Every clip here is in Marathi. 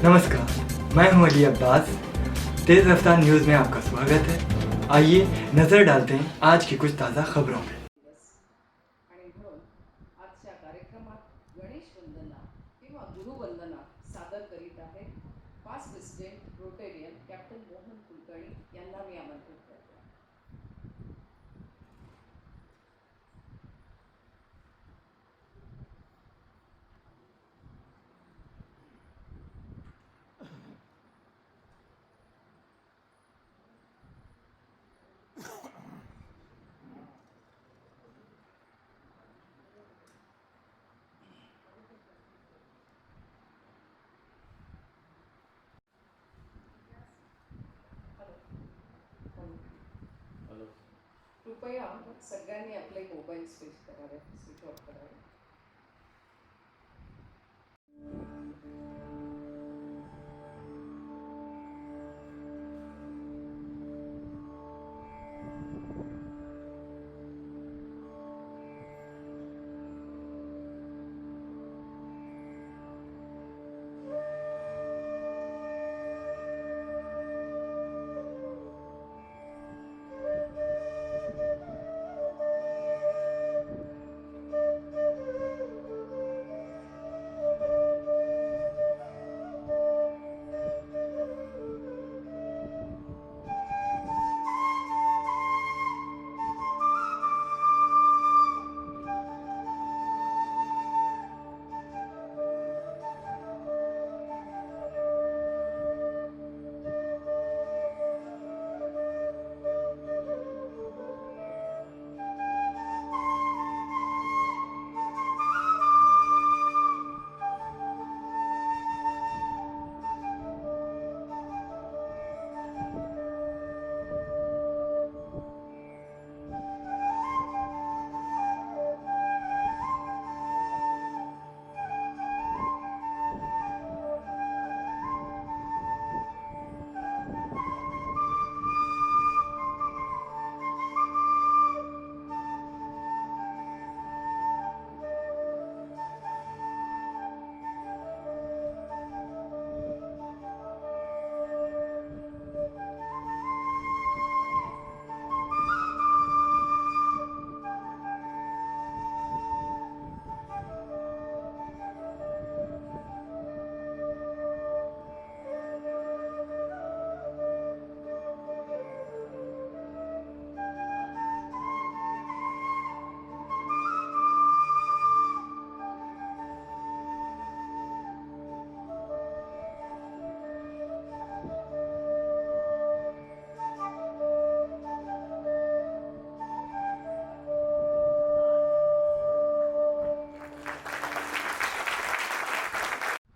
नमस्कार, मैं हूं अली अब्बास। तेज़ रफ्तार न्यूज़ में आपका स्वागत है। आइए नज़र डालते हैं आज की कुछ ताज़ा खबरों पे। आणि म्हणून आजच्या कार्यक्रमात गणेश वंदना किंवा गुरुवंदना सादर करीत आहे pass president Rotarian captain Mohan Kulkarni यांना मी आमंत्रित करते. हॅलो. कृपया सगळ्यांनी आपले मोबाईल स्विच करावे, स्विच ऑफ करावे.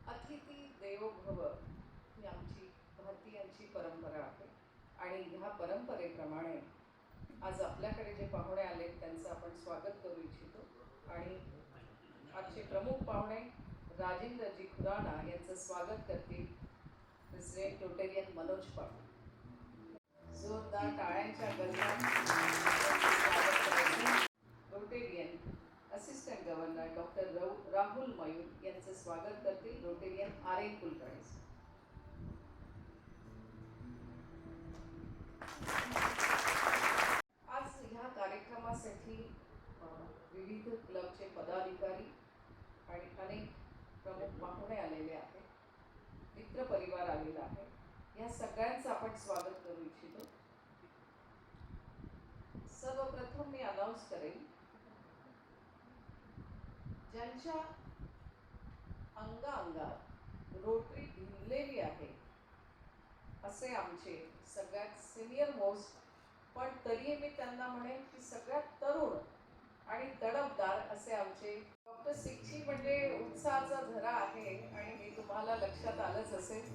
अतिथी देवो भव ही आमची भारतीयांची परंपरा आहे आणि ह्या परंपरेप्रमाणे आज आपल्याकडे जे पाहुणे आले त्यांचं आपण स्वागत करू इच्छितो. आणि आजचे प्रमुख पाहुणे राजेंद्रजी खुराना यांचं स्वागत करतील प्रेसिडेंट रोटेरियन मनोज पाटील. जोरदार टाळ्यांच्या गजरात त्यांचं स्वागत करायचं. Rotarian assistant governor doctor Rahul Mayur यांचं स्वागत करतील रोटेरियन आर एन कुलकर्णी. आज ह्या कार्यक्रमासाठी विविध क्लबचे पदाधिकारी आणि अनेक प्रमुख पाहुणे आलेले आहेत, मित्र परिवार आलेला आहे. या सगळ्यांचं आपण स्वागत करू इच्छितो. सर्वप्रथम मी अनाउन्स करेन ज्यांच्या अंगात रोटरी भिनलेली आहे असे आमचे सगळ्यात सिनियर मोस्ट, पण तरीही मी त्यांना म्हणेन की सगळ्यात तरुण आणि तडफदार असे आमचे डॉक्टर सिक्ची म्हणजे उत्साहाचा झरा आहे आणि हे तुम्हाला लक्षात आलंच असेल.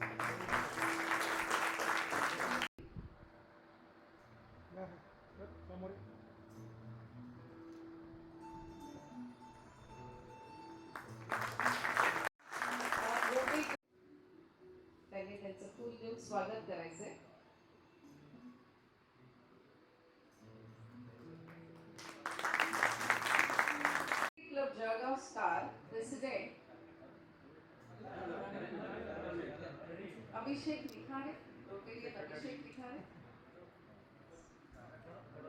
त्यांनी त्यांचं फुल देऊन स्वागत करायचंय. Club Jalgaon star president Abhishek Nikhare, Rotarian Abhishek Nikhare,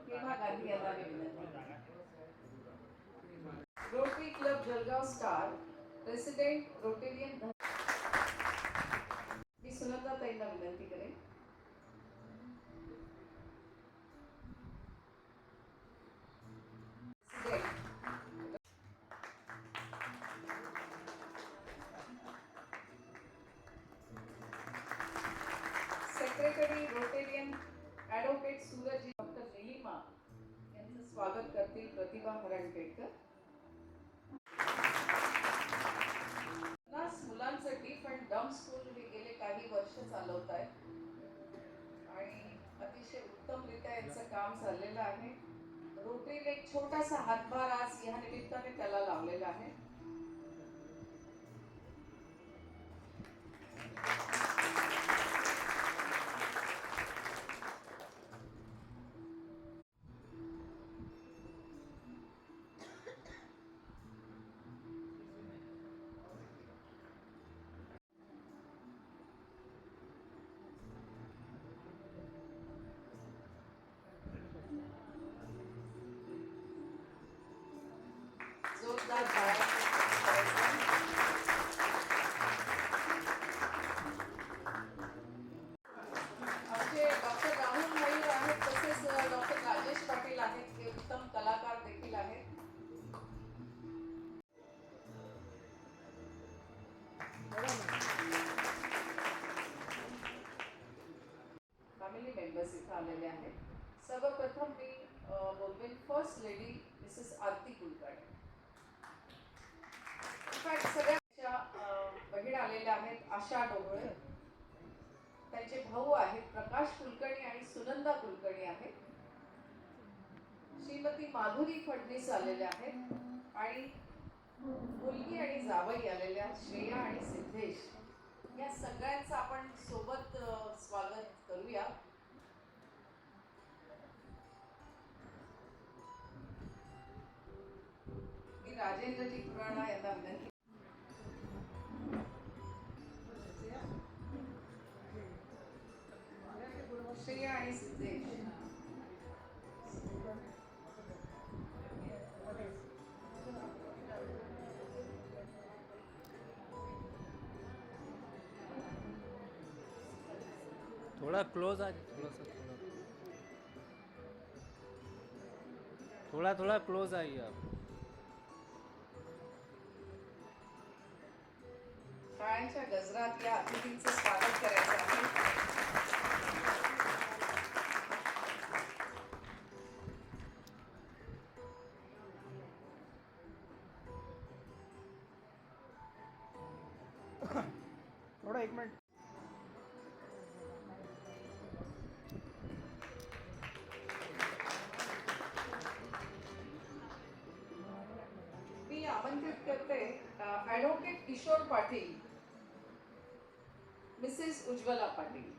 Hema Gandhi यांना मी विनंती करते. Rotary club Jalgaon star, president Rotarian मी सुनंदा ताईंना विनंती करेन. Secretary Rotarian advocate Suraj doctor Nilima यांचं स्वागत करतील प्रतिभा हरणपेटकर. 50 मुलांसाठी पण डम स्कूल हे गेले काही वर्ष चालवत आहेत आणि अतिशय उत्तमरित्या यांचं काम चाललेलं आहे. रोटरीने एक छोटासा हातभार आज या निमित्ताने त्याला लावलेला आहे. जोरदार टाळ्या आमचे डॉक्टर राहुल मयूर आहेत, तसेच डॉक्टर राजेश पाटील आहेत, हे उत्तम कलाकार देखील आहेत. फॅमिली मेंबर्स इथं आलेले आहेत. सर्वप्रथम मी बोलवेन फर्स्ट लेडी मिसेस आरती कुलकर्णी. सगळ्या बहीण आलेल्या आहेत. आशा डोंगळे, त्यांचे भाऊ आहेत प्रकाश कुलकर्णी आणि सुनंदा कुलकर्णी आहेत. श्रीमती माधुरी फडणीस आलेल्या आहेत आणि मुलगी आणि जावई आलेल्या श्रेया आणि सिद्धेश. या सगळ्यांचं आपण सोबत स्वागत करूया. मी राजेंद्रजी खुराणा यांना विनंती. श्रेया आणि सिद्धेश. थोड़ा क्लोज आ थोड़ा क्लोज आइए आप. टाळ्यांच्या गजरात या अतिथींचं स्वागत करायचं आहे. थोड़ा 1 मिनट. मी आमंत्रित करते advocate Kishore Patil, Mrs Ujjwala Patil.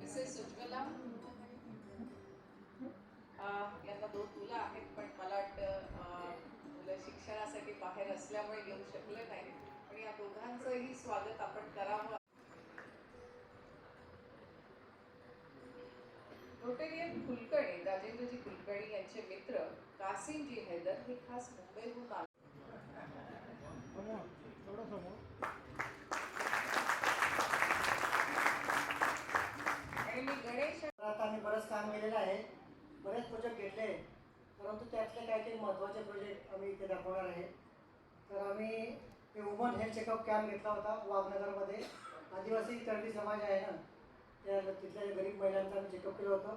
Mrs Ujjwala यांना 2 मुलं आहेत, पण मला वाटतं मुलं शिक्षणासाठी बाहेर असल्यामुळे येऊ शकले नाही. पण या दोघांचंही स्वागत आपण करावं. रोटेरियन कुलकर्णी राजेंद्रजी कुलकर्णी यांचे मित्र कासिमजी हैदर हे खास मुंबईहून आले. आणि मी गणेश आता आम्ही बरंच काम केलेलं आहे, बरेच प्रोजेक्ट घेतले, परंतु त्यातले काही महत्त्वाचे प्रोजेक्ट आम्ही इथे दाखवणार आहे. तर आम्ही हे वुमन हेल्थ चेकअप कॅम्प घेतला होता वाघनगरमध्ये. आदिवासी तळवी समाज आहे ना, त्या तिथल्या गरीब महिलांचं आम्ही चेकअप केलं होतं.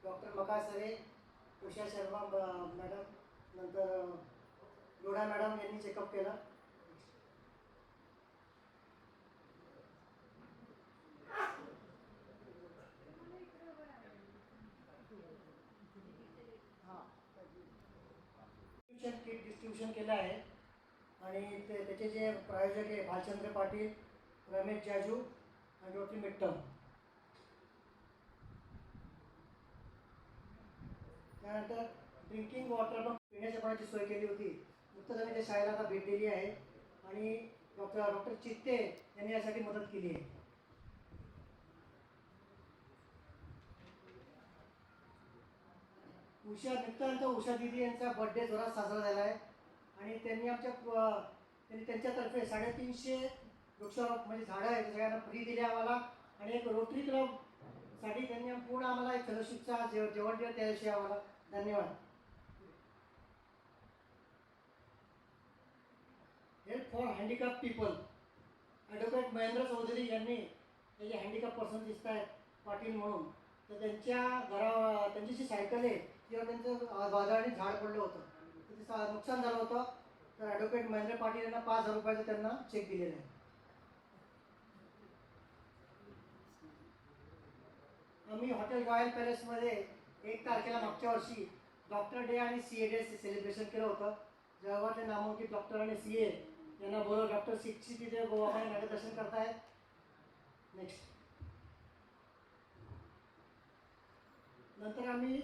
डॉक्टर मकासरे, उषा शर्मा मॅडम, नंतर लोढा मॅडम यांनी चेकअप केलं. किट डिस्ट्रीब्युशन केलं आहे आणि त्याचे जे प्रायोजक आहे भालचंद्र पाटील, रमेश जाजू आणि रोटरी मिट्टम. त्यानंतर ड्रिंकिंग वॉटर पण पिण्याच्या पाण्याची सोय केली होती. नुकतंच आम्ही त्या शाळेला आता भेट दिली आहे आणि डॉक्टर चित्ते यांनी यासाठी मदत केली आहे. उषा दिदी यांचा बर्थडे जोरात साजरा झाला आहे आणि त्यांनी त्यांच्यातर्फे 350 वृक्षारोपण म्हणजे झाडं आहेत सगळ्यांना फ्री दिली आम्हाला आणि एक रोटरी क्लबसाठी त्यांनी पूर्ण आम्हाला एक फेलोशिपचा जेवण दिलं त्या दिवशी आम्हाला. धन्यवाद. Help for handicap people advocate Mahendra Chaudhari यांनी हे जे हँडिकॅप पर्सन दिसत आहेत पाटील म्हणून, तर त्यांची जी सायकल आहे किंवा त्यांचं बाजाराने झाड पडलं होतं तर तिचं नुकसान झालं होतं. तर ॲडव्होकेट महेंद्र पाटील यांना 5,000 रुपयाचं त्यांना चेक दिलेला आहे. आम्ही हॉटेल रॉयल पॅलेसमध्ये 1 तारखेला मागच्या वर्षी डॉक्टर डे आणि CA डे सेलिब्रेशन केलं होतं. जगातले नामांकित डॉक्टर आणि CA यांना बोलवलं. डॉक्टर शिक्षित तिथे गोवामध्ये मार्गदर्शन करतायत. नेक्स्ट. नंतर आम्ही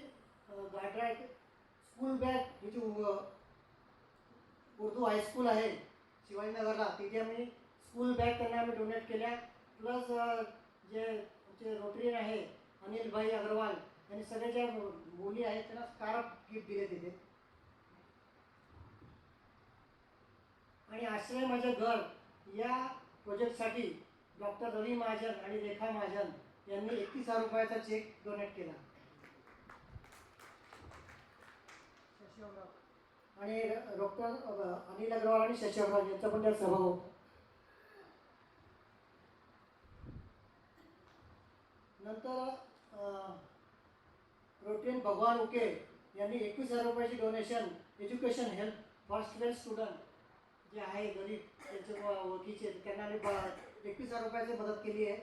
गाड्रा स्कूल बॅग ही जी उर्दू हायस्कूल आहे शिवाजीनगरला, तिथे आम्ही स्कूल बॅग त्यांना आम्ही डोनेट केल्या. प्लस जे आमचे रोटरीयन आहे अनिल भाई अग्रवाल यांनी सगळे ज्या मुली आहेत त्यांना स्कार्फ गिफ्ट दिले तिथे. आणि आश्रय माझे घर या प्रोजेक्टसाठी डॉक्टर रवी महाजन आणि रेखा महाजन यांनी 31,000 रुपयाचा चेक डोनेट केला. आणि डॉक्टर अनिल अग्रवाल आणि शशी अग्रवाल यांचा पण त्यात सहभाग होता. नंतर रोटरीयन भगवान उके यांनी 21,000 रुपयाची donation education help for student जे आहे गरीब त्यांचे ओळखीचे त्यांना आम्ही 21,000 रुपयाची मदत केली आहे.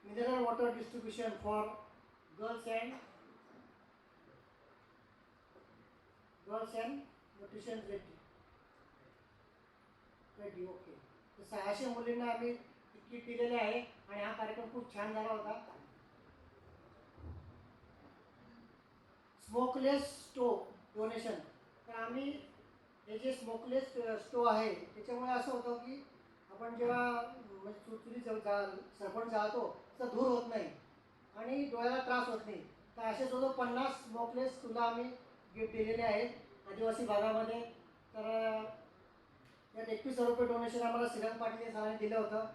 Mineral water distribution for girls and nutrition ready. Okay. तर 600 मुलींना आम्ही किट दिलेले आहे आणि हा कार्यक्रम खूप छान झाला होता. Smokeless stove donation. तर आम्ही हे जे स्मोकलेस स्टोव आहे त्याच्यामुळे असं होतं की आपण जेव्हा चुरचुरी सरपण जाळतो तर धूर होत नाही आणि डोळ्याला त्रास होत नाही. तर असे जवळजवळ 50 स्मोकलेस तुला आम्ही गिफ्ट दिलेले आहेत आदिवासी भागामध्ये. तर यात 21,000 रुपये डोनेशन आम्हाला श्रीरंग पाटील या सरांनी दिलं होतं.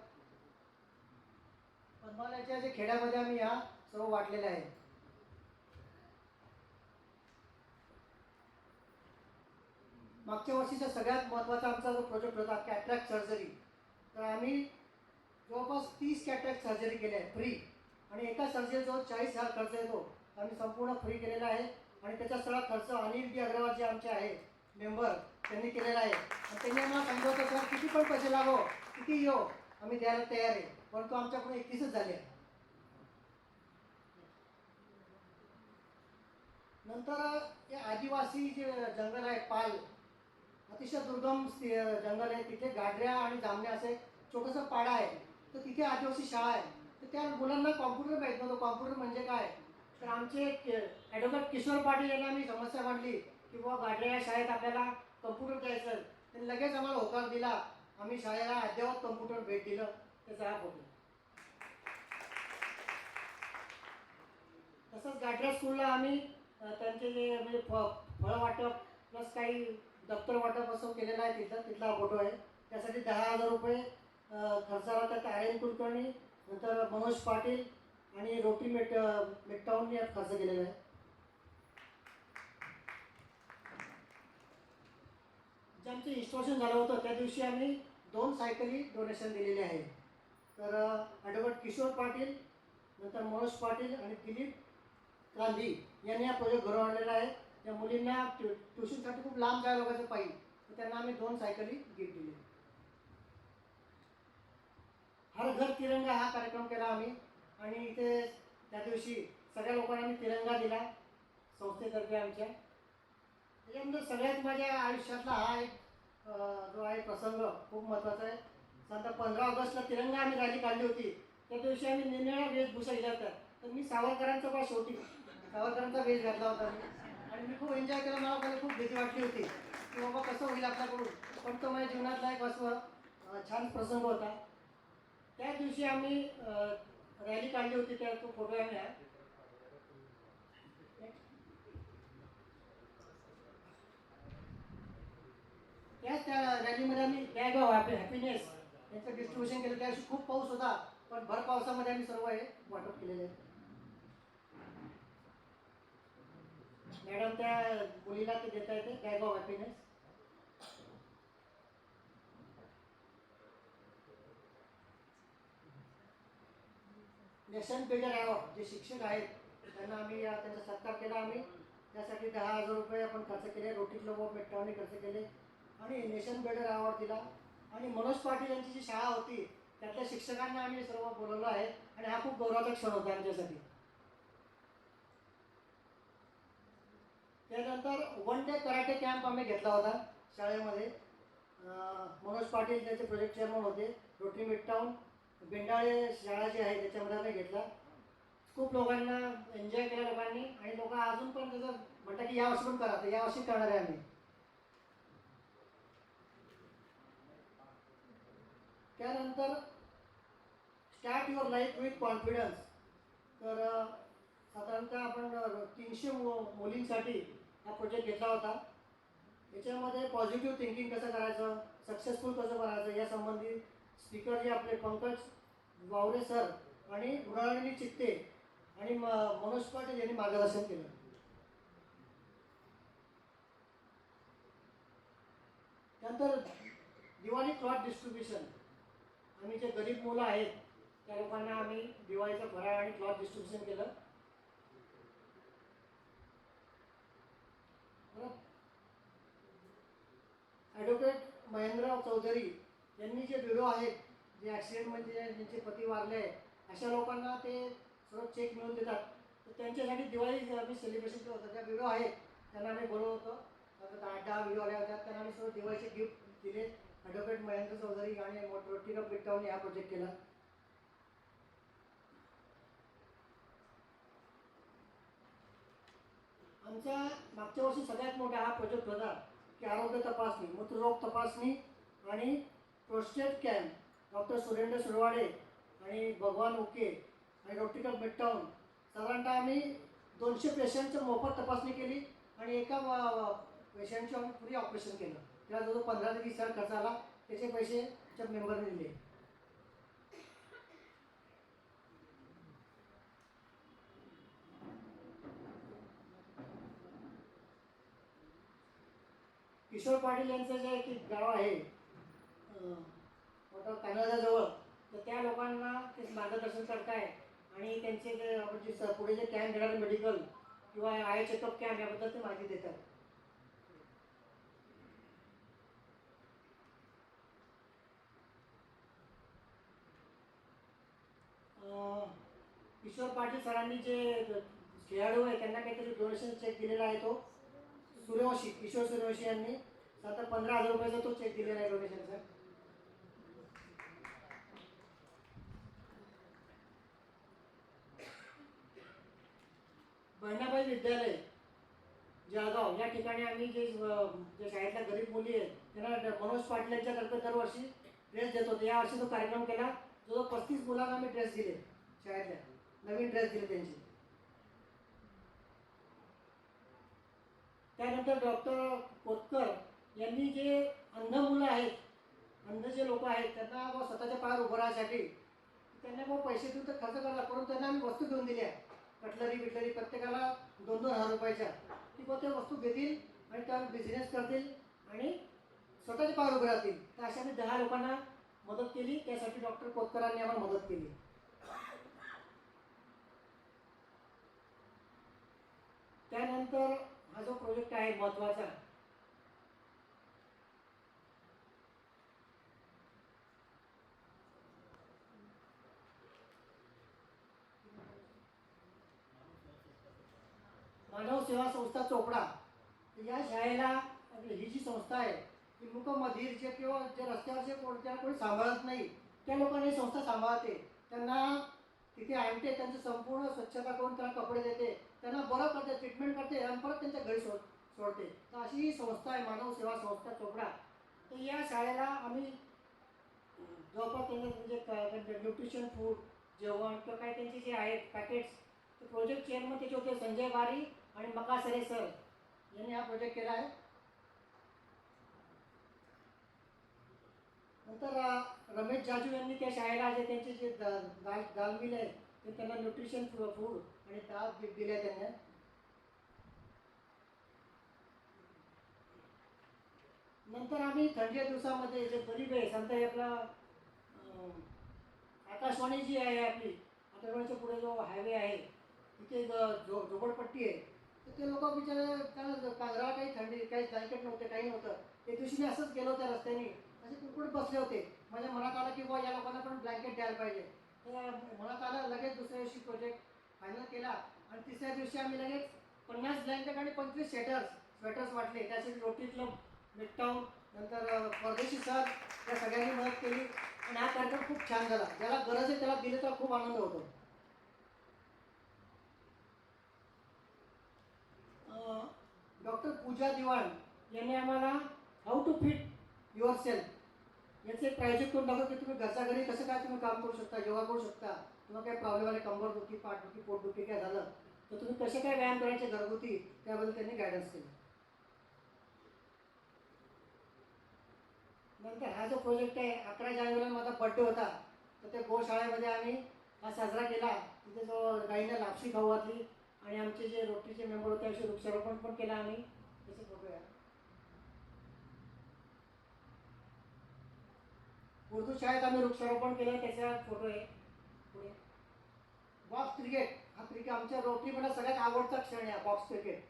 पद्मालयाच्या जे खेड्यामध्ये आम्ही ह्या सर्व वाटलेल्या आहे. मागच्या वर्षीचा सगळ्यात महत्त्वाचा आमचा जो प्रोजेक्ट होता कॅटरॅक्ट सर्जरी. तर आम्ही जवळपास 30 कॅटरॅक्ट सर्जरी केल्या आहे फ्री आणि एका सर्जरीजवळ 40,000 खर्च येतो. आम्ही संपूर्ण फ्री केलेला आहे आणि त्याचा सगळा खर्च अनिल डी अग्रवाल जे आमचे आहे मेंबर त्यांनी केलेला आहे. आणि त्यांनी आम्हाला सांगितलं होतं सर किती पण पैसे लागो किती येऊ आम्ही द्यायला तयार आहे, परंतु आमच्याकडून 31च झाले आहे. नंतर हे आदिवासी जे जंगल आहे पाल अतिशय दुर्गम जंगल आहे. तिथे गाडऱ्या आणि जांभण्या असे छोटंसं पाडा आहे. तर तिथे आदिवासी शाळा आहे. तर त्या मुलांना कॉम्प्युटर माहीत नव्हतं कॉम्प्युटर म्हणजे काय. तर आमचे ॲडव्होकेट किशोर पाटील यांना मी समस्या मांडली की बाबा गाडऱ्या शाळेत आपल्याला कम्प्युटर द्यायचं. त्यांनी लगेच आम्हाला होकार दिला. आम्ही शाळेला अद्ययावत कम्प्युटर भेट दिलं. त्याचा हा फोटो. तसंच गाडऱ्या स्कूलला आम्ही त्यांचे जे म्हणजे फळं वाटप प्लस काही दप्तर वाटप असं केलेलं आहे. तिथला फोटो आहे. त्यासाठी 10,000 रुपये खर्चाला त्यात आर्यन कुलकर्णी नंतर मनोज पाटील आणि रोटरी मेट्टाऊननी यात खर्च केलेला आहे. जे आमचं इन्स्टॉलेशन झालं होतं त्या दिवशी आम्ही 2 सायकली डोनेशन दिलेले आहे. तर ॲडव्होकेट किशोर पाटील नंतर मनोज पाटील आणि दिलीप गांधी यांनी हा प्रोजेक्ट घडवून आणलेला आहे. त्या मुलींना ट्युशनसाठी खूप लांब जायला लोकांचं पाहिजे तर त्यांना आम्ही 2 सायकली गिफ्ट दिले. हर घर तिरंगा हा कार्यक्रम केला आम्ही आणि इथे त्या दिवशी सगळ्या लोकांना आम्ही तिरंगा दिला संस्थेतर्फे आमच्या. त्याच्यानंतर सगळ्यात माझ्या आयुष्यातला हा एक जो आहे प्रसंग खूप महत्त्वाचा आहे. साधारण 15 ऑगस्टला तिरंगा आम्ही रॅली काढली होती. त्या दिवशी आम्ही निरनिळ्या वेशभूषा केल्या होत्या. तर मी सावरकरांचा बा शेवटी सावरकरांचा वेश घातला होता मी. आणि मी खूप एन्जॉय केला. मला पहिले खूप भीती वाटली होती की बाबा कसं होईल आपल्याकडून. पण तो माझ्या जीवनातला एक असं छान प्रसंग होता. त्या दिवशी आम्ही रॅली काढली होती. त्या तो फोटो आम्ही आहे. त्या रॅलीमध्ये आम्ही बॅग ऑफ हॅपीनेस यांचं डिस्ट्रीब्युशन केलं. त्या दिवशी खूप पाऊस होता, पण भर पावसामध्ये आम्ही सर्व हे वाटप केलेले आहे. मॅडम त्या मुलीला ते देता येते bag of happiness. Nation builder award जे शिक्षक आहेत त्यांना आम्ही त्यांचा सत्कार केला. आम्ही त्यासाठी 10,000 रुपये आपण खर्च केले. रोटी क्लब ऑफ मेट्रोने खर्च केले आणि नेशन बिल्डर अवॉर्ड दिला. आणि मनोज पाटील यांची जी शाळा होती त्यातल्या शिक्षकांना आम्ही सर्व बोलवलं आहे. आणि हा खूप गौरवाचा क्षण होता आमच्यासाठी. त्यानंतर वन डे कराटे कॅम्प आम्ही घेतला होता शाळेमध्ये. मनोज पाटील त्याचे प्रोजेक्ट चेअरमन होते. रोटरी मिडटाऊन बेंडाळे शाळा जी आहे त्याच्यामध्ये आम्ही घेतला. खूप लोकांना एन्जॉय केला लोकांनी. आणि लोक अजून पण त्याचं म्हणतात की यावर्षी पण करा. तर यावर्षी करणार आहे आम्ही. त्यानंतर start your life with confidence. तर साधारणतः आपण 300 मुलींसाठी हा प्रोजेक्ट घेतला होता. याच्यामध्ये पॉझिटिव्ह थिंकिंग कसं करायचं, सक्सेसफुल कसं करायचं यासंबंधी स्पीकर जे आपले पंकज वावरे सर आणि मृणालिनी चित्ते आणि मनोज पाटील यांनी मार्गदर्शन केलं. त्यानंतर दिवाळी क्लॉथ डिस्ट्रीब्युशन. आम्ही जे गरीब मुलं आहेत त्या लोकांना आम्ही दिवाळीचं फराळ आणि क्लॉथ डिस्ट्रीब्युशन केलं. ॲडव्होकेट महेंद्र चौधरी यांनी जे व्हिडिओ आहेत, जे ॲक्सिडेंट म्हणजे ज्यांचे पती वारले अशा लोकांना ते सर्व चेक मिळवून देतात. तर त्यांच्यासाठी दिवाळी आम्ही सेलिब्रेशन केलं होतं. त्या व्हिडिओ आहेत त्यांना आम्ही बोलवलं होतं. 8-10 व्हिडिओ आल्या होत्या. त्यांना आम्ही सर्व दिवाळीचे गिफ्ट दिले. ॲडव्होकेट महेंद्र चौधरी आणि रोटरी ऑफ मिडटाऊनने हा प्रोजेक्ट केला. आमचा मागच्या वर्षी सगळ्यात मोठा हा प्रोजेक्ट होता की आरोग्य तपासणी, मूत्ररोग तपासणी आणि prostate camp. Doctor Surendra Surwade आणि भगवान ओके आणि रोटरी ऑफ मिडटाऊन साधारणतः आम्ही 200 पेशंटचं मोफत तपासणी केली. आणि एका पेशंटचं आम्ही फ्री ऑपरेशन केलं. त्याला जवळ 15 ते 20 हजार खर्च आला. त्याचे पैसे आमच्या मेंबरने दिले. किशोर पाटील यांचं जे एक गाव आहे मोठं कानडाजवळ, तर त्या लोकांना ते मार्गदर्शन करताय. आणि त्यांचे जे आपण जे पुढे जे कॅम्प घेणारे मेडिकल किंवा आय चेकअप कॅम्प याबद्दल ते माहिती देतात. किशोर पाटील सरांनी जे खेळाडू आहे त्यांना काहीतरी डोनेशन चेक दिलेला आहे. तो सूर्यवंशी, किशोर सूर्यवंशी यांनी 15,000 रुपयाचा तो चेक दिलेला आहे डोनेशनचा. बहिणाबाई विद्यालय जळगाव या ठिकाणी आम्ही जे शाळेतल्या गरीब मुली आहेत त्यांना मनोज पाटील यांच्यातर्फे दरवर्षी ड्रेस देत होते. यावर्षी तो कार्यक्रम केला. जो 35 मुलांना आम्ही ड्रेस दिले. शाळेतल्या नवीन ड्रेस दिले त्यांचे. त्यानंतर डॉक्टर कोतकर यांनी जे अंध मुलं आहेत, अंध जे लोक आहेत त्यांना स्वतःच्या पायावर उभं राहण्यासाठी त्यांना पैसे देऊन तर खर्च करतात. परंतु त्यांना आम्ही वस्तू घेऊन दिल्या. कटलरी बिटलरी प्रत्येकाला 2-2 हजार रुपयाच्या. ती पण त्या वस्तू घेतील आणि त्यावर बिझनेस करतील आणि स्वतःच्या पायावर उभे राहतील. तर अशा आम्ही 10 लोकांना मदत केली. त्यासाठी डॉक्टर कोतकरांनी आम्हाला मदत केली. त्यानंतर हा जो प्रोजेक्ट आहे महत्त्वाचा, मानव सेवा संस्था चोपडा तर या शाळेला ही जी संस्था आहे ती मूकबधीरचे किंवा जे रस्त्यावरचे कोणत्या कोणी सांभाळत नाही त्या लोकांनी ही संस्था सांभाळते. त्यांना तिथे आणते, त्यांची संपूर्ण स्वच्छता करून त्यांना कपडे देते, त्यांना बरं करते, ट्रीटमेंट करते आणि परत त्यांच्या घरी सोडते. तर अशी ही संस्था आहे मानव सेवा संस्था चोपडा. तर या शाळेला आम्ही जवळपास त्यांचं म्हणजे न्यूट्रिशन फूड जेवण किंवा काय त्यांचे जे आहेत पॅकेट्स, ते प्रोजेक्ट चेअरमन त्याचे होते संजय बारी आणि मकासरे सर यांनी हा प्रोजेक्ट केला आहे. नंतर रमेश जाजू यांनी त्या शाळेला जे त्यांचे जे दाल मिल आहे ते त्यांना न्यूट्रिशन फूड आणि दाल दिले त्यांना. नंतर आम्ही थंडीच्या दिवसामध्ये जे गरीब आहे समजा हे आपला आकाशवाणी जी आहे आपली आकाशवाणीच्या पुढे जो हायवे आहे तिथे झोपडपट्टी आहे, तर ते लोक बिचारे त्यांना पांघराला काही थंडी काही ब्लँकेट नव्हते काही नव्हतं. एक दिवशी मी असंच गेलो त्या रस्त्याने, असे कुरकुरीत बसले होते. माझ्या मनात आलं की बुवा या लोकांना पण ब्लँकेट द्यायला पाहिजे. तर मनात आलं, लगेच दुसऱ्या दिवशी प्रोजेक्ट फायनल केला आणि तिसऱ्या दिवशी आम्ही लगेच 50 ब्लँकेट आणि 25 स्वेटर्स वाटले. त्यासाठी रोटरी क्लब मिडटाऊन नंतर परदेशी सर या सगळ्यांनी मदत केली आणि हा कार्यक्रम खूप छान झाला. ज्याला गरज आहे त्याला दिले तर खूप आनंद होतो. डॉक्टर पूजा दिवाण यांनी आम्हाला how to fit yourself याचं एक प्रायोजित करून दाखवलं की तुम्ही घरच्या घरी कसं काय तुम्ही काम करू शकता, योगा करू शकता. तुम्हाला काय प्रॉब्लेम आले, कंबरदुखी, पाठदुखी, पोटदुखी काय झालं तर तुम्ही कसे काय व्यायाम करायचे घरगुती, त्याबद्दल त्यांनी गायडन्स केलं. नंतर हा जो प्रोजेक्ट आहे 11 जानेवारीला माझा बड्डे होता, तर त्या गोशाळेमध्ये आम्ही हा साजरा केला. तिथे जो गाईला लापशी खाऊ घातली आणि आमचे जे रोटरीचे मेंबर होते असे वृक्षारोपण पण केलं आम्ही. त्याचे फोटो आहे. उर्दू शाळेत आम्ही वृक्षारोपण केलं, त्याचा फोटो आहे पुढे. बॉक्स क्रिकेट हा क्रिकेट आमच्या रोटरीमध्ये सगळ्यात आवडता क्षण आहे बॉक्स क्रिकेट.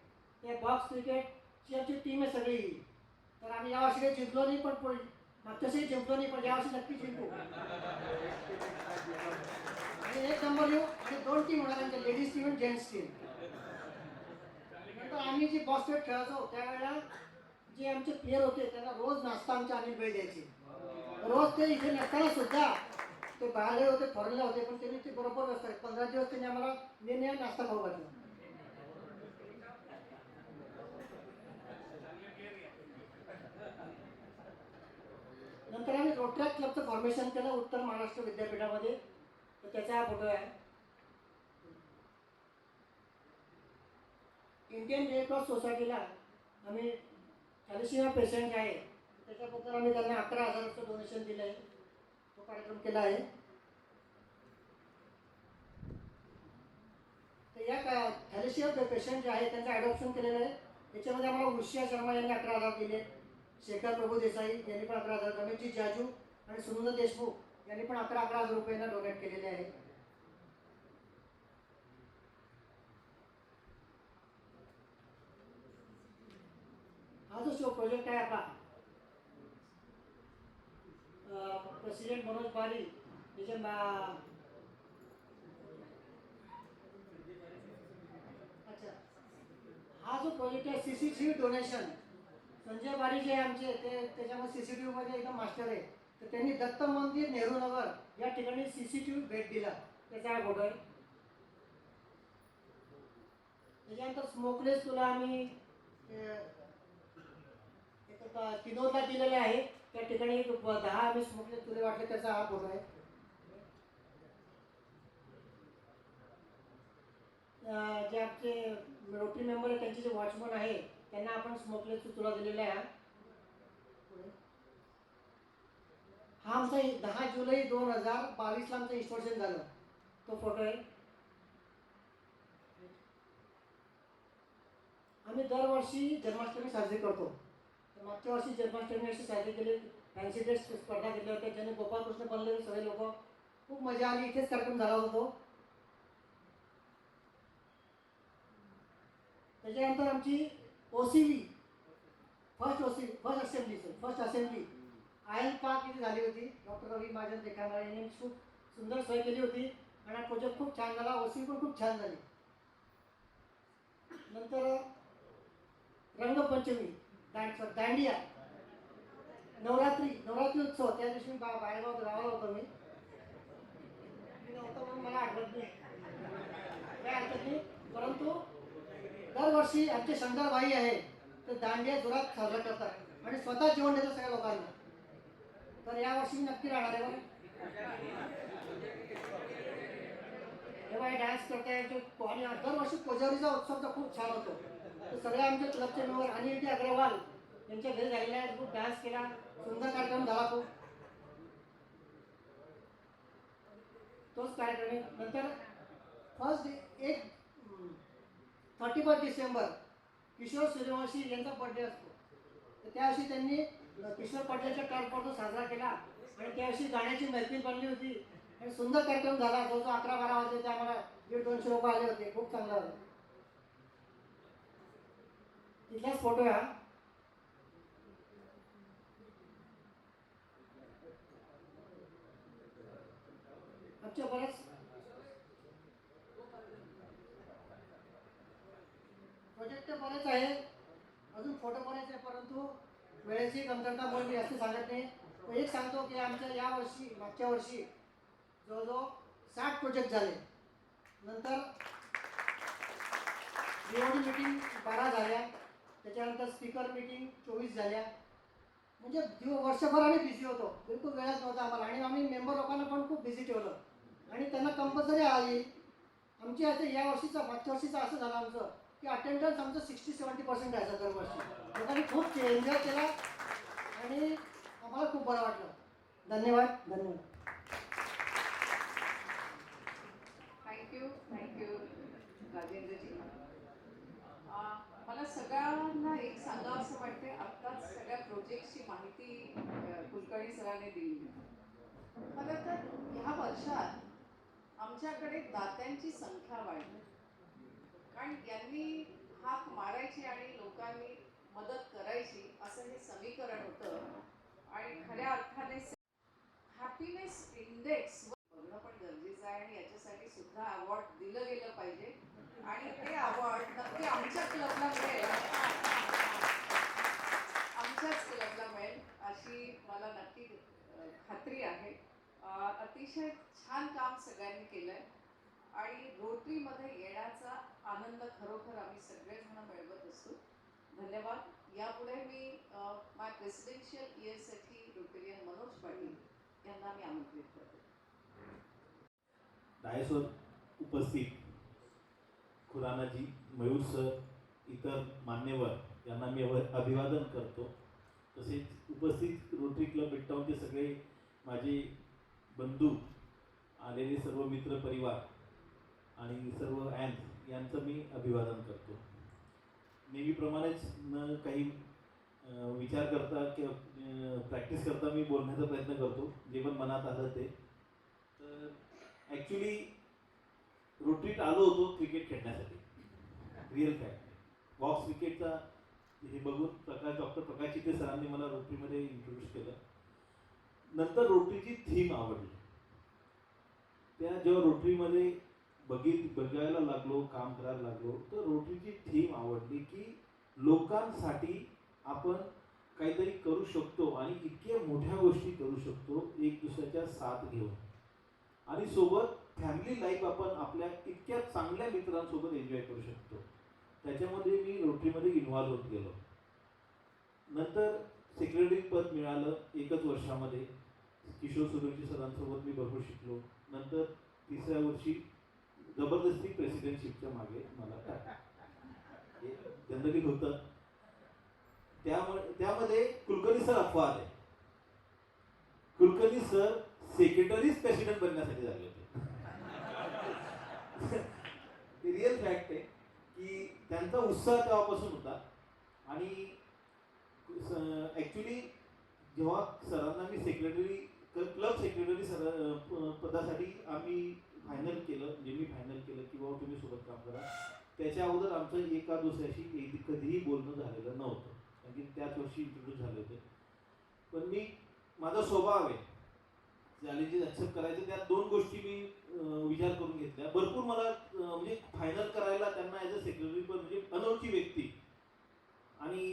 त्या बॉक्स क्रिकेटची आमची टीम आहे सगळी. तर आम्ही यावर्षी काही जिंकलो नाही, पण मागच्या वर्षी जिंकलो नाही, पण यावर्षी नक्की जिंकू आणि 1 नंबर येऊ. आणि 2 टीम होणार आमच्या, लेडीज टीम आणि जेंट्स टीम. नंतर आम्ही जे बॉक्स क्रिकेट खेळायचो त्यावेळेला जे आमचे प्लेयर होते त्यांना रोज नाश्ता आमच्या अनिल भाई द्यायचे. रोज ते इथे नसताना सुद्धा ते बाहेर होते, फॉरेनला होते, पण त्यांनी ते बरोबर नसतात 15 दिवस त्यांनी आम्हाला नेहमी नाश्ता खाऊ घातला. नंतर आम्ही रोटरी क्लबचं फॉर्मेशन केलं उत्तर महाराष्ट्र विद्यापीठामध्ये, तर त्याचा हा फोटो आहे. इंडियन रेड क्रॉस सोसायटीला आम्ही थॅलेसिमिया पेशंट आहे त्याच्याबद्दल आम्ही त्यांना 11,000 डोनेशन दिलं आहे. तो कार्यक्रम केला आहे. तर या थॅलेसिमिया पेशंट जे आहे त्यांचं ॲडॉप्शन केलेलं आहे. त्याच्यामध्ये आम्हाला उषा शर्मा यांनी 11,000 दिले, शेखर प्रभू देसाई यांनी पण 11,000, रमेशजी जाजू आणि सुनंद देशमुख यांनी पण 11,000 रुपयांना डोनेट केलेले आहे. हा जो शो प्रोजेक्ट आहे आपला प्रेसिडेंट मनोज बारी याचे अच्छा, हा जो प्रोजेक्ट आहे CCTV डोनेशन, संजय बारी जे आमचे ते त्याच्यामध्ये CCTV मध्ये एकदम मास्टर आहे. तर त्यांनी दत्त मंदिर नेहरू नगर या ठिकाणी CCTV भेट दिला, त्याचा हा फोटो आहे. त्याच्यानंतर स्मोकलेस तुला आम्ही किनोदला दिलेले आहे. त्या ठिकाणी 10 आम्ही स्मोकलेस तुले वाटले, त्याचा हा फोटो आहे. जे आमचे रोटरी मेंबर आहे त्यांचे जे वॉचमन आहे त्यांना आपण स्मोकलेस तुला दिलेला आहे. हा आमचा 10 जुलै 2022ला आमचं इन्स्टॉलेशन झालं, तो फोटो आहे. आम्ही दरवर्षी जन्माष्टमी साजरी करतो. तर मागच्या वर्षी जन्माष्टमी अशी साजरी केली, फॅन्सी ड्रेस स्पर्धा घेतल्या होत्या, ज्याने गोपाळकृष्ण बनले सगळे लोक. खूप मजा आली, इथेच कार्यक्रम झाला होता तो. त्याच्यानंतर आमची OCV first assembly ion park इथे झाली होती. डॉक्टर रवी महाजन देखामाळे यांनी खूप सुंदर सोय केली होती आणि हा प्रोजेक्ट खूप छान झाला. OCV पण खूप छान झाली. नंतर रंगपंचमी, दांडिया, नवरात्री उत्सव. त्या दिवशी मी बाहेर गावाला होतो. मी नव्हतं म्हणून मला आठवत नाही, काय हरकत नाही. परंतु दरवर्षी आमचे शंकरबाई आहे ते दांडिया जोरात साजरा करतात आणि स्वतः जेवण देतात सगळ्या लोकांना. तर यावर्षी मी नक्की राहणार आहे. तेव्हा हे डान्स करताय आणि दरवर्षी कोजावरीचा उत्सव खूप छान होतो. तर सगळे आमचे क्लबचे मेंबर आणि टी अग्रवाल यांच्या घरी झालेले आहेत. खूप डान्स केला, सुंदर कार्यक्रम झाला खूप. तोच कार्यक्रम नंतर एक 31 डिसेंबर किशोर सूर्यवंशी यांचा बर्थडे असतो. तर त्यावर्षी त्यांनी किशोर पटेलच्या टर्फवर साजरा केला आणि त्यावर्षी गाण्याची मैफिल बनली होती आणि सुंदर कार्यक्रम झाला. जवळजवळ 11-12 वाजले होते. आम्हाला 150-200 लोक आले होते. खूप चांगला होता. तिथलाच फोटो आहे हा. आमच्या बरेच प्रोजेक्ट बरेच आहे, अजून फोटो बरेच आहे, परंतु वेळेची कमतरतामुळे मी जास्त सांगत नाही. पण एक सांगतो की आमच्या मागच्या वर्षी जवळजवळ 60 प्रोजेक्ट झाले. नंतर BOD मीटिंग 12 झाल्या, त्याच्यानंतर स्पीकर मीटिंग 24 झाल्या. म्हणजे वर्षभर आम्ही बिझी होतो, बिलकुल वेळच नव्हता आम्हाला. आणि आम्ही मेंबर लोकांना पण खूप बिझी ठेवलं आणि त्यांना कंपल्सरी आली. आमची आता या वर्षीचा मागच्या वर्षीचा असं झालं आमचं की अटेंडन्स आमचं 60-70% यायचं दरवर्षी. लोकांनी खूप एन्जॉय केला आणि आम्हाला खूप बरं वाटलं. धन्यवाद. थँक्यू राजेंद्रजी. मला सगळ्यांना एक सांगावं असं वाटते. आत्ताच सगळ्या प्रोजेक्टची माहिती कुलकर्णी सरांनी दिली. खरं तर ह्या वर्षात आमच्याकडे दात्यांची संख्या वाढली, कारण यांनी हाक मारायची आणि लोकांनी मदत करायची असं हे समीकरण होतं. आणि खऱ्या अर्थाने हॅपीनेस इंडेक्स बघणं पण गरजेचं आहे आणि याच्यासाठी सुद्धा अवॉर्ड दिलं गेलं पाहिजे. आणि ते अवॉर्ड नक्की आमच्या क्लबला मिळेल, आमच्याच क्लबला मिळेल अशी मला नक्की खात्री आहे. अतिशय छान काम सगळ्यांनी केलंय आणि रोटरीमध्ये येण्याचा आनंद खरोखर आम्ही सगळेजण मिळवत असतो. धन्यवाद. यापुढे मी माय प्रेसिडेन्शियल इयरसाठी रोटेरियन मनोज पाटील यांना मी आमंत्रित करते. डायसवर उपस्थित खुरानाजी, मयूर सर, इतर मान्यवर यांना मी अभिवादन करतो. तसेच उपस्थित रोटरी क्लब मिडटाऊनचे सगळे माझे बंधू, आलेले सर्व मित्र परिवार आणि सर्व ॲन्स यांचं मी अभिवादन करतो. नेहमीप्रमाणेच न काही विचार करता किंवा प्रॅक्टिस करता मी बोलण्याचा प्रयत्न करतो, जे पण मनात आलं ते. तर ॲक्च्युली रोटरीत आलो होतो क्रिकेट खेळण्यासाठी, रिअल फॅक्ट. बॉक्स क्रिकेटचा हे बघून डॉक्टर प्रकाश चिते सरांनी मला रोटरीमध्ये इंट्रोड्यूस केलं. नंतर रोटरीची थीम आवडली. त्या जेव्हा रोटरीमध्ये बघायला लागलो, काम करायला लागलो, तर रोटरीची थीम आवडली की लोकांसाठी आपण काहीतरी करू शकतो आणि इतक्या मोठ्या गोष्टी करू शकतो एक दुसऱ्याच्या साथ घेऊन. आणि सोबत फॅमिली लाईफ आपण आपल्या इतक्या चांगल्या मित्रांसोबत एन्जॉय करू शकतो. त्याच्यामध्ये मी रोटरीमध्ये इन्व्हॉल्व होत गेलो. नंतर सेक्रेटरी पद मिळालं 1च वर्षामध्ये. किशोर सूर्यवंशी सरांसोबत मी भरपूर शिकलो. नंतर 3ऱ्या वर्षी जबरदस्ती प्रेसिडेंटशिपच्या मागे मला गंदगी होतं. त्यामध्ये कुलकर्णी सर अफवा आले. कुलकर्णी सर सेक्रेटरीच प्रेसिडेंट बनण्यासाठी झाले होते. ते रिअल फॅक्ट आहे की त्यांचा उत्साह तेव्हापासून होता. आणि ॲक्च्युली जेव्हा सरांना मी क्लब सेक्रेटरी पदासाठी आम्ही फायनल केलं, म्हणजे मी फायनल केलं की बाबा तुम्ही सोबत काम करा, त्याच्या अगोदर आमचं एका दुसऱ्याशी कधीही बोलणं झालेलं नव्हतं, कारण की त्याच वर्षी इंट्रोड्यूस झाले होते. पण माझा स्वभाव आहे चॅलेंजेस ॲक्सेप्ट करायचे. त्या 2 गोष्टी मी विचार करून घेतल्या. भरपूर मला म्हणजे फायनल करायला त्यांना ॲज अ सेक्रेटरी पण म्हणजे अनोळखी व्यक्ती आणि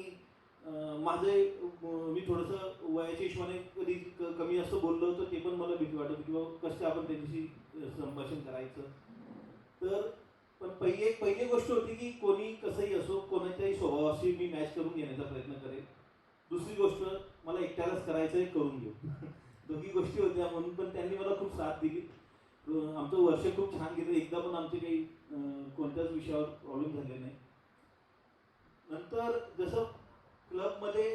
माझे मी थोडंसं वयाच्या हिशोबाने कधी कमी जास्त बोललो होतो ते पण मला भीती वाटत किंवा कसं आपण त्यांच्याशी संभाषण करायचं. तर पण पहिली गोष्ट होती की कोणी कसंही असो कोणाच्याही स्वभावाशी मी मॅच करून घेण्याचा प्रयत्न करेल. दुसरी गोष्ट मला एकट्यालाच करायचं आहे, करून घेऊ. दोघी गोष्टी होत्या म्हणून पण त्यांनी मला खूप साथ दिली. आमचं वर्ष खूप छान गेलं. एकदा पण आमचे काही कोणत्याच विषयावर प्रॉब्लेम झाले नाही. नंतर जसं क्लबमध्ये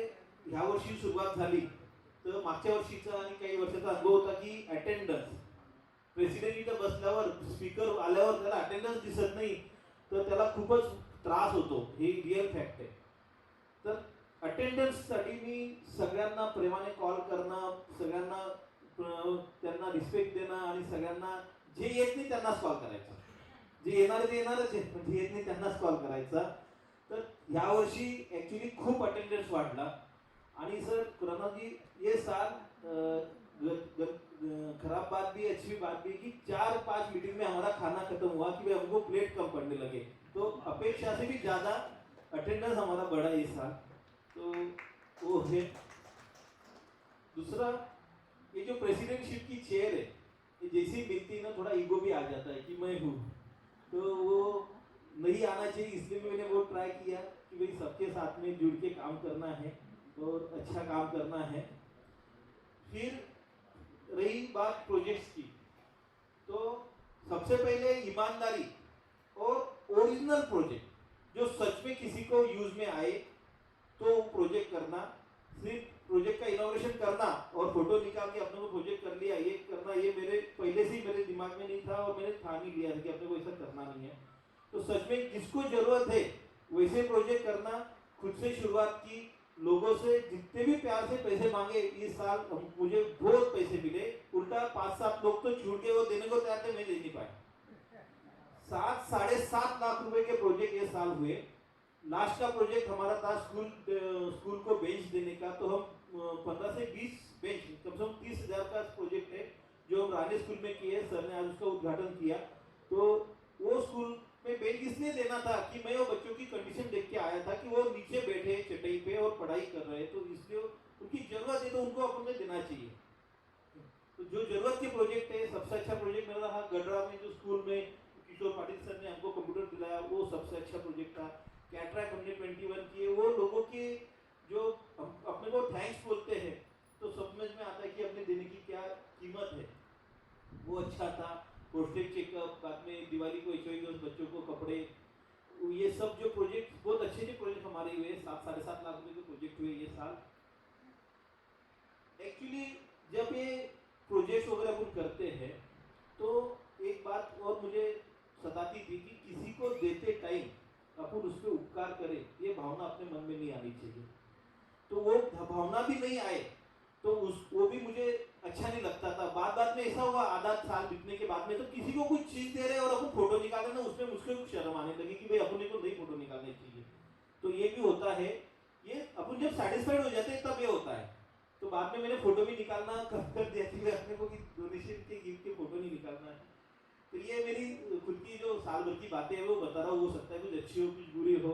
ह्या वर्षी सुरुवात झाली तर मागच्या वर्षीचा आणि काही वर्षाचा अनुभव होता की अटेंडन्स. प्रेसिडेंट इथं बसल्यावर स्पीकर आल्यावर त्याला अटेंडन्स दिसत नाही तर त्याला खूपच त्रास होतो. हे रिअल फॅक्ट आहे. तर अटेंडन्ससाठी मी सगळ्यांना प्रेमाने कॉल करणं, सगळ्यांना त्यांना रिस्पेक्ट देणं आणि सगळ्यांना जे येत नाही त्यांनाच कॉल करायचा. जे येणार ते येणारच आहे पण जे येत नाही त्यांनाच कॉल करायचा. तर यावर्षी ॲक्च्युली खूप अटेंडन्स वाढला आणि सर खुराना जी ये साल खराब बात भी अच्छी बात भी कि 4-5 मीटिंग में हमारा खाना खत्म हुआ कि भाई हमको प्लेट कम पड़ने लगे. तो अपेक्षा से भी ज़्यादा अटेंडेंस हमारा बढ़ा इस साल. तो वो है. दूसरा ये जो प्रेसिडेंटशिप की चेयर है ये जैसी मिलती ना थोड़ा ईगो भी आ जाता है कि मैं हूँ. तो वो नहीं आना चाहिए इसलिए मैंने वो ट्राई किया कि भाई सबके साथ में जुड़ के काम करना है और अच्छा काम करना है. फिर रही बात प्रोजेक्ट्स की तो सबसे पहले ईमानदारी और ओरिजिनल प्रोजेक्ट जो सच में किसी को यूज में आए तो प्रोजेक्ट करना. सिर्फ प्रोजेक्ट का इनोवेशन करना और फोटो निकाल के अपने को प्रोजेक्ट कर लिया ये करना ये मेरे पहले से ही मेरे दिमाग में नहीं था और मैंने ठान ही लिया था कि अपने को ऐसा करना नहीं है. तो सच में जिसको जरूरत है वैसे प्रोजेक्ट करना. खुद से शुरुआत की. लोगों से जितने भी प्यार से पैसे मांगे इस साल मुझे बहुत पैसे मिले. उल्टा 5-7 लोग तो छूट गए वो देने को तैयार थे मैं दे नहीं पाया. 7-7.5 लाख रुपए के प्रोजेक्ट ये साल हुए. लास्ट का प्रोजेक्ट हमारा था स्कूल को बेंच देने का. तो हम 15 से 20 बेंच कम से कम 30,000 का प्रोजेक्ट है जो हम रानी स्कूल में किए. सर ने आज उसका उद्घाटन किया. तो वो स्कूल में बेंच इसलिए देना था कि मैं वो बच्चों की कंडीशन देख के आया था कि वो नीचे बैठे चटाई पे और पढ़ाई कर रहे हैं. तो इसलिए उनकी जरूरत है तो उनको अपन को देना चाहिए. तो जो जरूरत के प्रोजेक्ट है सबसे अच्छा प्रोजेक्ट मेरा रहा गडरा में जो स्कूल में किशोर पाटिल सर ने हमको कंप्यूटर दिलाया वो सबसे अच्छा प्रोजेक्ट था. कैटरैक्ट हमने 21 किए. वो लोगों के जो अपने को थैंक्स बोलते हैं तो समझ में आता है कि अपने देने की क्या कीमत है. वो अच्छा था. प्रोस्टेट चेकअप बाद में दिवाली को HOE बच्चों को कपड़े ये सब जो प्रोजेक्ट बहुत अच्छे प्रोजेक्ट हमारे हुए. 7-7.5 लाख रुपए के प्रोजेक्ट हुए ये साल. एक्चुअली जब ये प्रोजेक्ट वगैरह अपन करते हैं तो एक बात और मुझे सताती थी कि किसी को देते टाइम अपन उस पर उपकार करें ये भावना अपने मन में नहीं आनी चाहिए. तो वो भावना भी नहीं आए तो वो भी मुझे अच्छा नहीं लगता था. बाद में ऐसा हुआ आधा साल बीतने के बाद में तो किसी को कुछ चीज दे रहे और अपन फोटो निकाल रहे ना उसमें मुझको कुछ शर्म आने लगी कि भाई अपन को नहीं फोटो निकालने चाहिए. तो ये भी होता है. ये अपन जब सेटिस्फाइड हो जाते हैं तब ये होता है. तो बाद में मैंने फोटो भी निकालना कर दिया कि अपने को कि डोनेशन के गिफ्ट के फोटो नहीं निकालना है. तो ये मेरी खुद की जो साल भर की बातें है वो बता रहा हूँ. हो सकता है कुछ अच्छी हो कुछ बुरी हो.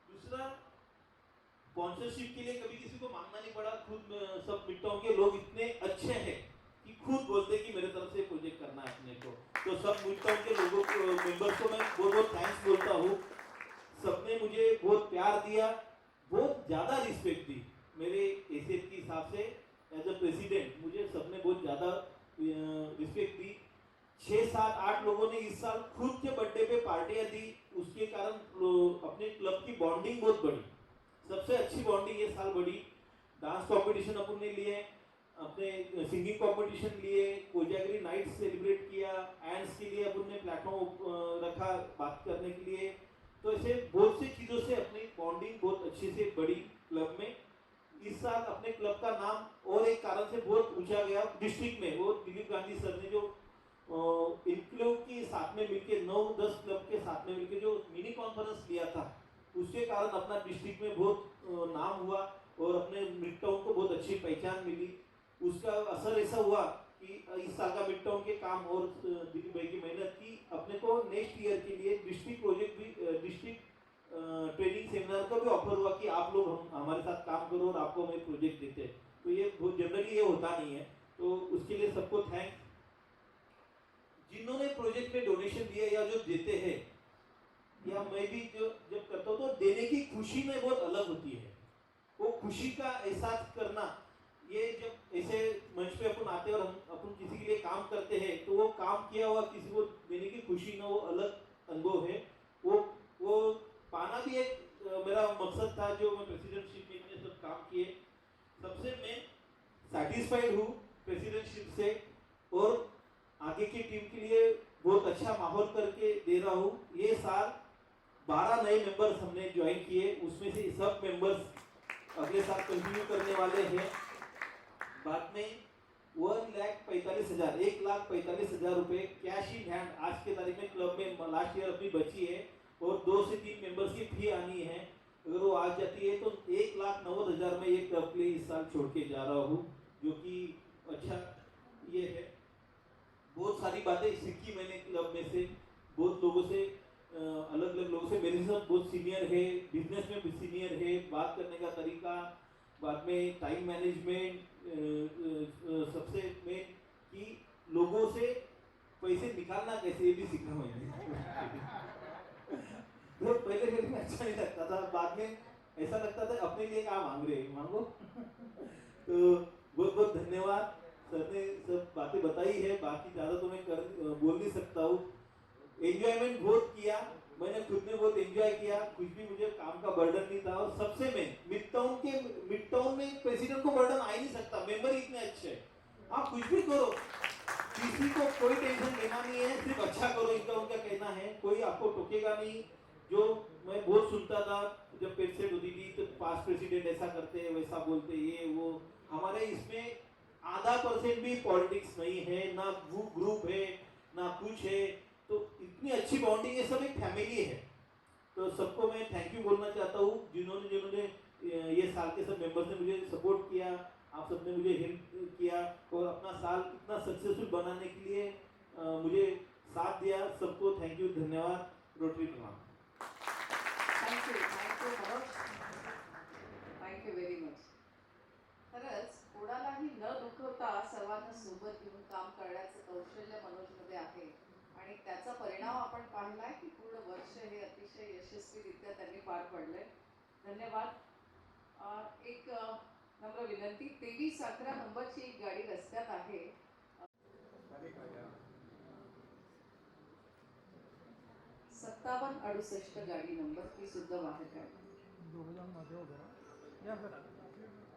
दूसरा स्पॉन्सरशिप के लिए कभी किसी को मांगना नहीं पड़ा. खुद सब मिट्टों के लोग इतने अच्छे हैं कि खुद बोलते कि मेरे तरफ से प्रोजेक्ट करना है अपने को. तो सब मिट्टों के लोगों को मेंबर्स को मैं बहुत बहुत थैंक्स बोलता हूँ. सबने मुझे बहुत प्यार दिया बहुत ज़्यादा रिस्पेक्ट दी. मेरे हैसियत के हिसाब से एज अ प्रेसिडेंट मुझे सबने बहुत ज़्यादा रिस्पेक्ट दी. 6-7-8 लोगों ने इस साल खुद के बर्थडे पे पार्टियां दी. उसके कारण अपने क्लब की बॉन्डिंग बहुत बढ़ी. सबसे अच्छी बॉन्डिंग ये साल बढ़ी. डांस कंपटीशन अपन ने लिए. अपने सिंगिंग कंपटीशन लिए. कोजागरी नाइट सेलिब्रेट किया. एंड्स के लिए अपन ने प्लेटफॉर्म रखा बात करने के लिए. तो ऐसे बहुत सी चीज़ों से अपनी बॉन्डिंग बहुत अच्छे से बढ़ी क्लब में. इस साल अपने क्लब का नाम और एक कारण से बहुत ऊंचा गया डिस्ट्रिक्ट में. वो दिलीप गांधी सर ने जो इन क्लब के साथ में मिलके 9-10 क्लब के साथ में मिलके जो मिनी कॉन्फ्रेंस लिया था उसके कारण अपना डिस्ट्रिक्ट में बहुत नाम हुआ और अपने मिड टाउन को बहुत अच्छी पहचान मिली. उसका असर ऐसा हुआ कि इस साल का मिड टाउन के काम और दिलीप भाई की मेहनत की अपने को नेक्स्ट ईयर के लिए डिस्ट्रिक्ट प्रोजेक्ट भी डिस्ट्रिक्ट ट्रेनिंग सेमिनार का भी ऑफर हुआ कि आप लोग हमारे साथ काम करो और आपको हम एक प्रोजेक्ट देते हैं। तो ये जनरली ये होता नहीं है, तो उसके लिए सबको थैंक्स। जिन्होंने प्रोजेक्ट में डोनेशन दिया या जो देते हैं, या मैं भी जो जब करता हूँ तो देने की खुशी में बहुत अलग होती है। वो खुशी का एहसास करना, ये जब ऐसे मंच पे अपन आते हैं और हम अपन किसी के लिए काम करते हैं तो वो काम किया हुआ किसी को देने की खुशी ना, वो अलग अनुभव है। वो पाना भी एक मेरा मकसद था जो मैं प्रेसिडेंटशिप में इतने सब काम किए। सबसे मैं सैटिस्फाइड हूँ प्रेसिडेंटशिप से, और आगे की टीम के लिए बहुत अच्छा माहौल करके दे रहा हूँ। ये साल 12 नए मेंबर्स हमने ज्वाइन किए, उसमें से सब मेंबर्स अगले साल कंटिन्यू करने वाले हैं। बाद में 1,45,000 रुपए कैश इन हैंड आज के तारीख में क्लब में लास्ट ईयर अपनी बची है, और 2 से 3 मेंबर्स की फी आनी है। अगर वो आ जाती है तो 1,90,000 में ये क्लब के लिए इस साल छोड़ के जा रहा हूँ, जो कि अच्छा ये है। बहुत सारी बातें सीखी मैंने क्लब में से, बहुत लोगों से, अलग अलग लोगों से। मेरे साथ बहुत सीनियर है, बिजनेस में भी सीनियर है, बात करने का तरीका, बाद में टाइम मैनेजमेंट, सबसे मेन कि लोगों से पैसे निकालना कैसे, ये भी सीखा मैंने। तो पहले मेरे में अच्छा नहीं लगता था, बाद में ऐसा लगता था अपने लिए क्या मांग रहे हैं, मांगो। तो बहुत बहुत धन्यवाद, सर ने सब बातें बताई है, बाकी ज़्यादा तो मैं बोल नहीं सकता हूँ। एंजॉयमेंट बहुत किया, मैंने खुद ने बहुत एंजॉय किया, कुछ भी मुझे काम का बर्डन नहीं था। और सबसे मैं मिड टाउन में प्रेसिडेंट को बर्डन आ ही नहीं सकता, मेंबर इतने अच्छे हैं। आप कुछ भी करो, किसी को कोई टेंशन लेना नहीं है, सिर्फ अच्छा करो, इनका उनका कहना है, कोई आपको टोकेगा नहीं। जो मैं बहुत सुनता था जब प्रेसिडेंट होती थी तो पास्ट प्रेसिडेंट ऐसा करते हैं, वैसा बोलते, ये वो। हमारे इसमें आधा % भी पॉलिटिक्स नहीं है, ना ग्रुप है, ना कुछ है। तो इतनी अच्छी बॉन्डिंग है, सब एक फैमिली है। तो सबको मैं थैंक यू बोलना चाहता हूँ, जिन्होंने ये साल के सब मेंबर्स ने मुझे सपोर्ट किया, आप सबने मुझे हेल्प किया और अपना साल इतना सक्सेसफुल बनाने के लिए मुझे साथ दिया। सबको थैंक यू, धन्यवाद, रोटरी प्रणाम। Thank you very much. खरंच कोणालाही न दुखवता सर्वांना सोबत घेऊन काम करण्याचं कौशल्य मनोजमध्ये आहे, आणि त्याचा परिणाम आपण पाहिला की पूर्ण वर्ष हे अतिशय यशस्वीरित्या त्यांनी पार पडले। धन्यवाद। एक नम्र विनंती, 2311 नंबरची एक गाडी रस्त्यात आहे। 5768 गाडी नंबर ती सुद्धा बाहेर काढली। दोघं जण मध्ये उभे राहा. या सर,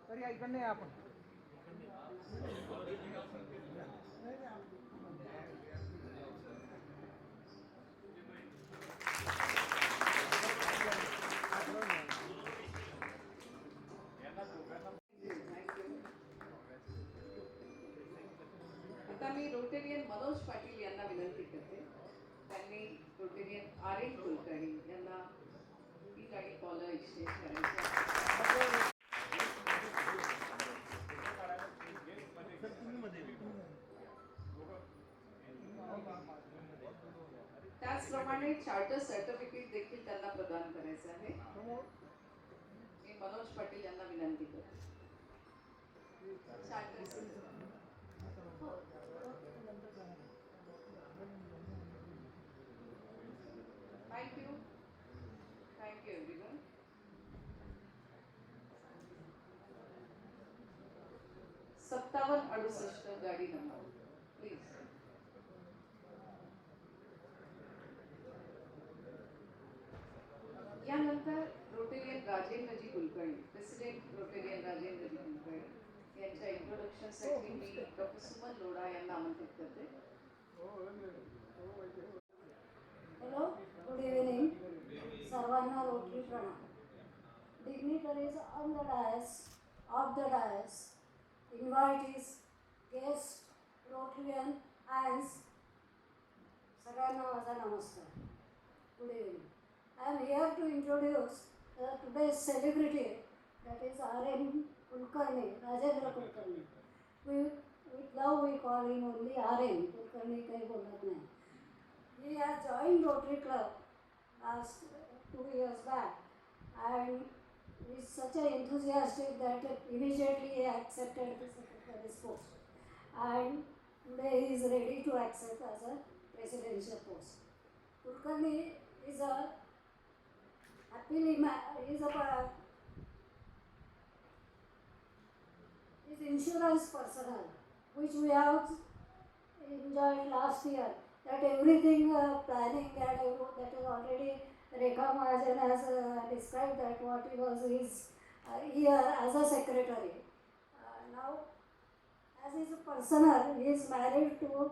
तर या इकडनं या आपण. आता मी रोटेरियन मनोज पाटील यांना विनंती करते, त्यांनी रोटेरियन आर्यन कुलकर्णी यांना ही गाडी कॉलर एक्सचेंज करायची आहे। त्याचप्रमाणे चार्टर सर्टिफिकेट देखील त्यांना प्रदान करायचं आहे। मी मनोज पाटील यांना विनंती करते। Charter thank you everyone. सत्तावन 68 गाडी नंबर प्लीज। यानंतर Rotarian Rajendraji Kulkarni, president Rotarian Rajendraji Kulkarni यांच्या इंट्रोडक्शनसाठी मी डॉक्टर सुमन लोढा यांना आमंत्रित करते। Hello, good evening. सर्वांना रोटरी प्रणाम. Dignitaries on the dais, off the dais, invitees, guest, Rotarian अँड्स, सगळ्यांना माझा नमस्कार. Good evening. I am here to introduce today's celebrity, that is R.N. Kulkarni, Rajendra Kulkarni. With love we call him only R.N. Kulkarni, काही बोलत नाही. He has joined Rotary Club last 2 years back, and he's such an enthusiastic that immediately he accepted the secretary's post. And today he is ready to accept as a presidential post. Kulkarni is a is insurance personnel, which we have enjoyed last year. That everything planning that is already Rekha Mahajan has described that what he was his year as a secretary. Now, as is a personnel, he is married to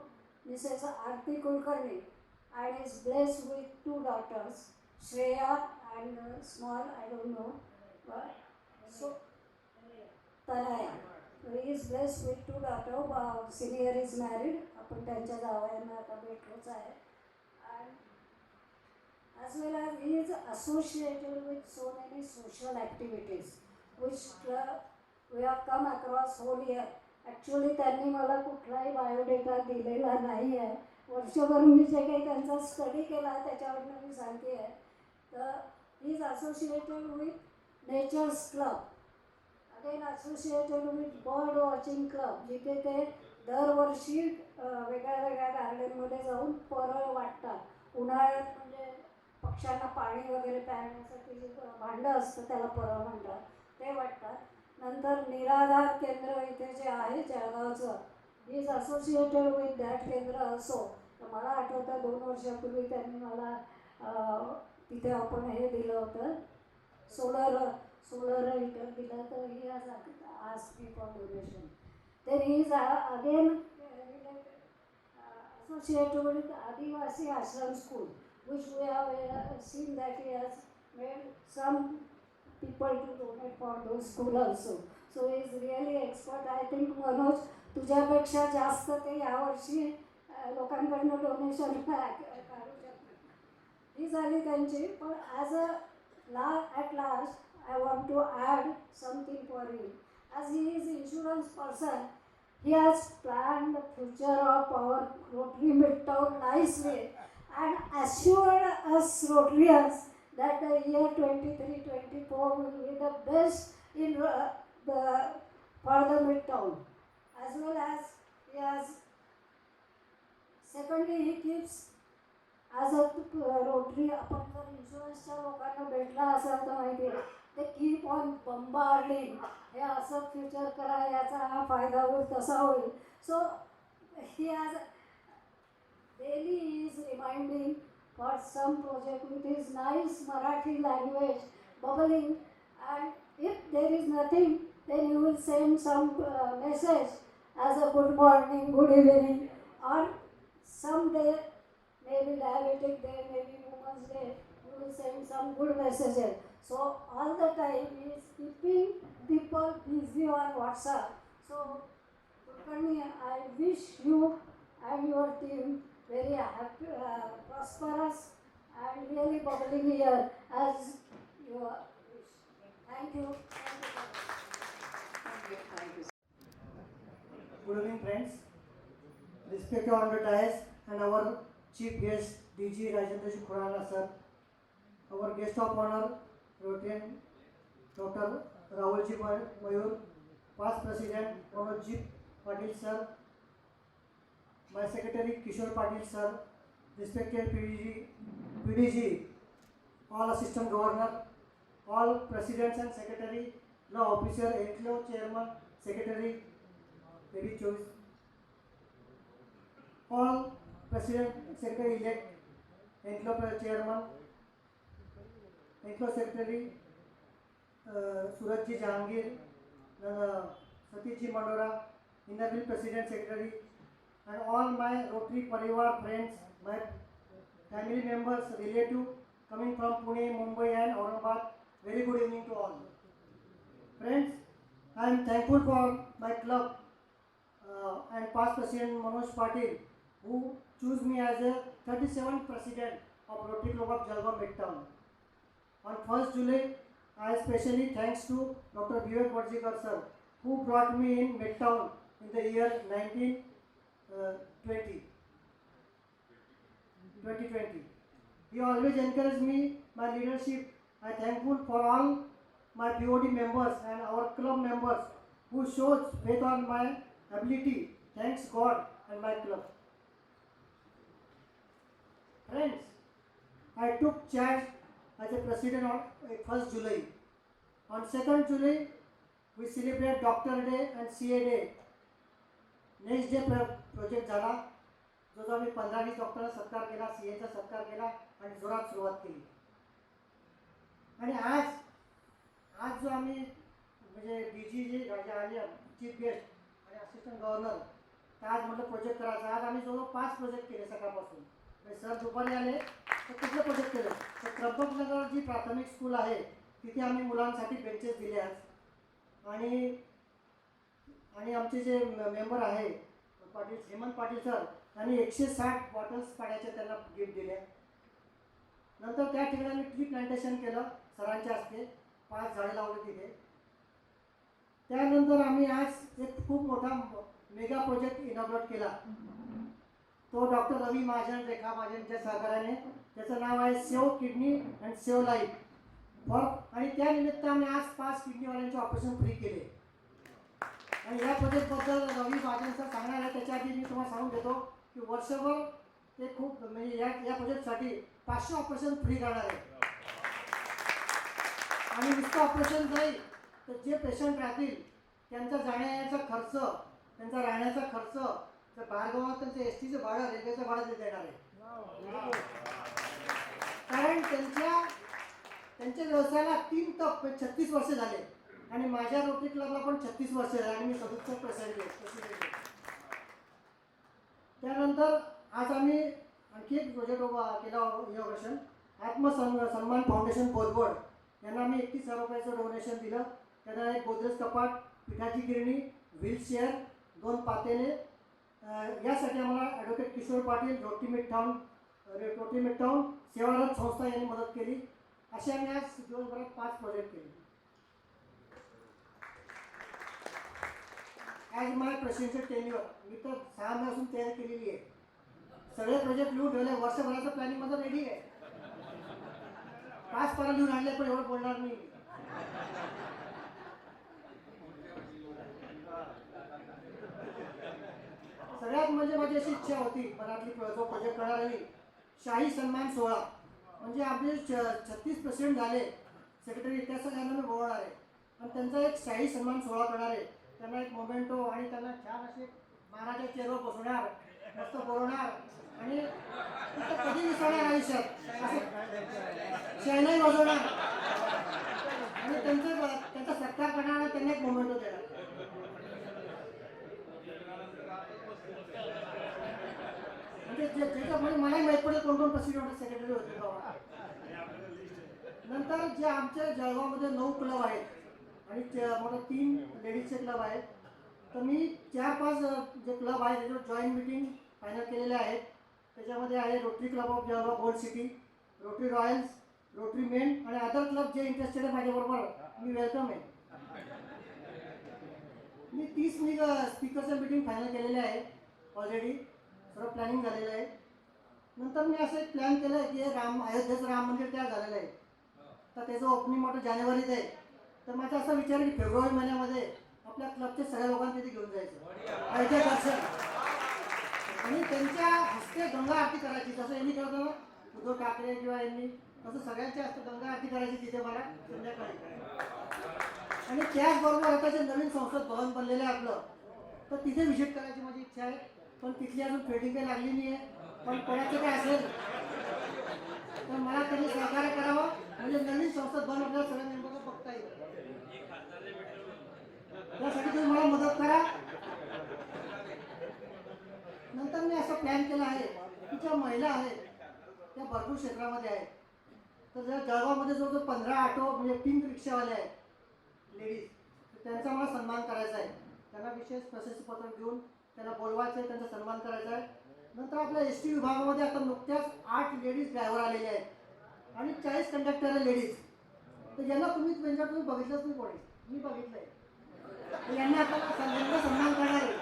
Mrs. Aarti Kulkarni and is blessed with 2 daughters, Shreya and small, I don't know, so Tanaya. So he is blessed with 2 daughters. Senior is married. आपण त्यांच्या जावयांना आता भेटलोच आहे. And as well as he is associated with so many social activities which we have come across whole year. Actually त्यांनी मला कुठलाही बायोडेटा दिलेला नाही आहे. वर्षभर मी जे काही त्यांचा स्टडी केला त्याच्यावरनं मी सांगते आहे. तर he is associated with nature's club, again associated with bird watching club, जिथे ते दरवर्षी वेगळ्या वेगळ्या गार्डनमध्ये जाऊन परळ वाटतात. उन्हाळ्यात म्हणजे पक्ष्यांना पाणी वगैरे प्यायण्यासाठी जे भांडं असतं त्याला परळ म्हणतात, ते वाटतात. नंतर निराधार केंद्र इथे जे आहे जळगावचं, he is associated with that केंद्र असो. तर मला आठवतं 2 वर्षापूर्वी त्यांनी मला तिथे आपण हे दिलं होतं, सोलर हीटर दिलं. तर ही आज asked me for donation. then he is again associated with Adivasi Ashram School, which we have seen that he has made some people to donate for those school also. So he is really expert. I think Manoj, तुझ्यापेक्षा जास्त ते यावर्षी लोकांकडनं डोनेशन काढू शकतात. ही झाली त्यांची. पण as at last I want to add something for him. As he is insurance person, he has planned the future of our Rotary Midtown nicely and assured us Rotarians that the year 23-24 will be the best in for the Midtown. As well as he has, secondly he keeps as a Rotary, आपण जर इन्शुरन्सच्या लोकांना भेटला असेल तर माहिती आहे, ते कीप ऑन बंबार्डिंग, हे असं फ्युचर करा, याचा हा फायदा होईल, तसा होईल. So he has daily is reminding for some project with his nice Marathi language bubbling. And if there is nothing then you will send some message as a good morning, good evening, or some day, maybe diabetic day, maybe women's day, you will send some good messages. So all the time he is keeping people busy on WhatsApp. So Kulkarni, I wish you and your team very happy, prosperous and really bubbling here as you wish. Thank you. Thank you. Good evening, friends. Respected on the dais and our chief guest, DG Rajendra Khurana sir, our guest of honor, Rotarian Dr. Rahulji Mayur, past president Manojji Patil sir, my secretary Kishore Patil sir, respected PDG, all assistant governor, all presidents and secretary, law officer, NTO chairman, secretary, maybe choice, all president, secretary elect, NTO chairman, NTO secretary, Surajji Jahangir, Satishji Mandora, Innerville president secretary, and all my Rotary Parivar friends, my family members, relatives coming from Pune, Mumbai and Aurangabad. Very good evening to all. Friends, I am thankful for my club and past president Manoj Patil, who chose me as a 37th president of Rotary Club of Jalgaon Midtown. On 1st July, I especially thanks to Dr. Vivek Varjikar sir, who brought me in Midtown in the year 2020. He always encouraged me, my leadership. I thankful for all my BOD members and our club members who shows faith on my ability. Thanks God and my club. Friends, I took charge as a president on 1st July. On 2nd July, we celebrate Doctor Day and CA Day. Next day project झाला जो आम्ही 15-20 डॉक्टरांचा सत्कार केला, सीएचा सत्कार केला आणि जोरात सुरुवात केली. आणि आज जो आम्ही म्हणजे डीजी जे आले चीफ गेस्ट आणि असिस्टंट गव्हर्नर, तर आज म्हटलं प्रोजेक्ट करायचा. आज आम्ही जवळ 5 प्रोजेक्ट केले सकाळपासून. म्हणजे सर दुपारी आले तर कुठले प्रोजेक्ट केले, तर त्र्यंबकनगर जी प्राथमिक स्कूल आहे तिथे आम्ही मुलांसाठी बेंचेस दिले आज. आणि आमचे जे मेंबर आहे पाटील हेमंत पाटील सर, त्यांनी 160 बॉटल्स पाण्याच्या त्यांना गिफ्ट दिल्या. नंतर त्या ठिकाणी ट्री प्लांटेशन केलं सरांच्या हस्ते, 5 झाडं लावली तिथे. त्यानंतर आम्ही आज एक खूप मोठा मेगा प्रोजेक्ट इनॉग्रेट केला. तो डॉक्टर रवी महाजन, रेखा महाजनच्या सहकार्याने. त्याचं नाव आहे save kidney and save life for. आणि त्यानिमित्त आम्ही आज 5 किडनीवाल्यांचे ऑपरेशन फ्री केले. आणि या प्रोजेक्टबद्दल रवी महाजन सर सांगणार आहे. त्याच्या आधी मी तुम्हाला सांगून देतो की वर्षभर ते खूप म्हणजे या प्रोजेक्टसाठी 500 ऑपरेशन फ्री करणार आहे. आणि नुसतं ऑपरेशन जाईल तर जे पेशंट राहतील त्यांचा जाण्याचा खर्च, त्यांचा राहण्याचा खर्च, तर बाहेरगावात त्यांचं STचं भाडं, रेल्वेचं भाडं ते देणार आहे. कारण त्यांच्या व्यवसायाला 3 टप्पे 36 वर्ष झाले. आणि माझ्या रोटरी क्लबला पण 36 वर्ष झाले आणि मी सदस्य प्रेसिडेंट. त्यानंतर आज आम्ही आणखी एक प्रोजेक्ट उभा केला इनॉग्रेशन. आत्मसन्मान फाउंडेशन बोरवड यांना आम्ही 31,000 रुपयाचं डोनेशन दिलं. त्यांना एक गोदरेज कपाट, पिठाची गिरणी, व्हीलचेअर, 2 पातेले, यासाठी आम्हाला advocate Kishore Patil, Rotary Midtown सेवारत संस्था यांनी मदत केली. असे आम्ही आज दिवसभरात 5 प्रोजेक्ट केले. ॲज माय प्रेसिडेंशियल टेन्युअर मी तर 6 महिन्यापासून तयारी केलेली आहे. सगळे प्रोजेक्ट लिहून ठेवले, वर्षभराचं प्लॅनिंग माझं रेडी आहे. 5 पारा लिहून आणले पण एवढं बोलणार नाही. सगळ्यात म्हणजे माझी अशी इच्छा होती मनातली, जो प्रोजेक्ट करणार आहे मी, शाही सन्मान सोहळा. म्हणजे आपले 36 प्रेसिडेंट झाले, सेक्रेटरी इतिहास यांना मी बोलवणार आहे आणि त्यांचा एक शाही सन्मान सोहळा करणार आहे. त्यांना एक मोमेंटो आणि त्यांना छान असे महाराजा चेअरवर बसवणार, मस्त बोलवणार आणि कधी विसरणार आयुष्यात असं शेणाई वाजवणार आणि त्यांचा सत्कार करणार आणि त्यांना एक मोमेंटो देणार. म्हणजे ज्याच्यामुळे मलाही माहीत पडेल कोण प्रेसिडेंट सेक्रेटरी होते बाबा. नंतर जे आमच्या जळगावमध्ये 9 क्लब आहेत आणि मला 3 लेडीजचे क्लब आहेत. तर मी 4-5 जे क्लब आहेत त्याच्यावर जॉईंट मिटिंग फायनल केलेले आहेत. त्याच्यामध्ये आहे rotary club of Jalgaon gold city, rotary Royals, rotary main आणि अदर क्लब जे इंटरेस्टेड आहे माझ्याबरोबर, मी वेलकम आहे. मी 30 स्पीकरच्या मिटिंग फायनल केलेले आहे ऑलरेडी, सर्व प्लॅनिंग झालेलं आहे. नंतर मी असं एक प्लॅन केलं आहे की अयोध्येचं राम मंदिर तयार झालेलं आहे, तर त्याचं ओपनिंग मोठं जानेवारीत आहे. तर माझा असा विचार आहे की फेब्रुवारी महिन्यामध्ये आपल्या क्लबच्या सगळ्या लोकांना तिथे घेऊन जायचं अयोध्या दर्शन आणि त्यांच्या हस्ते गंगा आरती करायची. जसं यांनी केलं होतं उद्धव ठाकरे किंवा यांनी, तसं सगळ्यांच्या हस्ते गंगा आरती करायची तिथे मला संध्याकाळी. आणि त्याचबरोबर आता जे नवीन संसद भवन बनलेलं आहे आपलं, तर तिथे व्हिजिट करायची माझी इच्छा आहे. पण तिथली अजून फेडिंग काही लागली नाही आहे. पण कोणाचं काय असेल तर मला त्यांनी सहकार्य करावं, म्हणजे नवीन संसद भवन आपल्याला सगळ्या मेंबरला बघता येईल. त्यासाठी तुम्ही मला मदत करा. नंतर मी असं प्लॅन केला आहे की ज्या महिला आहेत त्या भरपूर क्षेत्रामध्ये आहेत. तर जर जळगावमध्ये जो 15 ऑटो म्हणजे पिंक रिक्षावाले आहेत लेडीज, तर त्यांचा मला सन्मान करायचा आहे. त्यांना विशेष प्रशस्तीपत्र देऊन त्यांना बोलवायचं आहे, त्यांचा सन्मान करायचा आहे. नंतर आपल्या ST विभागामध्ये आता नुकत्याच 8 लेडीज ड्रायव्हर आलेले आहेत आणि 40 कंडक्टर आहे लेडीज. तर यांना तुम्ही बघितलंच नाही कोणी, मी बघितलं आहे. यांना आता सन्मान करणार आहे.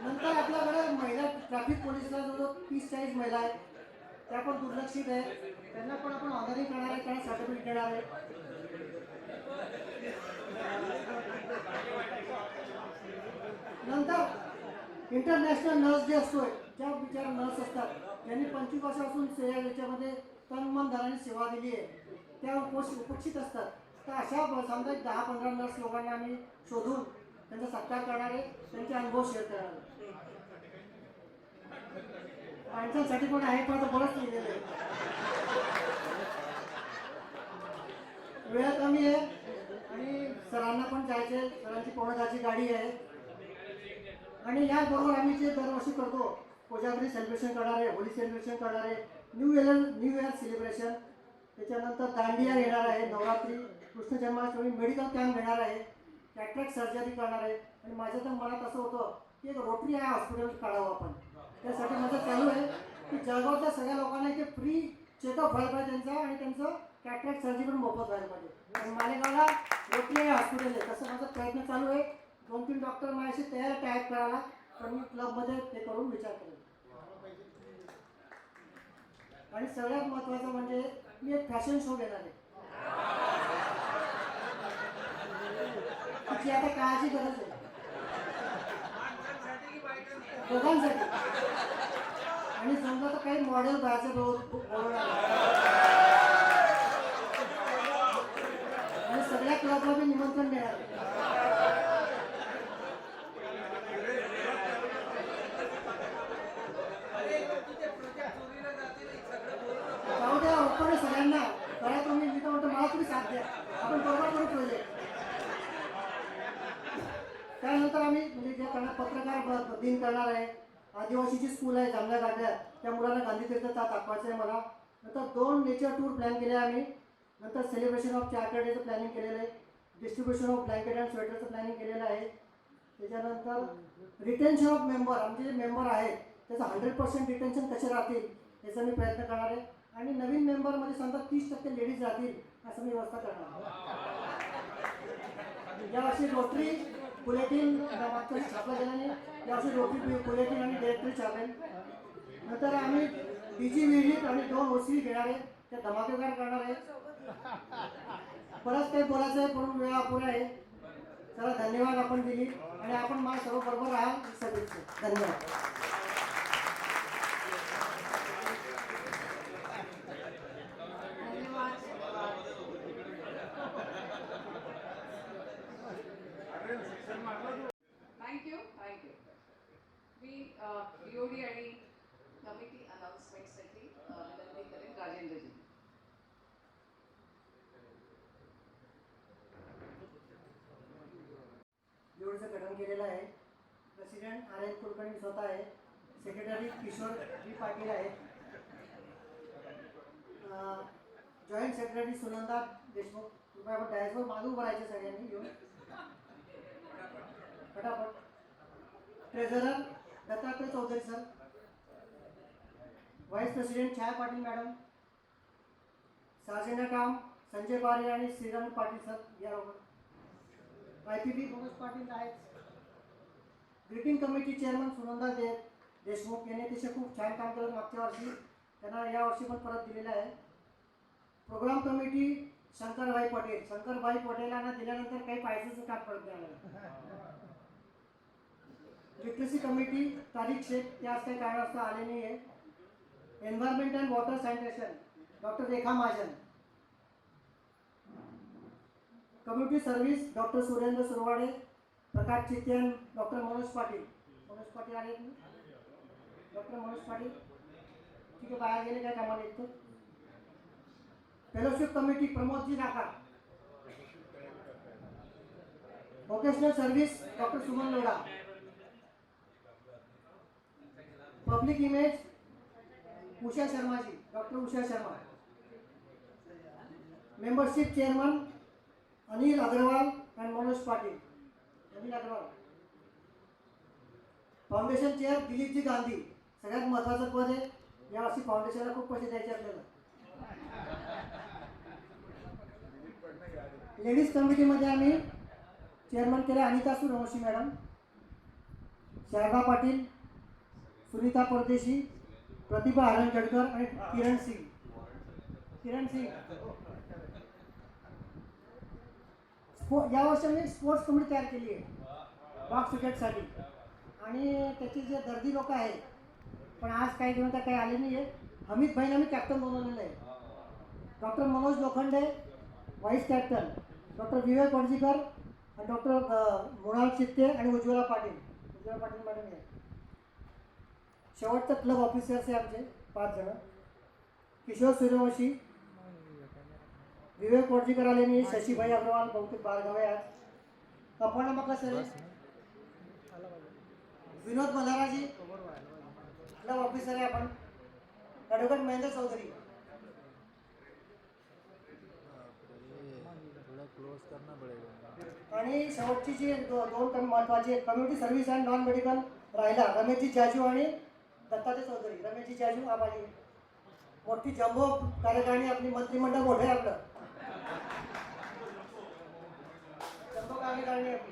नंतर आपल्याकडे ट्रॅफिक पोलिसला जवळजवळ 30-40 महिला आहेत, त्या पण दुर्लक्षित आहे. त्यांना पण आपण ऑनरिंग करणार आहे, त्यांना सर्टिफिकेट देणार आहे. नंतर इंटरनॅशनल नर्स डे असतोय, ज्या बिचार नर्स असतात त्यांनी 25 वर्षापासून याच्यामध्ये तन मन धनाने सेवा दिली आहे, त्या उपस्थित असतात. तर अशा समजा 10-15 नर्स लोकांना आम्ही शोधून त्यांचा सत्कार करणार आहे, त्यांचे अनुभव शेअर करणार आहे. माणसांसाठी पण आहे, पण आता बरंच लिहिलेलं आहे. वेळ कमी आहे आणि सरांना पण जायचे, सरांची कोणाची गाडी आहे. आणि याचबरोबर आम्ही जे दरवर्षी करतो, कोजागरी सेलिब्रेशन करणार आहे, होली सेलिब्रेशन करणार आहे, न्यू इयर सेलिब्रेशन, त्याच्यानंतर दांडिया येणार आहे, नवरात्री, कृष्ण जन्माष्टमी, मेडिकल कॅम्प घेणार आहे, कॅटरॅक्ट सर्जरी करणार आहे. आणि माझ्या तर मनात असं होतं की एक रोटरी आहे हॉस्पिटल काढावं आपण. त्यासाठी माझं चालू आहे की जळगावच्या सगळ्या लोकांना इथे फ्री चेकअप व्हायला पाहिजे त्यांचा, आणि त्यांचं कॅटरॅक्ट सर्जरी पण मोफत व्हायला पाहिजे. आणि मालेगावला रोटरी आहे हॉस्पिटल आहे, तसं माझा प्रयत्न चालू आहे. 2-3 डॉक्टर माझ्याशी तयार टाईप करायला, पण मी क्लबमध्ये ते करून विचार करेन. आणि सगळ्यात महत्त्वाचं म्हणजे मी एक फॅशन शो घेणार आहे, तिची आता काळाची गरज आहे दोघांसाठी. आणि समजा तर काही मॉडेल बाहेरचे बोलवणार आणि सगळ्या क्लबला मी निमंत्रण देणार आहे. जाऊ द्या, ओपन आहे सगळ्यांना, करा तुम्ही. मी तर म्हणतो मला तुम्ही साथ द्या, आपण बरोबर करू प्रोजेक्ट. त्यानंतर आम्ही म्हणजे जे पत्रकार दिन करणार आहे, आदिवासीची स्कूल आहे जामल्या गाड्या, त्या मुलांना गांधी तीर्थात दाखवायचं आहे मला. नंतर 2 नेचर टूर प्लॅन केले आम्ही. नंतर सेलिब्रेशन ऑफ चार्टर डेचं प्लॅनिंग केलेलं आहे, डिस्ट्रीब्युशन ऑफ ब्लँकेट अँड स्वेटरचं प्लॅनिंग केलेलं आहे. त्याच्यानंतर रिटेन्शन ऑफ मेंबर, आमचे जे मेंबर आहेत त्याचं 100% रिटेन्शन कसे राहतील याचा मी प्रयत्न करणार आहे. आणि नवीन मेंबरमध्ये समजा 30% लेडीज राहतील असं मी व्यवस्था करणार आहे. यावर्षी रोटरी बुलेटिन मागच्या वर्षी छापला गेला नाही, यावर्षी रोटरी बुलेटिन आणि डिरेक्टरी छापेल. नंतर आम्ही DG विजिट आणि 2 OC घेणार आहे, त्या धमाकेदार करणार आहे. बरंच काही बोलायचं आहे, म्हणून वेळ अपुरा आहे. चला, धन्यवाद आपण दिली, आणि आपण मला सर्व बरोबर राहाल सगळीच. धन्यवाद. थँक्यू. मी BOD आणि कमिटी अनाउन्समेंटसाठी विनंती करेन राजेंद्रजी. जोडचं गठन केलेलं आहे. प्रेसिडेंट RN कुलकर्णी स्वतः आहे, सेक्रेटरी किशोर जी पाटील आहेत, जॉईंट सेक्रेटरी सुनंदा देशमुख. कृपया आपण डायसवर मागे उभं राहायचे सगळ्यांनी येऊन फटाफट. Treasurer Dattatray Chaudhari sir, vice president Chhaya Patil madam, sergeant काम संजय पारे आणि श्रीराम पाटील सर याबरोबर. IPP मनोज पाटील आहेत. Greeting committee chairman Sunanda Deshmukh यांनी अतिशय खूप छान काम केलं मागच्या वर्षी, त्यांना यावर्षी पण परत दिलेलं आहे. प्रोग्राम कमिटी शंकरभाई पटेलांना दिल्यानंतर काही पैशाचं काम पडत नाही. लिटरसी कमिटी तारीख शेख, ते आज काही कारणास्तव आले नाही आहे. Environment and water sanitation doctor Rekha Mahajan. Community service doctor Surendra Surwade, Prakash Chityan, doctor Manoj Patil आले ना, डॉक्टर मनोज पाटील ठीक आहे, बाहेर गेले काय कामाला येतो. Fellowship committee Pramodji Naka. Vocational service doctor Suman Lodha. Public image Usha Sharmaji, doctor Usha Sharma. Membership chairman Anil Agrawal and Manoj Patil. Anil Agrawal. Foundation chair Dilipji Gandhi, सगळ्यात महत्त्वाचं पद आहे. यावर्षी फाउंडेशनला खूप पैसे द्यायचे आपल्याला. लेडीज कमिटीमध्ये आम्ही चेअरमन केलं अनिता सूर्यवंशी मॅडम, शारदा पाटील, सुनीता परदेशी, प्रतिभा हरणजडकर आणि किरण सिंग. या वर्षी आम्ही स्पोर्ट्स कमिटी तयार केली आहे बॉक्स क्रिकेटसाठी. आणि त्याची जे दर्दी लोक आहेत, पण आज काही दिवस काही आले नाही आहे. हमीद भाईंना मी कॅप्टन बनवलेलं आहे. Doctor Manoj Lokhande vice captain, doctor Vivek Wadjikar, doctor Mrinal Chitte आणि उज्ज्वला पाटील मॅडम आहे. शेवटचं क्लब ऑफिसर्स आहे आमचे 5 जण. किशोर सूर्यवंशी, विवेक वडजीकर आले नाही, शशीभाई अग्रवाल बहुतेक बाळगावे आज. अपर्णा मकसरे, विनोद मल्हाराजी क्लब ऑफिसर आहे आपण. ॲडव्होकेट महेंद्र चौधरी. आणि शेवटची जी दोन महत्वाची community service and non medical राहिला रमेशजी जाजू आणि दत्तात्रय चौधरी. रमेशजी जाजू आबाजी. मोठी जम्बो कार्यकारिणी आपली, मंत्रिमंडळ मोठे आहे आपलं. जम्बो कार्यकारिणी आपली.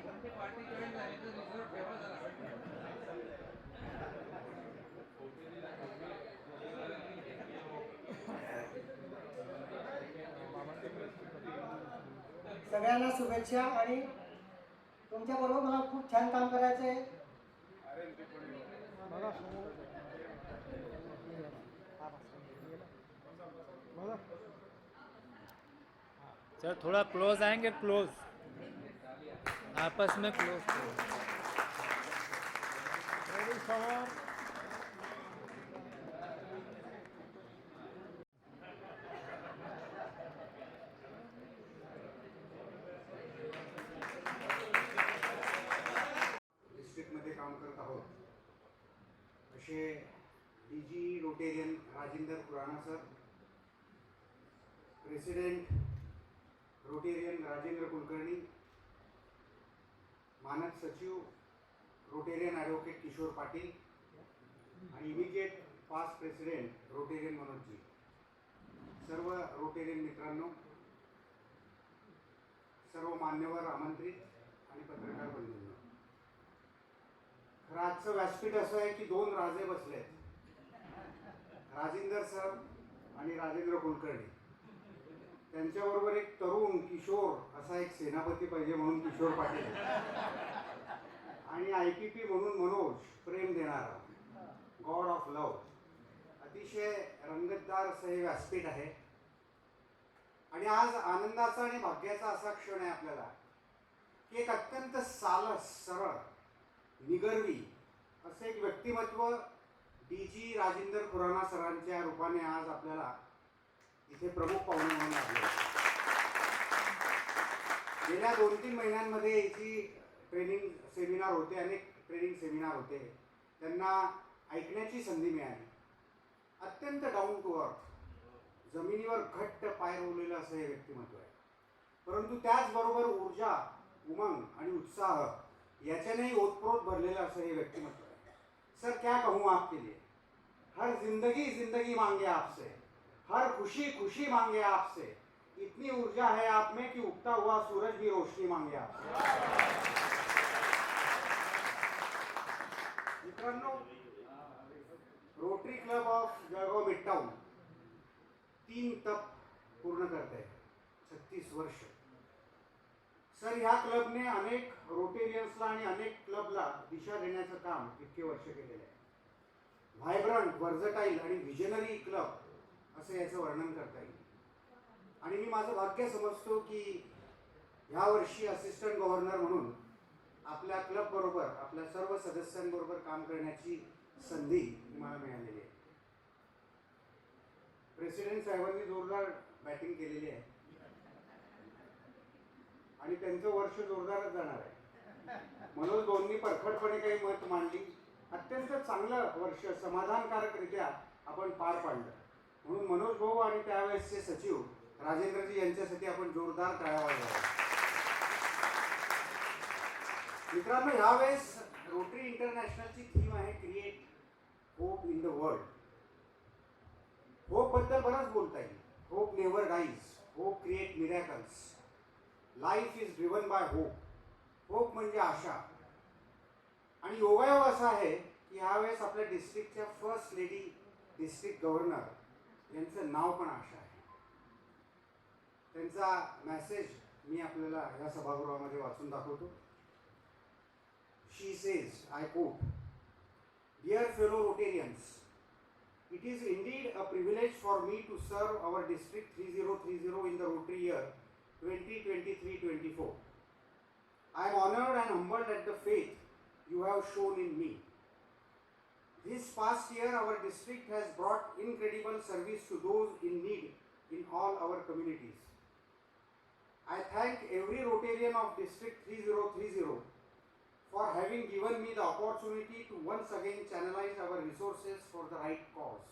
सगळ्यांना शुभेच्छा. आणि तुमच्याबरोबर मला खूप छान काम करायचं आहे. सर थोड़ा क्लोज आएंगे, क्लोज आपस में क्लोज. डिस्ट्रिक्टमध्ये काम करत आहोत असे DG Rotarian Rajendra Khurana sir, president Rotarian Rajendra Kulkarni, मानद सचिव रोटेरियन ॲडव्होकेट किशोर पाटील आणि immediate past president Rotarian Manojji. सर्व रोटेरियन मित्रांनो, सर्व मान्यवर आमंत्रित आणि पत्रकार बंधूंनो, खरं आजचं व्यासपीठ असं आहे की 2 राजे बसलेत, राजेंद्र सर आणि राजेंद्र कुलकर्णी. त्यांच्याबरोबर एक तरुण किशोर असा एक सेनापती पाहिजे म्हणून किशोर पाटील, आणि IPP म्हणून मनोज, प्रेम देणारा, गॉड ऑफ लव्ह. अतिशय रंगतदार असं हे व्यासपीठ आहे. आणि आज आनंदाचा आणि भाग्याचा असा क्षण आहे आपल्याला की एक अत्यंत सालस, सरळ, निगर्वी असं एक व्यक्तिमत्व DG राजेंद्र खुराना सरांच्या रूपाने आज आपल्याला इथे प्रमुख पाहुणे म्हणून लागले. गेल्या 2-3 महिन्यांमध्ये याची ट्रेनिंग सेमिनार होते, अनेक ट्रेनिंग सेमिनार होते. त्यांना ऐकण्याची संधी मिळाली. अत्यंत डाऊन टू अर्थ, जमिनीवर घट्ट पाय रोवलेलं असं हे व्यक्तिमत्व आहे. परंतु त्याचबरोबर ऊर्जा, उमंग आणि उत्साह याच्यानेही ओतप्रोत भरलेलं असं हे व्यक्तिमत्व आहे. सर क्या कहूँ आपके लिए, हर जिंदगी जिंदगी मांगे आपसे, हर खुशी खुशी मांगे आपसे, इतनी ऊर्जा है आप में कि उगता हुआ सूरज भी रोशनी मांगे आपसे. मित्रांनो, रोटरी क्लब ऑफ जळगाव मिडटाऊन 3 तप पूर्ण करत आहे, 36 वर्ष. सर, ह्या क्लबने अनेक रोटेरियन्सला आणि अनेक क्लबला दिशा देण्याचं काम इतके वर्ष केलेलं आहे. व्हायब्रंट, वर्झटाईल आणि व्हिजनरी क्लब असं याचं वर्णन करता येईल. आणि मी माझं भाग्य समजतो की ह्या वर्षी असिस्टंट गव्हर्नर म्हणून आपल्या क्लबबरोबर, आपल्या सर्व सदस्यांबरोबर काम करण्याची संधी मला मिळालेली आहे. प्रेसिडेंट साहेबांनी जोरदार बॅटिंग केलेली आहे आणि त्यांचं वर्ष जोरदारच जाणार आहे. मनोज भाऊंनी परखडपणे काही मत मांडली. अत्यंत चांगलं वर्ष समाधानकारकरित्या आपण पार पाडलं. म्हणून मनोज भाऊ आणि त्यावेळेसचे सचिव राजेंद्रजी यांच्यासाठी आपण जोरदार टाळ्या वाजवाव्या. मित्रांनो, ह्यावेळेस रोटरी इंटरनॅशनलची थीम आहे create hope in the world. Hope बद्दल बरंच बोलता येईल. Hope never dies, hope create miracles, life is driven by hope. Hope म्हणजे आशा. आणि योगायोग असा आहे की ह्यावेळेस आपल्या डिस्ट्रिक्टच्या फर्स्ट लेडी डिस्ट्रिक्ट गव्हर्नर यांचं नाव पण आशा आहे. त्यांचा मेसेज मी आपल्याला या सभागृहामध्ये वाचून दाखवतो. She says, I quote, dear fellow Rotarians, it is indeed a privilege for me to serve our district 3030 in the Rotary year 2023-24. I am honored and humbled at the faith you have shown in me. This past year, our district has brought incredible service to those in need in all our communities. I thank every Rotarian of District 3030 for having given me the opportunity to once again channelize our resources for the right cause.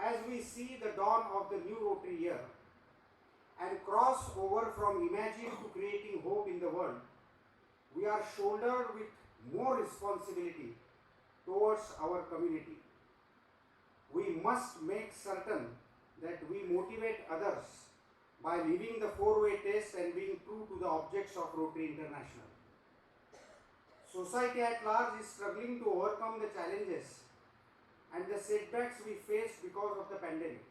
As we see the dawn of the new Rotary year and cross over from imagining to creating hope in the world, we are shouldered with more responsibility towards our community. We must make certain that we motivate others by living the four-way test and being true to the objects of Rotary International. Society at large is struggling to overcome the challenges and the setbacks we face because of the pandemic.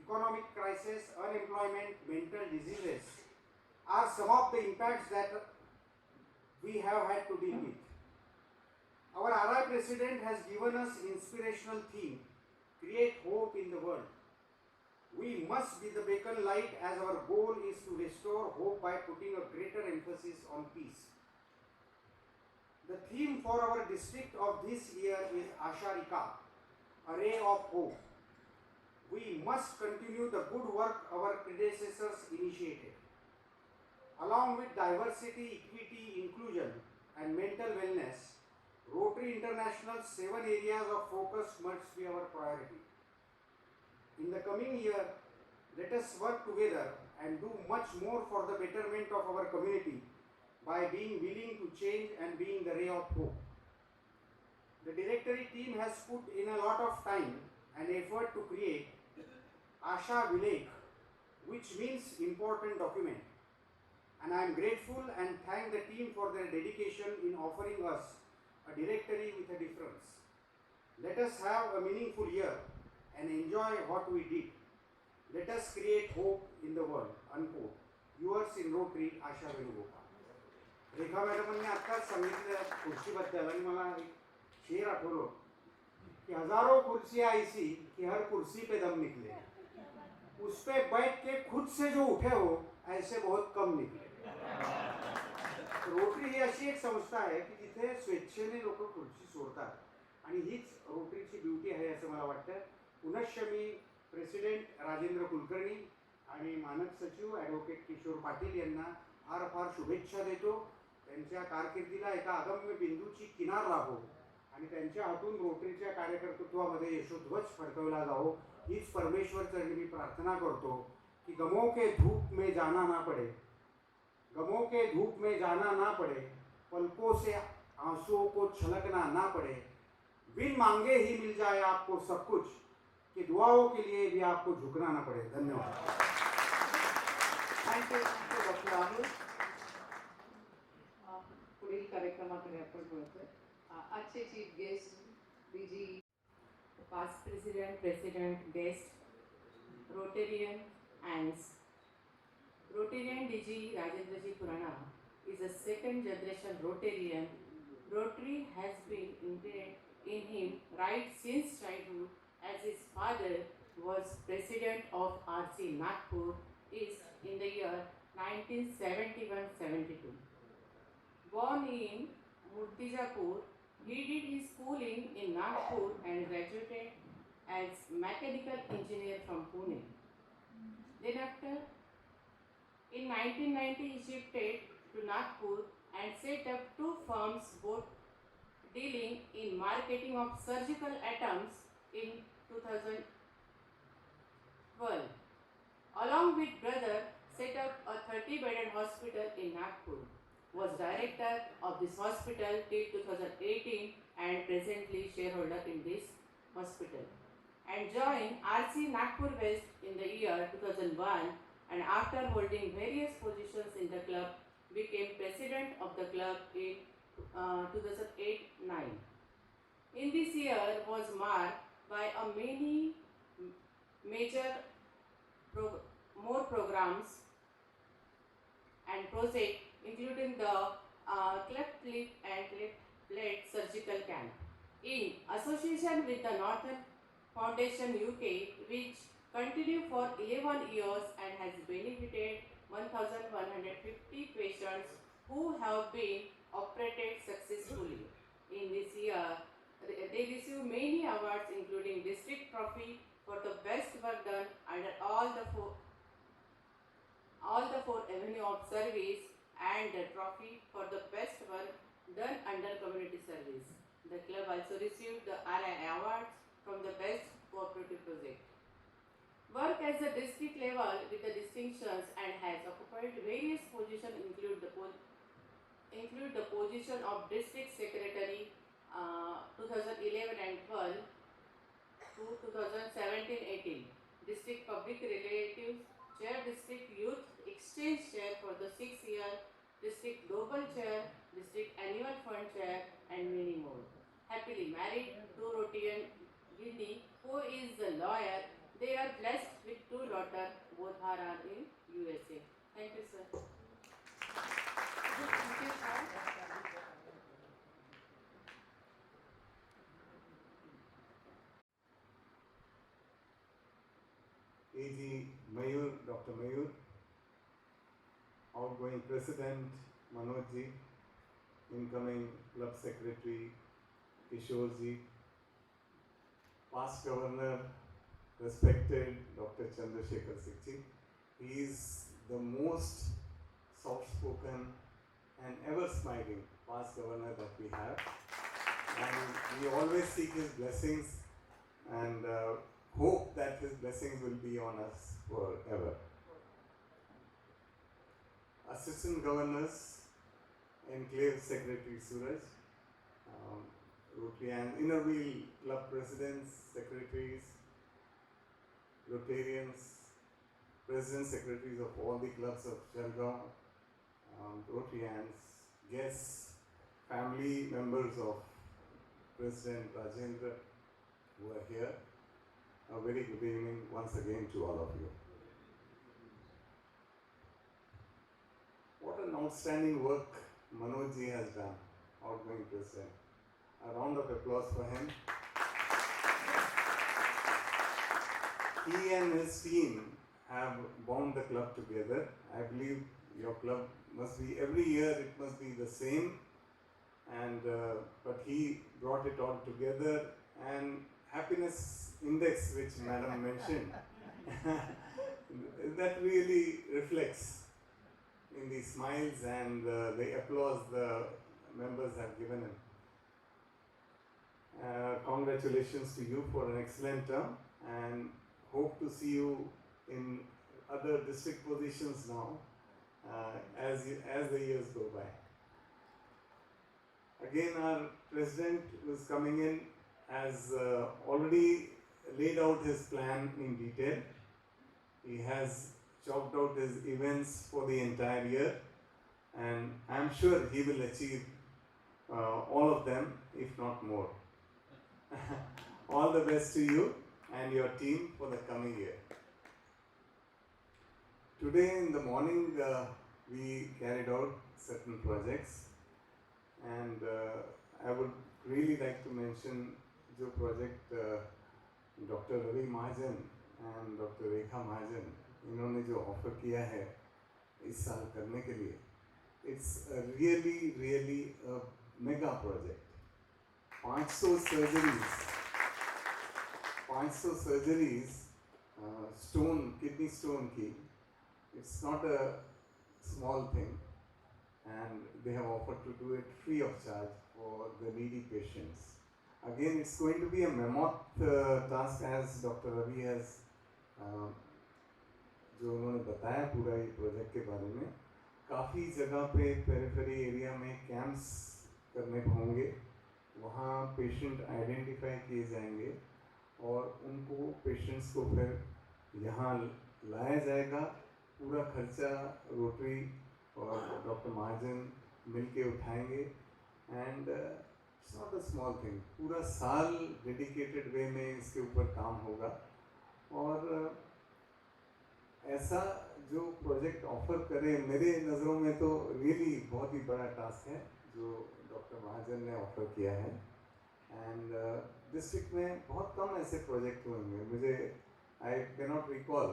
Economic crisis, unemployment, mental diseases are some of the impacts that we have had to deal with. Our RI President has given us inspirational theme, create hope in the world. We must be the beacon light as our goal is to restore hope by putting a greater emphasis on peace. The theme for our district of this year is Asharika, a ray of hope. We must continue the good work our predecessors initiated. Along with diversity, equity, inclusion, and mental wellness, Rotary International's 7 areas of focus must be our priority. In the coming year, let us work together and do much more for the betterment of our community by being willing to change and being the ray of hope. The directory team has put in a lot of time and effort to create Asha Vilekh, which means important document. And I am grateful and thank the team for their dedication in offering us a directory with a difference. Let us have a meaningful year and enjoy what we did. Let us create hope in the world. Unquote. Yours in Rotary, Asha Velugopal. रेखा मॅडमांनी आत्ताच सांगितलं खुर्चीबद्दल आणि मला एक शेर आठवलो कि हजारों कुर्सियां ऐसी कि हर कुर्सी पे दम निकले, उस पे बैठ के खुद से जो उठे हो ऐसे बहुत कम निकले. रोटरी ही अशी एक संस्था आहे की जिथे स्वेच्छेने लोक खुर्ची सोडतात आणि हीच रोटरीची ब्युटी आहे असं मला वाटतं. पुनश्च मी प्रेसिडेंट राजेंद्र कुलकर्णी आणि मानक सचिव ॲडव्होकेट किशोर पाटील यांना फार फार शुभेच्छा देतो. त्यांच्या कारकिर्दीला एका अगम्य बिंदूची किनार लाभो आणि त्यांच्या हातून रोटरीच्या कार्यकर्तृत्वामध्ये यशोध्वज फडकवला जावो हीच परमेश्वर चरणी मी प्रार्थना करतो की गमों के धूप में जाना ना पड़े, गमों के धूप में जाना ना पड़े, पलकों से आंसुओं को छलकना ना पड़े, बिन मांगे ही मिल जाए आपको सब कुछ, कि दुआओं के लिए भी आपको झुकना ना पड़े. धन्यवाद. Thank you doctor Rahul. पुढील कार्यक्रमाकडे आपण बोलतोय. आजचे chief guest DG past president, president, guest, Rotarian, and Rotarian DG Rajendraji Purana is a second generation Rotarian. Rotary has been ingrained in him right since childhood, as his father was president of RC Nagpur East in the year 1971-72. Born in Murtizapur, he did his schooling in Nagpur and graduated as mechanical engineer from Pune. Then after, in 1990 he shifted to Nagpur and set up 2 firms, both dealing in marketing of surgical items in 2012. Along with brother, set up a 30-bedded hospital in Nagpur. Was director of this hospital till 2018 and presently shareholder in this hospital. And joined RC Nagpur West in the year 2001, and after holding various positions in the club, became president of the club in 2008-9. In this year was marked by a many major more programs and projects, including the cleft lip and cleft plate surgical camp. In association with the Northern Foundation UK, which continued for 11 years and has benefited 1,150 patients who have been operated successfully. In this year, they received many awards, including District Trophy for the best work done under all the four avenue of service, and the trophy for the best work done under community service. The club also received the RI awards from the best cooperative project. Work at the district level with the distinctions and has occupied various positions, include the position of district secretary 2011 and 12 to 2017-18, district public relatives chair, district youth exchange chair for the 6th year, district global chair, district annual fund chair, and many more. Happily married to Rotian Gindi, who is a lawyer. They are blessed with 2 daughters, both are in USA. Thank you, sir. Thank you, sir. AG Mayur, Dr. Mayur, outgoing President Manoj ji, incoming Club Secretary Kishore ji, past Governor, respected Dr. Chandrasekhar Sikh ji. He is the most soft-spoken and ever-smiling past Governor that we have. And we always seek his blessings and hope that his blessings will be on us forever. Assistant Governors, Enclave Secretary Suraj, Rotary and Inner Wheel Club Presidents, Secretaries, Rotarians, President Secretaries of all the clubs of Jalgaon, Rotarians, guests, family members of President Rajendra who are here. A very good evening once again to all of you. What an outstanding work Manoj ji has done, outgoing President. A round of applause for him. He and his team have bound the club together. I believe your club must be, every year it must be the same, and but he brought it all together, and happiness index which madam mentioned that really reflects in the smiles and the applause the members have given him. Congratulations to you for an excellent term, and hope to see you in other district positions now as the years go by. Again, our president who is coming in has already laid out his plan in detail. He has chalked out his events for the entire year, and I am sure he will achieve all of them, if not more. All the best to you and your team for the coming year. Today in the morning we carried out certain projects, and I would really like to mention जो project Dr. Ravi Mahajan and Dr. Rekha Mahajan इन्होंने जो offer किया है इस साल करने के लिए, it's a really a mega project. 500 surgeries, kidney stone की, it's not a small thing, and they have offered to do it free of charge for the needy patients. Again, it's going to be a mammoth task, as Dr. Ravi has जो उन्होंने बताया पूरा ये प्रोजेक्ट के बारे में. काफ़ी जगह पे पेरिफेरी एरिया में कैंप्स करने होंगे, वहाँ पेशेंट आइडेंटिफाई किए जाएंगे और उनको पेशेंट्स को फिर यहाँ लाया जाएगा. पूरा खर्चा रोटरी और डॉक्टर महाजन मिल के उठाएंगे. End it's not a small thing. पूरा साल डेडिकेटेड वे में इसके ऊपर काम होगा. और ऐसा जो प्रोजेक्ट ऑफर करे, मेरे नज़रों में तो रियली बहुत ही बड़ा टास्क है जो डॉक्टर महाजन ने ऑफर किया है. एंड डिस्ट्रिक्ट में बहुत कम ऐसे प्रोजेक्ट होंगे. मुझे I can not recall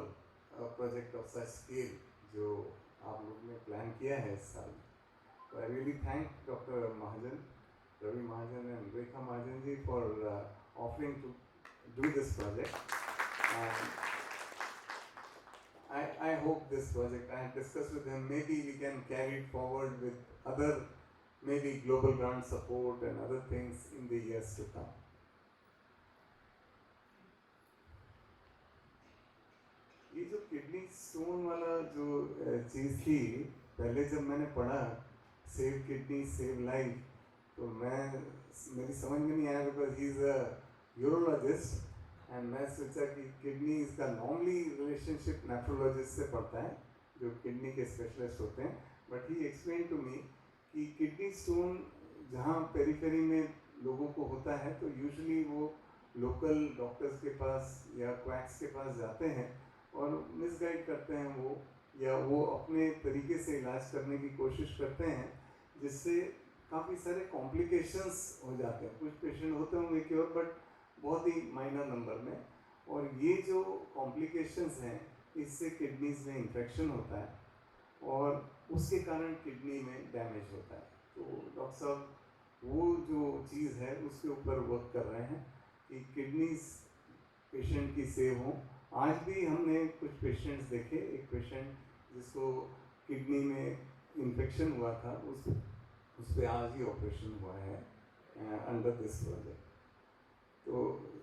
project of such scale जो आप लोग ने प्लान किया है इस साल. तो I really thank doctor Mahajan, Ravi Mahajan and Rekha Mahajan ji for offering to do this project. I hope this project, I have discussed with him, maybe we can carry it forward with other, maybe global grant support and other things in the years to come. ये जो किडनी स्टोन वाला जो चीज़ थी, पहले जब मैंने पढ़ा सेव किडनी सेव लाइफ, तो मेरी समझ में नहीं आया, because he is a urologist. End मैं सोचा कि किडनी इसका नॉर्मली रिलेशनशिप नेफ्रोलॉजिस्ट से पड़ता है जो किडनी के स्पेशलिस्ट होते हैं. But he explain to me कि किडनी स्टोन जहाँ पेरिफेरी में लोगों को होता है तो यूजुअली वो लोकल डॉक्टर्स के पास या क्वैक्स के पास जाते हैं और मिसगाइड करते हैं वो, या वो अपने तरीके से इलाज करने की कोशिश करते हैं, जिससे काफ़ी सारे कॉम्प्लिकेशंस हो जाते हैं. कुछ पेशेंट होते होंगे क्योर, बट बहुत ही माइनर नंबर में. और ये जो कॉम्प्लिकेशंस हैं, इससे किडनीज में इन्फेक्शन होता है और उसके कारण किडनी में डैमेज होता है. तो डॉक्टर साहब वो जो चीज़ है उसके ऊपर वर्क कर रहे हैं कि किडनीज पेशेंट की सेव हों. आज भी हमने कुछ पेशेंट्स देखे. एक पेशेंट जिसको किडनी में इन्फेक्शन हुआ था, उस पर आज ही ऑपरेशन हुआ है अंडर दिस प्रोजेक्ट. तो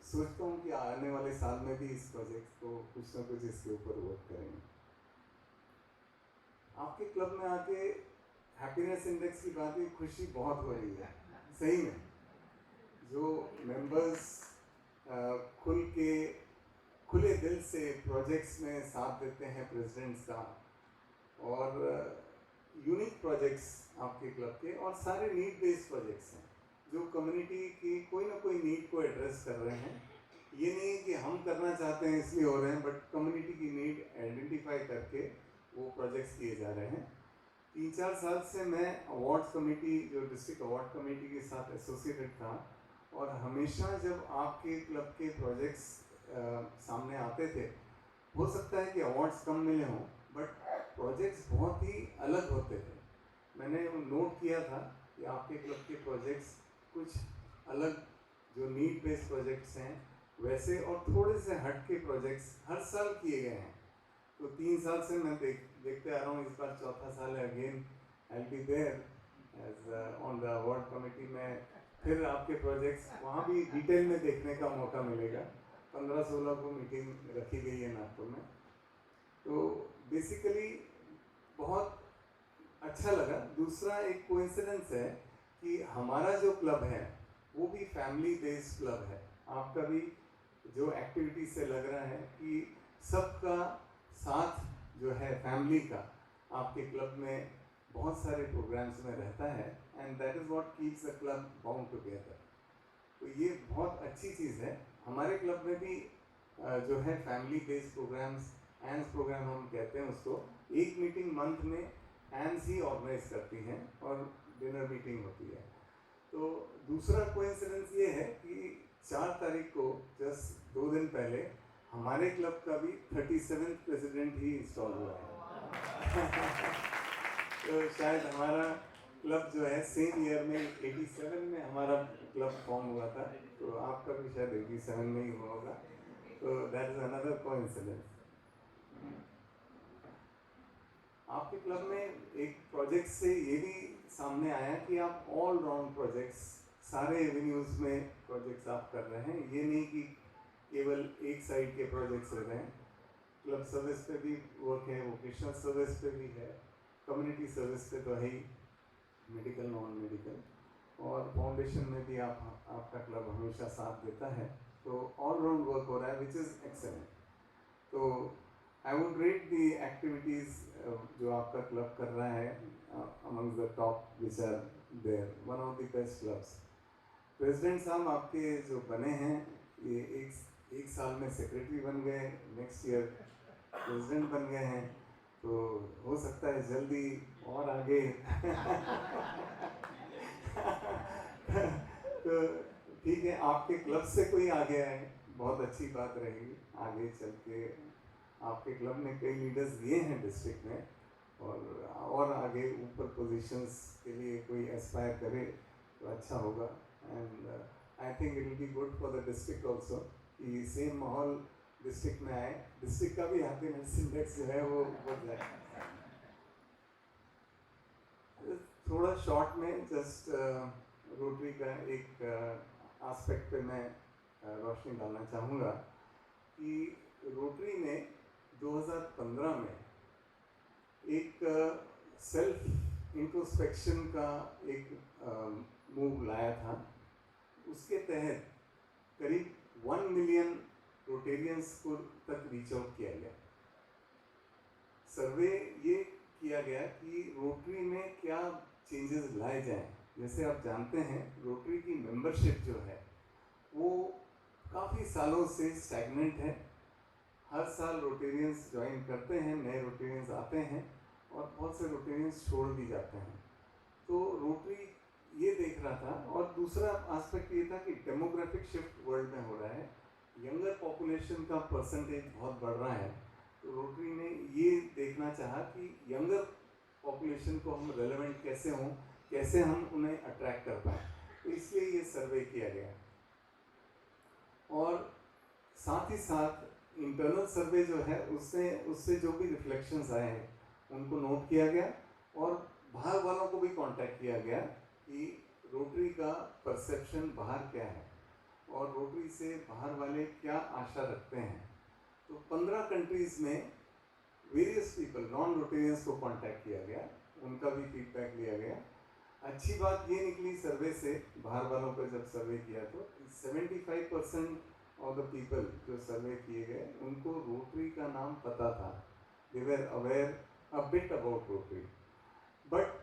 सोचता हूँ कि आने वाले साल में भी इस प्रोजेक्ट को कुछ ना कुछ इसके ऊपर वर्क करेंगे. आपके क्लब में आके हैप्पीनेस इंडेक्स की बात हुई, खुशी बहुत हो रही है सही में. जो मेंबर्स खुले दिल से प्रोजेक्ट्स में साथ देते हैं प्रेसिडेंट्स का, और यूनिक प्रोजेक्ट्स आपके क्लब के, और सारे नीड बेस्ड प्रोजेक्ट्स हैं जो कम्युनिटी की कोई ना कोई नीड को एड्रेस कर रहे हैं. ये नहीं कि हम करना चाहते हैं इसलिए हो रहे हैं, बट कम्युनिटी की नीड आइडेंटिफाई करके वो प्रोजेक्ट्स किए जा रहे हैं. 3-4 साल से मैं अवार्ड्स कमेटी, जो डिस्ट्रिक्ट अवार्ड कमेटी के साथ एसोसिएटेड था, और हमेशा जब आपके क्लब के प्रोजेक्ट्स सामने आते थे, हो सकता है कि अवार्ड्स कम मिले हों, बट प्रोजेक्ट्स बहुत ही अलग होते थे. मैंने नोट किया था कि आपके क्लब के प्रोजेक्ट्स कुछ अलग, जो नीड बेस्ड प्रोजेक्ट्स हैं वैसे, और थोड़े से हट के प्रोजेक्ट्स हर साल किए गए हैं. तो 3 साल से मैं देखते आ रहा हूँ. इस बार 4था साल है. Again I will be there as on the award committee में. फिर आपके प्रोजेक्ट्स वहाँ भी डिटेल में देखने का मौका मिलेगा. 15-16 को मीटिंग रखी गई है नागपुर में. तो बेसिकली बहुत अच्छा लगा. दूसरा एक कोइंसिडेंस है कि हमारा जो क्लब है वो भी फैमिली बेस्ड क्लब है. आपका भी जो एक्टिविटी से लग रहा है कि सबका साथ जो है फैमिली का आपके क्लब में बहुत सारे प्रोग्राम्स में रहता है, end that is what keeps the club bound together. तो ये बहुत अच्छी चीज़ है. हमारे क्लब में भी जो है फैमिली बेस्ड प्रोग्राम्स, एंस प्रोग्राम हम कहते हैं उसको, एक मीटिंग मंथ में एंस ही ऑर्गेनाइज करती हैं और डिनर मीटिंग होती है. तो दूसरा कोइंसिडेंस ये है कि 4 तारीख को, जस्ट 2 दिन पहले, हमारे क्लब का भी 37th प्रेसिडेंट ही इंस्टॉल हुआ है. तो शायद हमारा क्लब जो है सेम ईयर में 87 में हमारा क्लब फॉर्म हुआ था, तो आपका भी शायद 87 में ही हुआ होगा. तो दैट इज़ अनदर कोइंसिडेंस. आपके क्लब में एक प्रोजेक्ट से ये भी सामने आया कि आप ऑल राउंड प्रोजेक्ट्स, सारे एवेन्यूज़ में प्रोजेक्ट्स आप कर रहे हैं. ये नहीं कि केवल एक साइड के प्रोजेक्ट्स हो रहे हैं. क्लब सर्विस पे भी वर्क है, वोकेशनल सर्विस पे भी है, कम्युनिटी सर्विस पे तो है ही, मेडिकल नॉन मेडिकल, और फाउंडेशन में भी आपका क्लब हमेशा साथ देता है. तो ऑल राउंड वर्क हो रहा है, विच इज़ एक्सेलेंट. तो I would rate the activities जो आपका क्लब कर रहा है amongst the top which are there, one of the best clubs. President साहब आपके जो बने हैं ये एक साल में सेक्रेटरी बन गए, नेक्स्ट ईयर प्रेसिडेंट बन गए हैं, तो हो सकता है जल्दी और आगे तो ठीक है, आपके क्लब से कोई आगे आए बहुत अच्छी बात रहेगी। आगे चल के आपके क्लब ने कई लीडर्स दिए हैं डिस्ट्रिक्ट में, और आगे ऊपर पोजीशंस के लिए कोई एस्पायर करे तो अच्छा होगा। And I think it will be good for the district also कि सेम माहौल डिस्ट्रिक्ट में आए, डिस्ट्रिक्ट का भी हैप्पीनेस इंडेक्स जो है वो बढ़ जाए। थोड़ा शॉर्ट में जस्ट रोटरी का एक एस्पेक्ट पे मैं रोशनी डालना चाहूँगा कि रोटरी ने 2015 में एक सेल्फ इंट्रोस्पेक्शन का एक मूव लाया था। उसके तहत करीब 1 मिलियन रोटेरियंस को तक रीच आउट किया गया। सर्वे ये किया गया कि रोटरी में क्या चेंजेस लाए जाएं। जैसे आप जानते हैं रोटरी की मेंबरशिप जो है वो काफ़ी सालों से स्टैग्नेंट है। हर साल रोटेरियंस ज्वाइन करते हैं, नए रोटेरियंस आते हैं और बहुत से रोटेरियंस छोड़ भी जाते हैं। तो रोटरी ये देख रहा था, और दूसरा एस्पेक्ट ये था कि डेमोग्राफिक शिफ्ट वर्ल्ड में हो रहा है, यंगर पॉपुलेशन का परसेंटेज बहुत बढ़ रहा है। तो रोटरी ने ये देखना चाहा कि यंगर पॉपुलेशन को हम रेलेवेंट कैसे हों, कैसे हम उन्हें अट्रैक्ट कर पाएँ, तो इसलिए ये सर्वे किया गया। और साथ ही साथ इंटरनल सर्वे जो है उससे जो भी रिफ्लेक्शंस आए हैं उनको नोट किया गया, और बाहर वालों को भी कांटेक्ट किया गया कि रोटरी का परसेप्शन बाहर क्या है और रोटरी से बाहर वाले क्या आशा रखते हैं। तो 15 कंट्रीज़ में वेरियस पीपल, नॉन रोटेरियंस को कांटेक्ट किया गया, उनका भी फीडबैक लिया गया। अच्छी बात ये निकली सर्वे से, बाहर वालों का जब सर्वे किया तो 75% ऑफ द पीपल जो सर्वे किए गए उनको रोटरी का नाम पता था, they were aware a bit about Rotary. But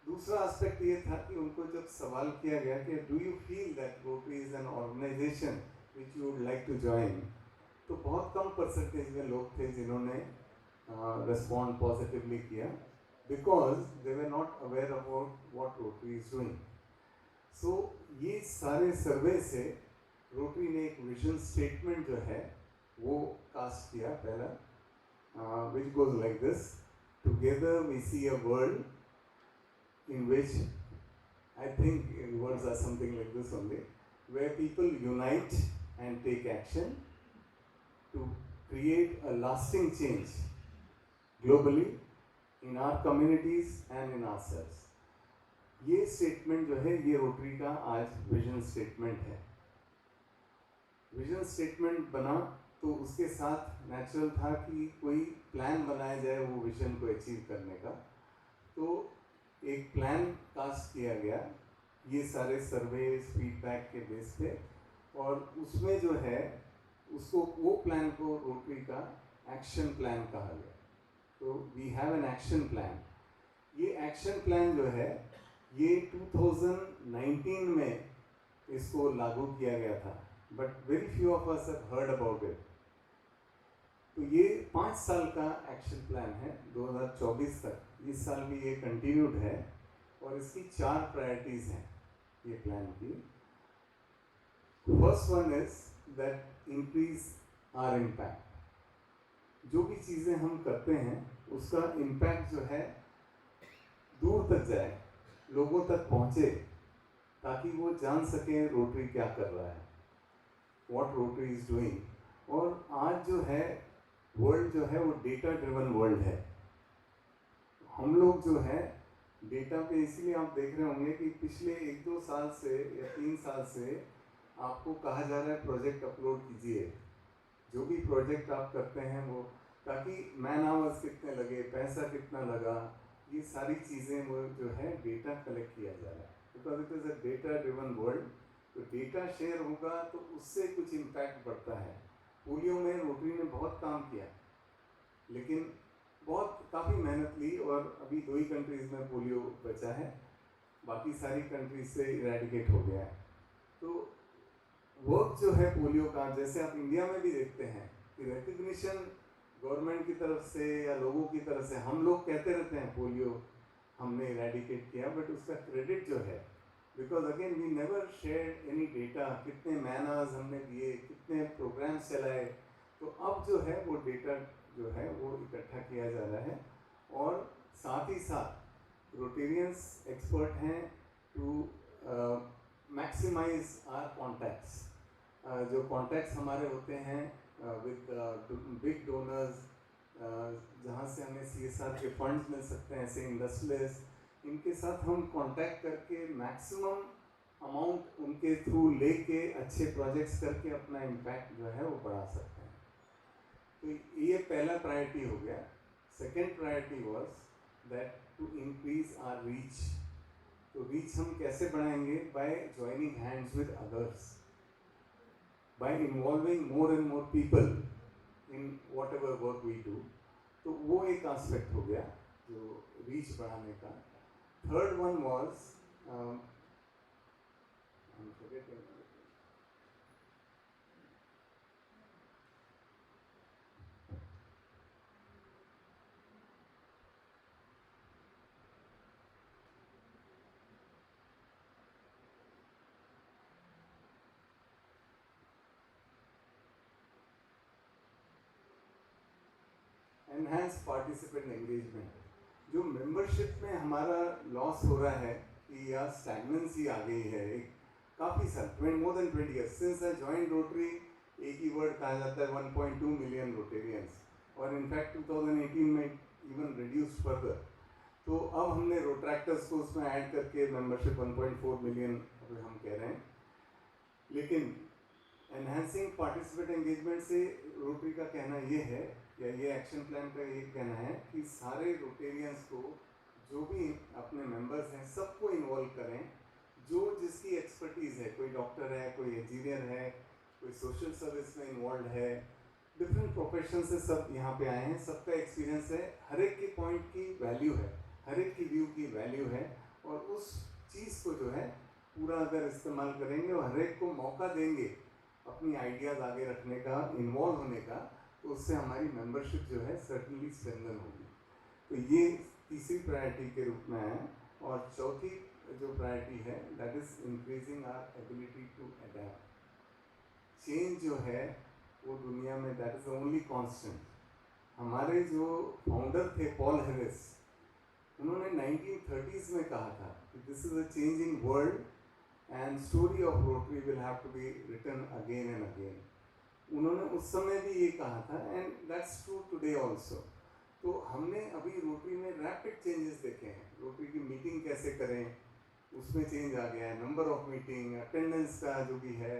दूसरा एस्पेक्ट ये था कि उनको जब सवाल किया गया कि do you feel that Rotary is an organisation which you would like to join, तो बहुत कम परसेंटेज में लोग थे जिन्होंने रिस्पॉन्ड पॉजिटिवली किया, because they were not aware about what Rotary is doing. So ये सारे सर्वे से रोटरी ने एक विजन स्टेटमेंट जो है वो कास्ट किया पहला, which goes like this: together we see a world in which I think words are something like this only, where people unite and take action to create a lasting change globally in our communities and in ourselves. ये स्टेटमेंट जो है ये रोटरी का आज विजन स्टेटमेंट है। विजन स्टेटमेंट बना तो उसके साथ नेचुरल था कि कोई प्लान बनाया जाए वो विजन को अचीव करने का। तो एक प्लान कास्ट किया गया ये सारे सर्वे फीडबैक के बेस पे, और उसमें जो है उसको वो प्लान को रोटरी का एक्शन प्लान कहा गया। तो we have an action plan. ये एक्शन प्लान जो है ये 2019 में इसको लागू किया गया था, but very few of us have heard about it. तो ये 5 साल का एक्शन प्लान है 2024 तक, इस साल भी ये कंटिन्यूड है, और इसकी 4 प्रायोरिटीज़ हैं ये प्लान की। First one is that increase our impact. जो भी चीज़ें हम करते हैं उसका इम्पैक्ट जो है दूर तक जाए, लोगों तक पहुँचे, ताकि वो जान सकें रोटरी क्या कर रहा है, व्हाट रोटरी इज़ डूइंग। और आज जो है वर्ल्ड जो है वो डेटा ड्रिवन वर्ल्ड है। हम लोग जो है डेटा पे, इसलिए आप देख रहे होंगे कि पिछले 1-2 साल से या 3 साल से आपको कहा जा रहा है प्रोजेक्ट अपलोड कीजिए, जो भी प्रोजेक्ट आप करते हैं वो, ताकि मैन आवर्स कितने लगे, पैसा कितना लगा, ये सारी चीज़ें वो जो है डेटा कलेक्ट किया जा रहा है, because it is a data driven world. तो डेटा शेयर होगा तो उससे कुछ इम्पैक्ट बढ़ता है। पोलियो में रोटरी ने बहुत काम किया, लेकिन काफ़ी मेहनत ली, और अभी 2 ही कंट्रीज़ में पोलियो बचा है। बाकी सारी कंट्रीज से इरेडिकेट हो गया है। तो वर्क जो है पोलियो का, जैसे आप इंडिया में भी देखते हैं कि रिकग्निशन गवर्नमेंट की तरफ से या लोगों की तरफ से, हम लोग कहते रहते हैं पोलियो हमने इरेडिकेट किया, बट उसका क्रेडिट जो है, because again we never share any data, कितने मैनर्स हमने दिए, कितने प्रोग्राम्स चलाए, तो अब जो है वो डेटा जो है वो इकट्ठा किया जा रहा है। और साथ ही साथ रोटेरियंस एक्सपर्ट हैं टू मैक्सिमाइज आर कॉन्टैक्ट्स। जो कॉन्टैक्ट्स हमारे होते हैं विद बिग डोनर्स, जहाँ से हमें CSR के फंड्स मिल सकते हैं, ऐसे इंडस्ट्रियलिस्ट, इनके साथ हम कांटेक्ट करके मैक्सिमम अमाउंट उनके थ्रू लेके अच्छे प्रोजेक्ट्स करके अपना इम्पैक्ट जो है वो बढ़ा सकते हैं। तो ये पहला प्रायोरिटी हो गया। Second priority was that to increase our reach. तो रीच हम कैसे बढ़ाएंगे? By joining hands with others, by involving more and more people in whatever work we do. तो वो एक एस्पेक्ट हो गया जो रीच बढ़ाने का। Third one was enhance participant engagement. जो मेंबरशिप में हमारा लॉस हो रहा है कि या स्टैग्नेंसी आ गई है, एक काफ़ी साल, more than 20 years since I join rotary, एक ही वर्ड कहा जाता है 1.2 मिलियन रोटेरियंस, और इनफैक्ट 2018 में इवन रिड्यूस्ड फर्दर। तो अब हमने रोट्रैक्टर्स को उसमें ऐड करके मेंबरशिप 1.4 मिलियन अभी हम कह रहे हैं। लेकिन एनहांसिंग पार्टिसिपेंट एंगेजमेंट से रोटरी का कहना ये है, या ये एक्शन प्लान का ये कहना है कि सारे रोटेरियंस को, जो भी अपने मेंबर्स हैं, सबको इन्वॉल्व करें, जो जिसकी एक्सपर्टीज़ है, कोई डॉक्टर है, कोई इंजीनियर है, कोई सोशल सर्विस में इन्वॉल्व है, डिफरेंट प्रोफेशन से सब यहाँ पे आए हैं, सबका एक्सपीरियंस है, हर एक की पॉइंट की वैल्यू है, हर एक की व्यू की वैल्यू है, और उस चीज़ को जो है पूरा अगर इस्तेमाल करेंगे और हर एक को मौका देंगे अपनी आइडियाज़ आगे रखने का, इन्वॉल्व होने का, तो उससे हमारी मेंबरशिप जो है सर्टनली स्ट्रेंथन होगी। तो ये तीसरी प्रायोरिटी के रूप में है। और चौथी जो प्रायोरिटी है that is increasing our ability to adapt. Change जो है वो दुनिया में that is the only constant. हमारे जो फाउंडर थे पॉल हैरिस, उन्होंने 1930s में कहा था कि this is a changing world and story of Rotary will have to be written again and again. उन्होंने उस समय भी ये कहा था, and that's true today also. तो हमने अभी रोटरी में रैपिड चेंजेस देखे हैं। रोटरी की मीटिंग कैसे करें, उसमें चेंज आ गया है, नंबर ऑफ मीटिंग, अटेंडेंस का जो भी है,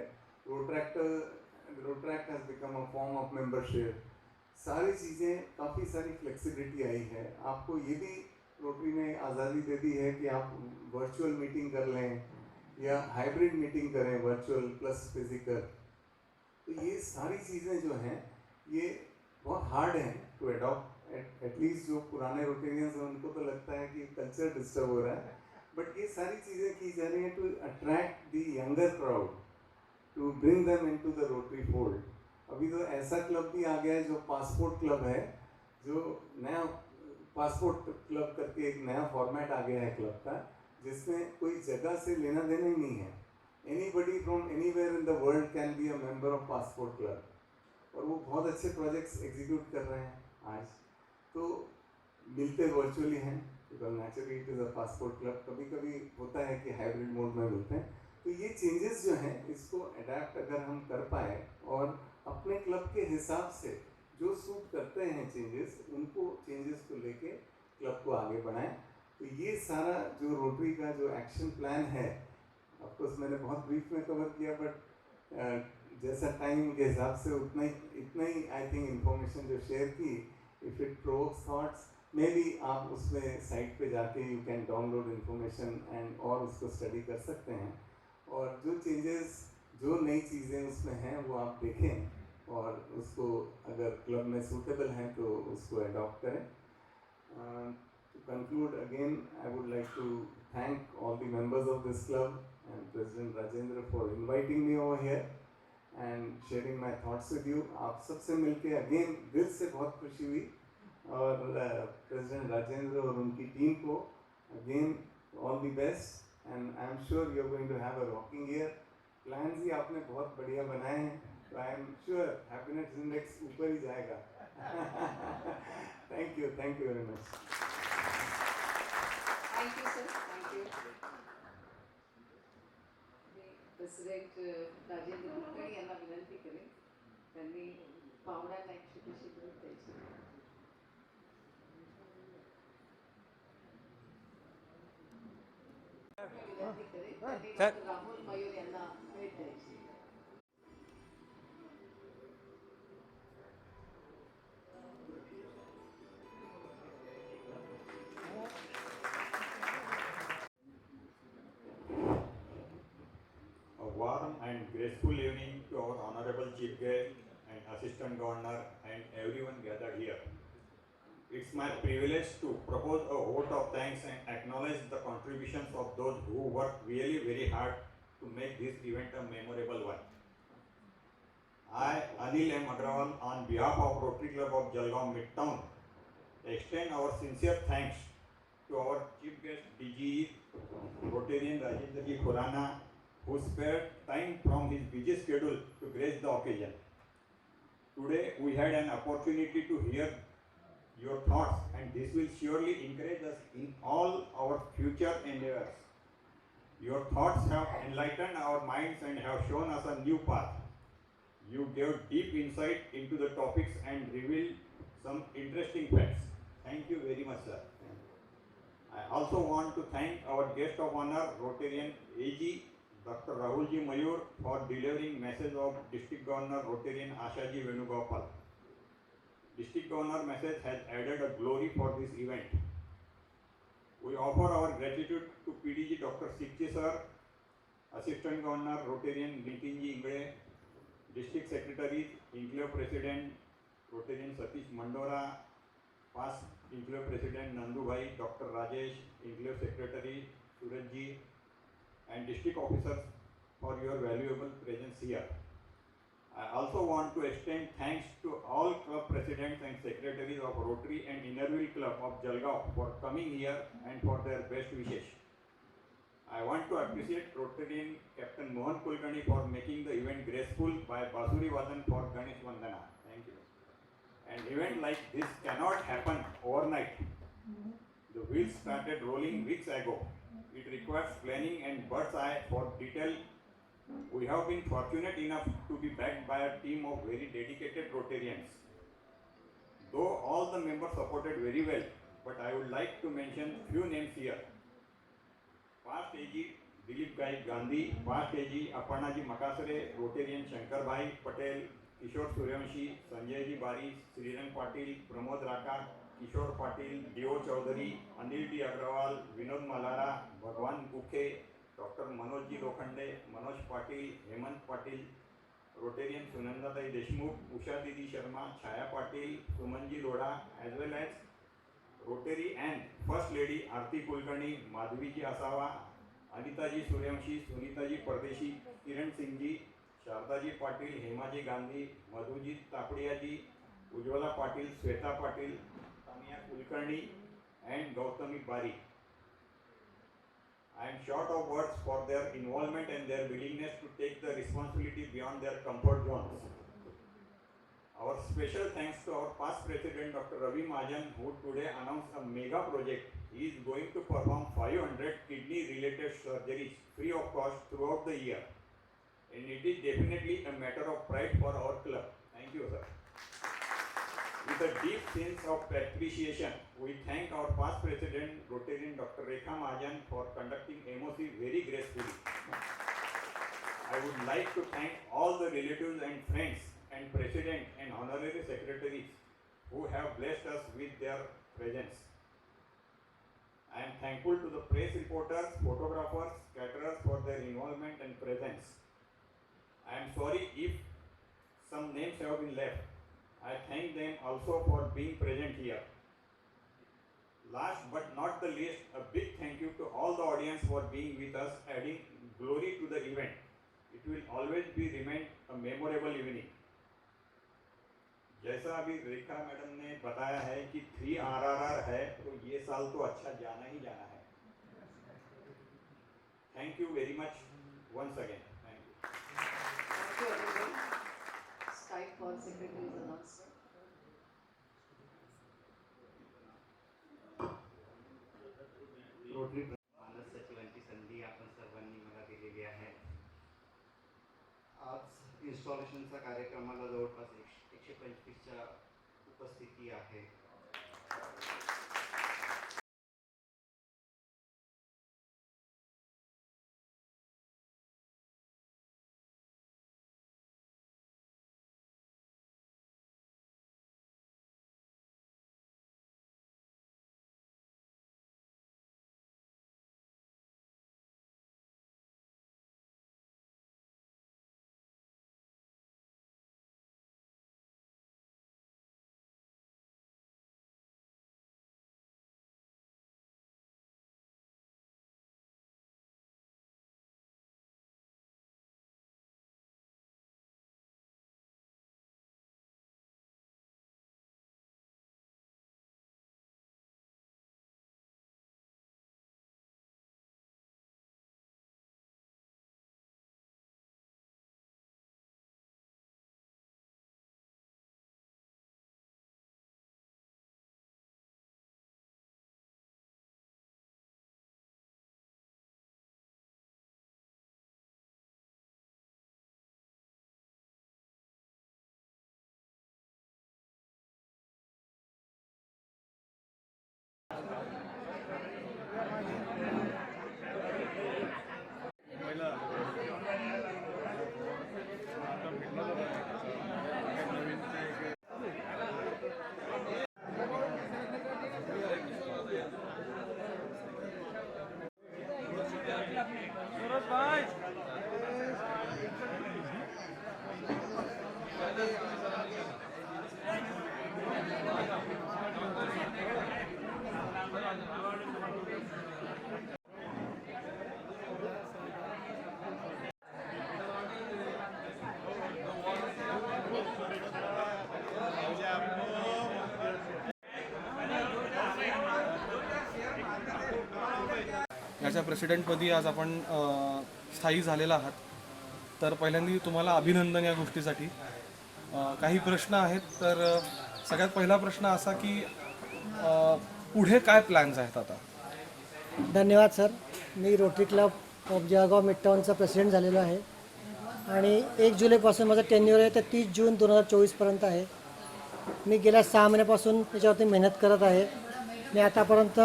Rotaract has become a form of membership, सारी चीज़ें, काफ़ी सारी फ्लेक्सिबिलिटी आई है। आपको ये भी रोटरी ने आज़ादी दे दी है कि आप वर्चुअल मीटिंग कर लें या हाइब्रिड मीटिंग करें, वर्चुअल प्लस फिजिकल। तो ये सारी चीज़ें जो हैं ये बहुत हार्ड हैं टू अडॉप्ट। एटलीस्ट जो पुराने रोटेरियंस हैं उनको तो लगता है कि कल्चर डिस्टर्ब हो रहा है, बट ये सारी चीज़ें की जा रही हैं to attract the younger crowd, to bring them into the Rotary fold. अभी तो ऐसा क्लब भी आ गया है जो पासपोर्ट क्लब है, जो नया पासपोर्ट क्लब करके एक नया फॉर्मेट आ गया है क्लब का, जिसमें कोई जगह से लेना देना ही नहीं है। Anybody from anywhere in the world can be a member of passport club, और वो बहुत अच्छे प्रोजेक्ट्स एग्जीक्यूट कर रहे हैं आज। तो मिलते वर्चुअली हैं, because naturally it is a passport club. कभी कभी होता है कि हाइब्रिड मोड में मिलते हैं। तो ये चेंजेस जो हैं इसको अडेप्ट अगर हम कर पाए और अपने क्लब के हिसाब से जो सूट करते हैं चेंजेस, उनको चेंजेस को लेके क्लब को आगे बढ़ाएं। तो ये सारा जो रोटरी का जो एक्शन प्लान है, ऑफकोर्स मैंने बहुत ब्रीफ में कवर किया, बट जैसा टाइम के हिसाब से इतना ही आई थिंक इंफॉर्मेशन जो शेयर की। If it provokes thoughts, may be आप उसमें साइट पे जाके you can download information end और उसको स्टडी कर सकते हैं, और जो चेंजेस, जो नई चीज़ें उसमें हैं वो आप देखें और उसको अगर क्लब में सूटेबल हैं तो उसको अडॉप्ट करें। To conclude again, I would like to thank all the members of this club and President Rajendra for inviting me over here and sharing my thoughts with you. आप सबसे मिलके again दिल से बहुत खुशी हुई और President Rajendra और उनकी टीम को again all the best and I am sure you are going to have a rocking year. Plans ही आपने बहुत बढ़िया बनाए हैं तो I am sure happiness index ऊपर ही जाएगा. Thank you very much. Thank you, sir. Thank you. President Rajendra Kulkarni यांना विनंती करेन त्यांनी पाहुण्यांना एक छोटीशी भेट द्यायची. विनंती करेन त्यांनी सर. डॉक्टर राहुल मयूर यांना भेट द्यायची. A warm and graceful evening to our Honorable Chief Guest and Assistant Governor and everyone gathered here. It's my privilege to propose a vote of thanks and acknowledge the contributions of those who worked really very hard to make this event a memorable one. I, Anil M. Agrawal, on behalf of Rotary Club of Jalgaon Midtown, extend our sincere thanks to our Chief Guest DGE, Rotarian Rajendra Ji Khurana, who spared time from his busy schedule to grace the occasion. Today we had an opportunity to hear your thoughts and this will surely encourage us in all our future endeavors. Your thoughts have enlightened our minds and have shown us a new path. You gave deep insight into the topics and revealed some interesting facts. Thank you very much, sir. I also want to thank our guest of honor, Rotarian AG, Dr. Rahulji Mayur, for delivering message of District Governor Rotarian Ashaji Venugopal. District Governor message has added a glory for this event. We offer our gratitude to PDG Dr. Sikchi sir, Assistant Governor Rotarian Nitinji Ingre, District Secretary, Enclave President Rotarian Satish Mandora, past Enclave President Nandu Bhai, Dr. Rajesh, Enclave Secretary Surajji, and district officers for your valuable presence here. I also want to extend thanks to all club presidents and secretaries of Rotary and Innerville Club of Jalgaon for coming here and for their best wishes. I want to appreciate Rotarian Captain Mohan Kulkarni for making the event graceful by Basuri Vadan for Ganesh Vandana. Thank you. An event like this cannot happen overnight. The wheels started rolling weeks ago. It requires planning and bird's eye for detail. We have been fortunate enough to be backed by a team of very dedicated Rotarians. Though all the members supported very well, but I would like to mention few names here. Past AG Dilip Gai Gandhi, past AG Aparnaji Makasare, Rotarian Shankar Bhai Patel, Kishore Suryavanshi, Sanjay Ji Bari, Srirang Patil, Pramod Raka, Kishore Patil, D.O. Chaudhary, Anil D. Agrawal, Vinod Malara, Bhagwan Bukhe, Dr. Manoj Ji Lokhande, Manoj Patil, Hemant Patil, Rotarian Sunanda Dai Deshmukh, Usha Didi Sharma, Chaya Patil, Sumanji Loda, as well as Rotary and First Lady Aarti Kulkarni, Madhavi Ji Asawa, Anita Ji Suryavanshi, Sunita Ji Pardeshi, Kiran Singh Ji, Sharda Ji Patil, Hema Ji Gandhi, Madhu Ji Tapadia Ji, Ujjwala Patil, Sweta Patil, Tania Kulkarni, and Gautami Bari. I am short of words for their involvement and their willingness to take the responsibility beyond their comfort zones. Our special thanks to our past president Dr. Ravi Mahajan, who today announced a mega project. He is going to perform 500 kidney related surgeries free of cost throughout the year. And it is definitely a matter of pride for our club. Thank you, sir. With a deep sense of appreciation, we thank our past president Rotarian Dr. Rekha Mahajan for conducting MOC very gracefully. I would like to thank all the relatives and friends and president and honorary secretaries who have blessed us with their presence. I am thankful to the press reporters, photographers, caterers for their involvement and presence. I am sorry if some names have been left. I thank them also for being present here. Last but not the least, a big thank you to all the audience for being with us, adding glory to the event. It will always be remain a memorable evening. जैसा अभी रेखा मैडम ने बताया है कि 3 RRR है, तो ये साल तो अच्छा जाना ही जाना है. Thank you very much once again. Thank you. Thank you everyone. It's time for Secretary's announcement. Rotary मानस सचिवांची संधी आपण सर्वांनी मला दिलेली आहे. आज इन्स्टॉलेशनचा कार्यक्रमाला जवळपास 125च्या उपस्थिती आहे. याच्या प्रेसिडेंटपदी आज आपण स्थायी झालेला आहात. तर पहिल्यांदा तुम्हाला अभिनंदन या गोष्टीसाठी. काही प्रश्न आहेत. तर सगळ्यात पहिला प्रश्न असा की पुढे काय प्लॅन्स आहेत आता? धन्यवाद सर. मी रोटरी क्लब ऑफ जळगाव मिडटाऊनचा प्रेसिडेंट झालेलो आहे आणि 1 जुलैपासून माझं टेन्युअर आहे ते 30 जून 2024पर्यंत आहे. मी गेल्या 6 महिन्यापासून त्याच्यावरती मेहनत करत आहे. मी आतापर्यंत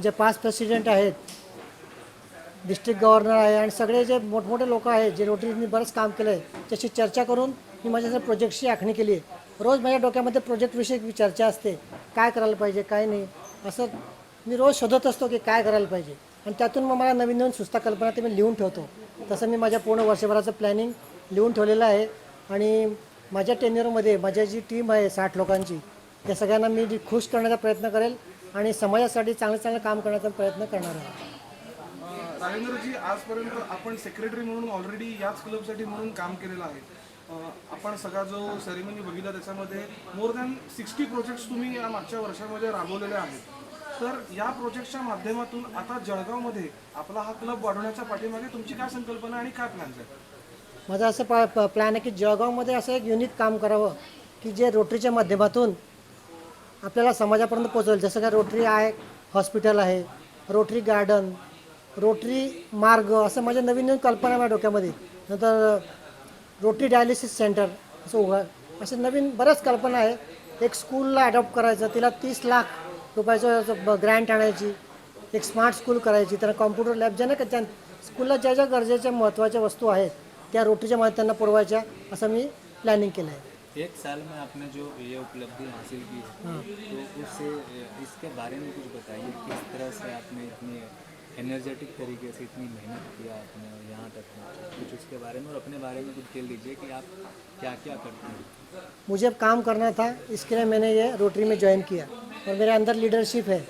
जे 5 प्रेसिडेंट आहेत, डिस्ट्रिक्ट गव्हर्नर आहे आणि सगळे जे मोठमोठे लोक आहेत जे रोटरीनी बरंच काम केलं आहे त्याची चर्चा करून मी माझ्या प्रोजेक्टची आखणी केली आहे. रोज माझ्या डोक्यामध्ये प्रोजेक्टविषयी चर्चा असते, काय करायला पाहिजे काय नाही, असं मी रोज शोधत असतो की काय करायला पाहिजे आणि त्यातून मग मला नवीन नवीन सुचता कल्पना ते मी लिहून ठेवतो. तसं मी माझ्या पूर्ण वर्षभराचं प्लॅनिंग लिहून ठेवलेलं आहे आणि माझ्या टेन्युअरमध्ये माझी जी टीम आहे 60 लोकांची, त्या सगळ्यांना मी खुश करण्याचा प्रयत्न करेल आणि समाजासाठी चांगलं काम करण्याचा प्रयत्न करणार आहे. राजेंद्रजी, आजपर्यंत आपण सेक्रेटरी म्हणून ऑलरेडी याच क्लबसाठी म्हणून काम केलेलं आहे. आपण सगळा जो सेरेमनी बघितला त्याच्यामध्ये मोर दॅन 60 प्रोजेक्ट्स तुम्ही या मागच्या वर्षामध्ये राबवलेले आहेत. तर या प्रोजेक्टच्या माध्यमातून आता जळगावमध्ये आपला हा क्लब वाढवण्याच्या पाठीमागे तुमची काय संकल्पना आणि काय प्लॅन्स आहेत? माझा असं प्लॅन आहे की जळगावमध्ये असं एक युनिक काम करावं की जे रोटरीच्या माध्यमातून आपल्याला समाजापर्यंत पोहोचवेल. जसं काय रोटरी आहे, हॉस्पिटल आहे, रोटरी गार्डन, रोटरी मार्ग, असं माझ्या नवीन कल्पना माझ्या डोक्यामध्ये. नंतर रोटरी डायलिसिस सेंटर असं असे नवीन बऱ्याच कल्पना आहे. एक स्कूलला अडॉप्ट करायचं, तिला 30 लाख रुपयाचं ग्रँट आणायची, एक स्मार्ट स्कूल करायची, त्यांना कॉम्प्युटर लॅब, ज्यांना का त्या स्कूलला ज्या ज्या गरजेच्या महत्त्वाच्या वस्तू आहेत त्या रोटरीच्या मध्ये त्यांना पुरवायच्या, असं मी प्लॅनिंग केलं आहे. 1 साल में आपने जो ये उपलब्धि हासिल की है, तो उससे इसके बारे में कुछ बताइए. किस तरह से आपने इतनी एनर्जेटिक तरीके से इतनी मेहनत किया आपने और यहाँ तक पहुँचे, कुछ उसके बारे में और अपने बारे में कुछ डिटेल दीजिए कि आप क्या क्या करते हैं। मुझे अब काम करना था, इसके लिए मैंने ये रोटरी में ज्वाइन किया और मेरे अंदर लीडरशिप है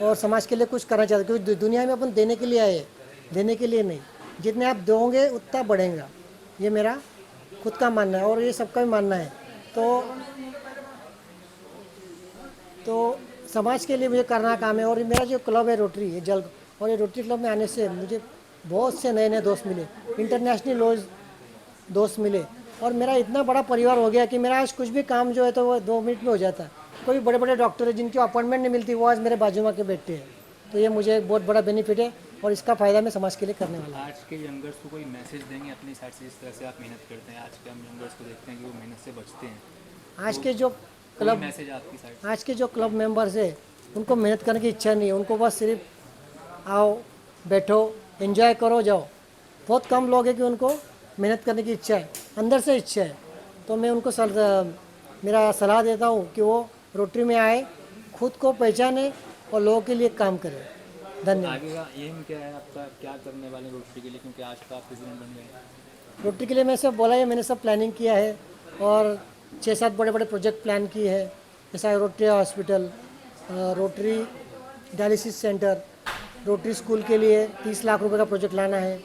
और समाज के लिए कुछ करना चाहते, क्योंकि दुनिया में अपन देने के लिए आए, देने के लिए नहीं। जितने आप दोगे उतना बढ़ेगा, ये मेरा खुद का मानना है और ये सबका भी मानना है। तो समाज के लिए मुझे करना काम है। और मेरा जो क्लब है रोटरी है जल्द, और ये रोटरी क्लब में आने से मुझे बहुत से नए नए दोस्त मिले, इंटरनेशनल दोस्त मिले और मेरा इतना बड़ा परिवार हो गया कि मेरा आज कुछ भी काम जो है तो वो 2 मिनट में हो जाता है। कोई बड़े बड़े डॉक्टर है जिनकी अपॉइंटमेंट नहीं मिलती, वो आज मेरे बाजू में के बैठते हैं। तो ये मुझे बहुत बड़ा बेनिफिट है और इसका फ़ायदा मैं समाज के लिए करने वाला हूँ। आज के यंगर्स को कोई मैसेज देंगे अपनी साइड से, जिस तरह से आप मेहनत करते हैं? आज के हम यंगर्स को देखते हैं कि वो मेहनत से बचते हैं। आज के जो क्लब मैसेज आपकी साइड, आज के जो क्लब मेंबर्स है उनको मेहनत करने की इच्छा नहीं है, उनको बस सिर्फ आओ, बैठो, एंजॉय करो, जाओ। बहुत कम लोग हैं कि उनको मेहनत करने की इच्छा है, अंदर से इच्छा है। तो मैं उनको मेरा सलाह देता हूँ कि वो रोटरी में आए, खुद को पहचाने और लोगों के लिए काम करें। धन्यवाद। आगे का एम क्या है आपका, क्या करने वाले रोटरी के लिए, क्योंकि आज तो आप प्रेसिडेंट बन गए? रोटरी के लिए मैं सब बोला है, मैंने सब प्लानिंग किया है और 6-7 बड़े बड़े प्रोजेक्ट प्लान किए हैं, जैसा Rotary hospital, Rotary dialysis centre, Rotary school के लिए 30 लाख रुपए का प्रोजेक्ट लाना है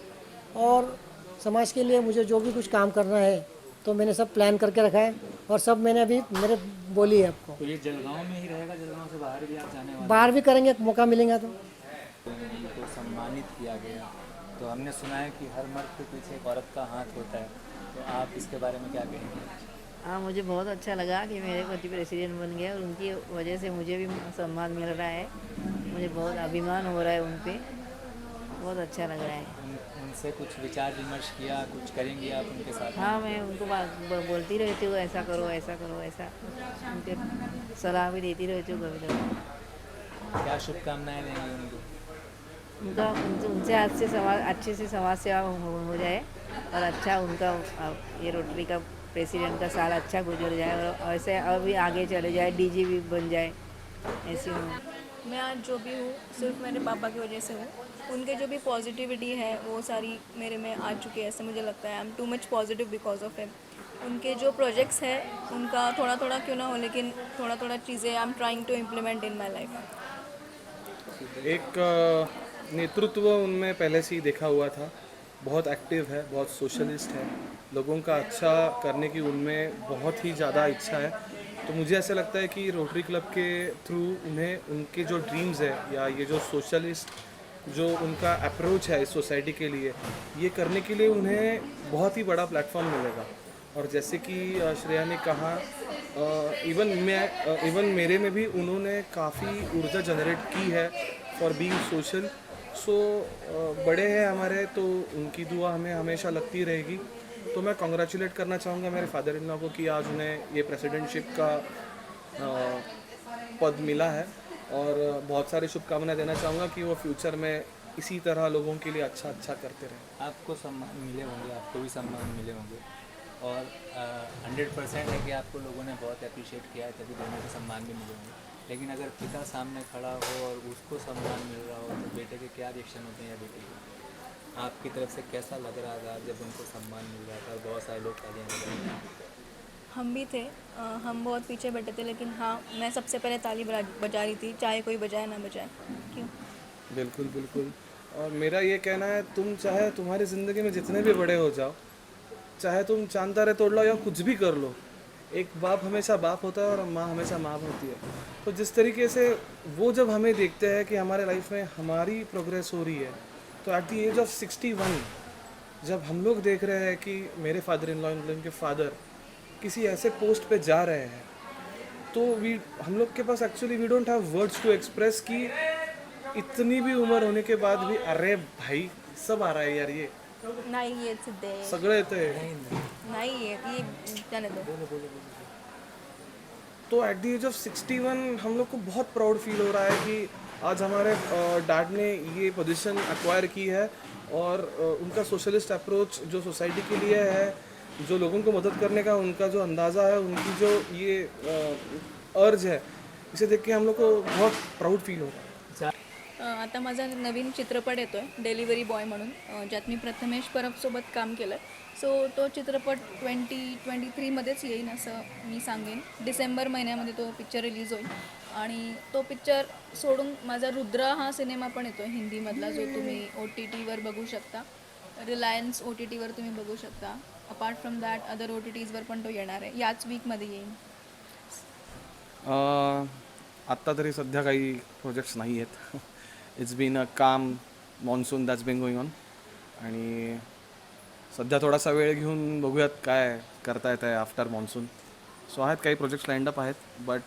और समाज के लिए मुझे जो भी कुछ काम करना है तो मैंने सब प्लान करके रखा है और सब मैंने अभी मेरे बोली है आपको। तो ये जलगांव में ही रहेगा, जलगांव से बाहर भी आप जाने वाले? बाहर भी करेंगे, मौका मिलेगा तो। उनको सम्मानित किया गया, तो हमने सुना है कि हर मर्द के पीछे एक औरत का हाथ होता है, तो आप इसके बारे में क्या कहेंगे? हाँ, मुझे बहुत अच्छा लगा कि मेरे पति प्रेसिडेंट बन गए और उनकी वजह से मुझे भी सम्मान मिल रहा है। मुझे बहुत अभिमान हो रहा है उन पर, बहुत अच्छा लग रहा है। उनसे कुछ विचार विमर्श किया, कुछ करेंगे आप उनके साथ? हाँ, मैं उनको बोलती रहती हूँ, ऐसा करो, ऐसा करो, ऐसा, उनके सलाह भी देती रहती हूँ कभी कभी। क्या शुभकामनाएं देंगे उनको? उनसे अच्छे से समाज सेवा हो जाए और अच्छा उनका ये रोटरी का प्रेसिडेंट का साल अच्छा गुजर जाए और ऐसे अभी आगे चले जाए, डीजी भी बन जाए, ऐसी हूँ। मैं आज जो भी हूँ सिर्फ मेरे पापा की वजह से हूँ। उनके जो भी पॉजिटिविटी है वो सारी मेरे में आ चुकी है, ऐसे मुझे लगता है। I am too much positive because of him. उनके जो प्रोजेक्ट्स हैं उनका थोड़ा थोड़ा क्यों ना हो, लेकिन थोड़ा थोड़ा चीज़ें I am trying to implement in my life. एक नेतृत्व उनमें पहले से ही देखा हुआ था, बहुत एक्टिव है, बहुत सोशलिस्ट है, लोगों का अच्छा करने की उनमें बहुत ही ज़्यादा इच्छा है। तो मुझे ऐसा लगता है कि रोटरी क्लब के थ्रू उन्हें उनके जो ड्रीम्स है या ये जो सोशलिस्ट जो उनका अप्रोच है इस सोसाइटी के लिए, ये करने के लिए उन्हें बहुत ही बड़ा प्लेटफॉर्म मिलेगा। और जैसे कि श्रेया ने कहा, इवन मेरे में भी उन्होंने काफ़ी ऊर्जा जनरेट की है फॉर बीइंग सोशल। सो बड़े हैं हमारे, तो उनकी दुआ हमें हमेशा लगती रहेगी। तो मैं कॉन्ग्रेचुलेट करना चाहूँगा मेरे फादर इन लॉ को कि आज उन्हें ये प्रेसिडेंटशिप का पद मिला है और बहुत सारी शुभकामनाएं देना चाहूँगा कि वो फ्यूचर में इसी तरह लोगों के लिए अच्छा अच्छा करते रहें। आपको सम्मान मिले होंगे, आपको भी सम्मान मिले होंगे और 100% है कि आपको लोगों ने बहुत अप्रिशिएट किया है, तभी दोनों को सम्मान भी मिले होंगे। लेकिन अगर पिता सामने खड़ा हो और उसको सम्मान मिल रहा हो तो बेटे के क्या रिएक्शन होते हैं या बेटे के? आपकी तरफ से कैसा लग रहा था जब उनको सम्मान मिल रहा था और बहुत सारे लोग तालियां? हम भी थे, हम बहुत पीछे बैठे थे, लेकिन हाँ, मैं सबसे पहले ताली बजा रही थी, चाहे कोई बजाए ना बजाए। क्यों? बिल्कुल बिल्कुल। और मेरा ये कहना है, तुम चाहे तुम्हारी ज़िंदगी में जितने भी बड़े हो जाओ, चाहे तुम चांद तारे तोड़ लो या कुछ भी कर लो, एक बाप हमेशा बाप होता है और माँ हमेशा माँ होती है। तो जिस तरीके से वो जब हमें देखते हैं कि हमारे लाइफ में हमारी प्रोग्रेस हो रही है, तो एट द एज ऑफ 61 जब हम लोग देख रहे हैं कि मेरे फादर इन लॉ, उनके फादर किसी ऐसे पोस्ट पे जा रहे हैं, तो हम लोग के पास actually we don't have words to express कि इतनी भी उम्र होने के बाद भी अरे भाई सब आ रहा है यार, ये नाही येत सिद्धे सगळं येतंय, नाही येत, ये जाने दो। तो एट द एज ऑफ 61 हम लोग को बहुत प्राउड फील हो रहा है कि आज हमारे डैड ने ये पोजीशन एक्वायर की है और उनका सोशलिस्ट अप्रोच जो सोसाइटी के लिए है, जो लोगों को मदद करने का उनका जो अंदाज़ा है, उनकी जो ये अर्ज है, इसे देख के हम लोग को बहुत प्राउड फील हो रहा है। आता माझा नवीन चित्रपट येतो आहे डिलिव्हरी बॉय म्हणून, ज्यात मी प्रथमेश परबसोबत काम केलं आहे. सो तो चित्रपट 2023मध्येच येईन असं मी सांगेन. डिसेंबर महिन्यामध्ये तो पिक्चर रिलीज होईल. आणि तो पिक्चर सोडून माझा रुद्रा हा सिनेमा पण येतो आहे हिंदीमधला, जो तुम्ही OTTवर बघू शकता. रिलायन्स OTTवर तुम्ही बघू शकता. अपार्ट फ्रॉम दॅट अदर OTTजवर पण तो येणार आहे. याच वीकमध्ये येईल. आत्ता तरी सध्या काही प्रोजेक्ट्स नाही आहेत. It's been a calm monsoon that's been going on. आणि सध्या थोडासा वेळ घेऊन बघूयात काय करता येत आहे आफ्टर मॉन्सून. सो आहेत काही प्रोजेक्ट्स लाईंड अप आहेत, but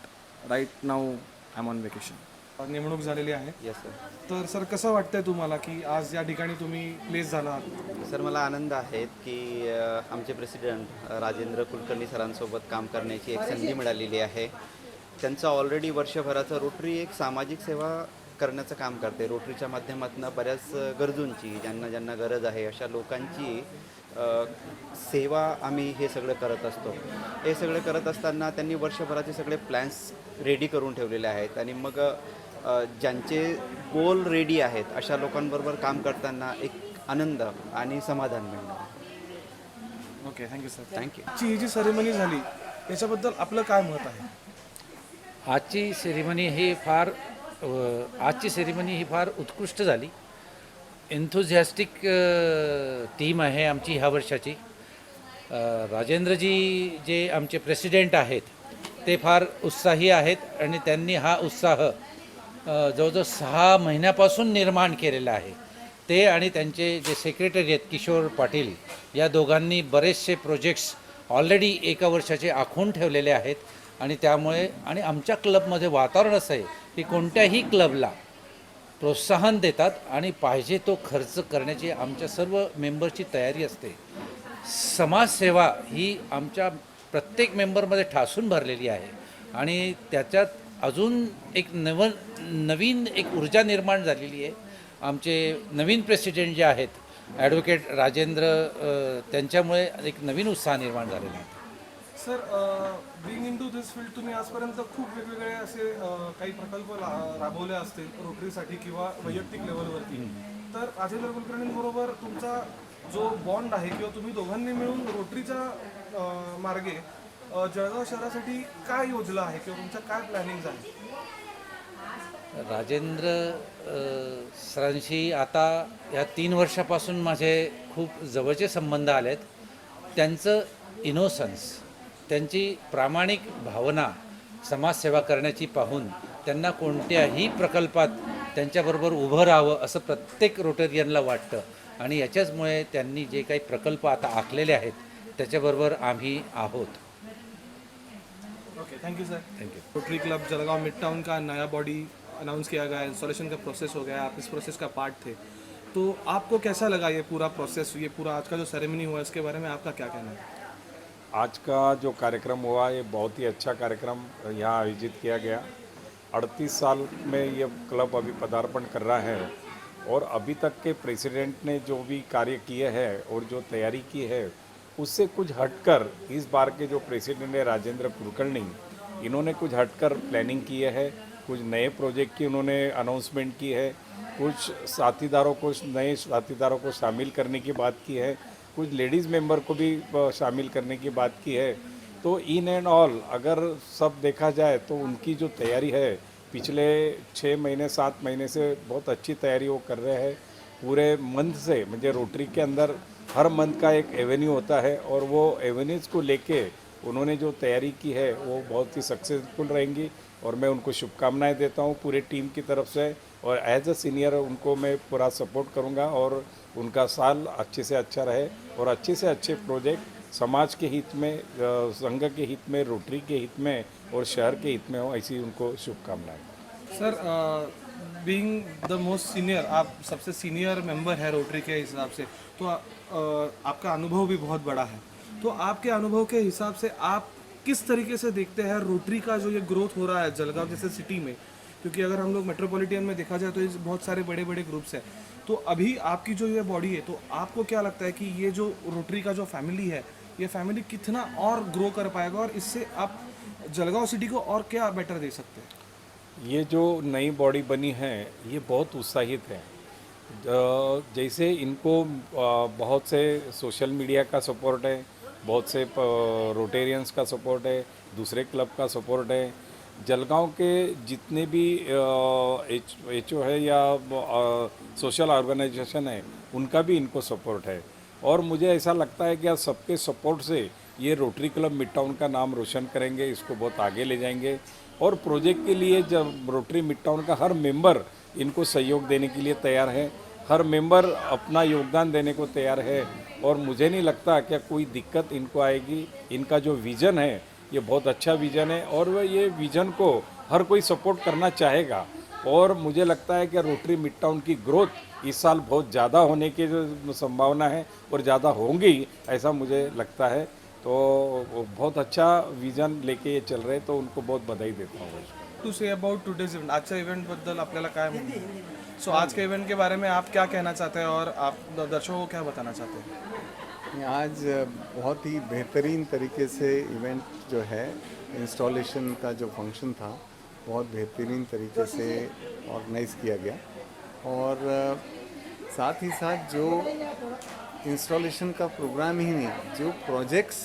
right now I am on vacation. नेमणूक झालेली आहे. Yes sir. तर सर कसं वाटतंय तुम्हाला की आज या ठिकाणी तुम्ही प्लेस झाला आहात? सर मला आनंद आहे की आमचे प्रेसिडेंट राजेंद्र कुलकर्णी सरांसोबत काम करण्याची एक संधी मिळालेली आहे. त्यांचं ऑलरेडी वर्षभराचं रोटरी एक सामाजिक सेवा करण्याचं काम करते. रोटरीच्या माध्यमातून बऱ्याच गरजूंची, ज्यांना ज्यांना गरज आहे अशा लोकांची सेवा आम्ही हे सगळं करत असतो. हे सगळं करत असताना त्यांनी वर्षभराचे सगळे प्लॅन्स रेडी करून ठेवलेले आहेत. आणि मग ज्यांचे गोल रेडी आहेत अशा लोकांबरोबर काम करताना एक आनंद आणि समाधान मिळणार. Okay, thank you sir. थँक्यू. ही जी सेरेमनी झाली याच्याबद्दल आपलं काय मत आहे? आजची सेरेमनी ही फार उत्कृष्ट झाली. एन्थुझियास्टिक टीम आहे आमची ह्या वर्षाची. राजेंद्रजी जे आमचे प्रेसिडेंट आहेत ते फार उत्साही आहेत आणि त्यांनी हा उत्साह जवळजवळ 6 महिन्यापासून निर्माण केलेला आहे. ते आणि त्यांचे जे सेक्रेटरी आहेत किशोर पाटील, या दोघांनी बरेचसे प्रोजेक्ट्स ऑलरेडी एका वर्षाचे आखून ठेवलेले आहेत. आणि त्यामुळे आणि आमच्या क्लबमध्ये वातावरण असं आहे की कोणत्याही क्लबला प्रोत्साहन देतात आणि पाहिजे तो खर्च करण्याची आमच्या सर्व मेंबरची तयारी असते. समाजसेवा ही आमच्या प्रत्येक मेंबरमध्ये ठासून भरलेली आहे आणि त्याच्यात अजून एक नवीन एक ऊर्जा निर्माण झालेली आहे. आमचे नवीन प्रेसिडेंट जे आहेत ॲडव्होकेट राजेंद्र, त्यांच्यामुळे एक नवीन उत्साह निर्माण झालेला आहे. Sir, being into this field तुम्ही आजपर्यंत खूप वेगवेगळे असे काही प्रकल्प राबवले असतील रोटरीसाठी किंवा वैयक्तिक लेवलवरती. तर राजेंद्र कुलकर्णींबरोबर तुमचा जो बॉन्ड आहे किंवा तुम्ही दोघांनी मिळून रोटरीच्या मार्गे जळगाव शहरासाठी काय योजना आहे किंवा तुमचं काय प्लॅनिंग आहे? राजेंद्र सरांशी आता या 3 वर्षापासून माझे खूप जवळचे संबंध आलेत. त्यांचं इनोसन्स, त्यांची प्रामाणिक भावना समाजसेवा करण्याची पाहून त्यांना कोणत्याही प्रकल्पात त्यांच्याबरोबर उभं राहावं असं प्रत्येक रोटरियनला वाटतं. आणि याच्याचमुळे त्यांनी जे काही प्रकल्प आता आखलेले आहेत त्याच्याबरोबर आम्ही आहोत. Okay, thank you sir. Thank you. Rotary club Jalgaon mid town का नया बॉडी अनाउंस किया गया, इंस्टॉलेशन का प्रोसेस हो गया, आप इस प्रोसेस का पार्ट थे, तो आपको कैसा लगा ये पूरा प्रोसेस, ये पूरा आज का जो सेरेमनी हुआ इसके बारे में आपका क्या कहना है? आज का जो कार्यक्रम हुआ ये बहुत ही अच्छा कार्यक्रम यहाँ आयोजित किया गया. 38 साल में ये क्लब अभी पदार्पण कर रहा है और अभी तक के प्रेसिडेंट ने जो भी कार्य किए हैं और जो तैयारी की है उससे कुछ हटकर इस बार के जो प्रेसिडेंट है राजेंद्र कुलकर्णी, इन्होंने कुछ हटकर प्लानिंग की है. कुछ नए प्रोजेक्ट की उन्होंने अनाउंसमेंट की है. कुछ नए साथीदारों को शामिल करने की बात की है. कुछ लेडीज़ मेंबर को भी शामिल करने की बात की है. तो इन एंड ऑल अगर सब देखा जाए तो उनकी जो तैयारी है पिछले 6 महीने 7 महीने से बहुत अच्छी तैयारी वो कर रहे हैं. पूरे मंथ से, म्हणजे रोटरी के अंदर हर मंथ का एक एवेन्यू होता है और वो एवेन्यूज़ को लेके उन्होंने जो तैयारी की है वो बहुत ही सक्सेसफुल रहेंगी और मैं उनको शुभकामनाएं देता हूँ पूरे टीम की तरफ से. और एज अ सीनियर उनको मैं पूरा सपोर्ट करूँगा और उनका साल अच्छे से अच्छा रहे और अच्छे से अच्छे प्रोजेक्ट समाज के हित में, संघ के हित में, रोटरी के हित में और शहर के हित में हो, ऐसी उनको शुभकामनाएं. Sir, being the most senior, आप सबसे सीनियर मेंबर है रोटरी के हिसाब से, तो आपका अनुभव भी बहुत बड़ा है. तो आपके अनुभव के हिसाब से आप किस तरीके से देखते हैं रोटरी का जो ये ग्रोथ हो रहा है जलगांव जैसे सिटी में? क्योंकि अगर हम लोग मेट्रोपॉलिटन में देखा जाए तो ये बहुत सारे बड़े बड़े ग्रुप्स हैं. तो अभी आपकी जो ये बॉडी है, तो आपको क्या लगता है कि ये जो रोटरी का जो फैमिली है, ये फैमिली कितना और ग्रो कर पाएगा और इससे आप जलगांव सिटी को और क्या बेटर दे सकते हैं? ये जो नई बॉडी बनी है ये बहुत उत्साहित है। जैसे इनको बहुत से सोशल मीडिया का सपोर्ट है, बहुत से रोटेरियंस का सपोर्ट है, दूसरे क्लब का सपोर्ट है, जलगांव के जितने भी HO है या सोशल ऑर्गेनाइजेशन है उनका भी इनको सपोर्ट है। और मुझे ऐसा लगता है कि आज सबके सपोर्ट से ये रोटरी क्लब मिड टाउन का नाम रोशन करेंगे, इसको बहुत आगे ले जाएंगे। और प्रोजेक्ट के लिए जब रोटरी मिड टाउन का हर मेंबर इनको सहयोग देने के लिए तैयार है, हर मेंबर अपना योगदान देने को तैयार है। और मुझे नहीं लगता क्या कोई दिक्कत इनको आएगी। इनका जो विज़न है ये बहुत अच्छा विज़न है और वह ये विज़न को हर कोई सपोर्ट करना चाहेगा। और मुझे लगता है कि रोटरी मिड टाउन की ग्रोथ इस साल बहुत ज़्यादा होने की जो संभावना है और ज़्यादा होंगी ऐसा मुझे लगता है। तो बहुत अच्छा विज़न लेके ये चल रहे, तो उनको बहुत बधाई देता हूँ। To say about today's event, आजच्या इव्हेंटबद्दल आपल्याला काय म्हणणं? सो आज के इवेंट के बारे में आप क्या कहना चाहते हैं और आप दर्शकों को क्या बताना चाहते हैं? आज बहुत ही बेहतरीन तरीके से इवेंट जो है, इंस्टॉलेशन का जो फंक्शन था बहुत बेहतरीन तरीके से ऑर्गेनाइज़ किया गया। और साथ ही साथ जो इंस्टॉलेशन का प्रोग्राम ही नहीं, जो प्रोजेक्ट्स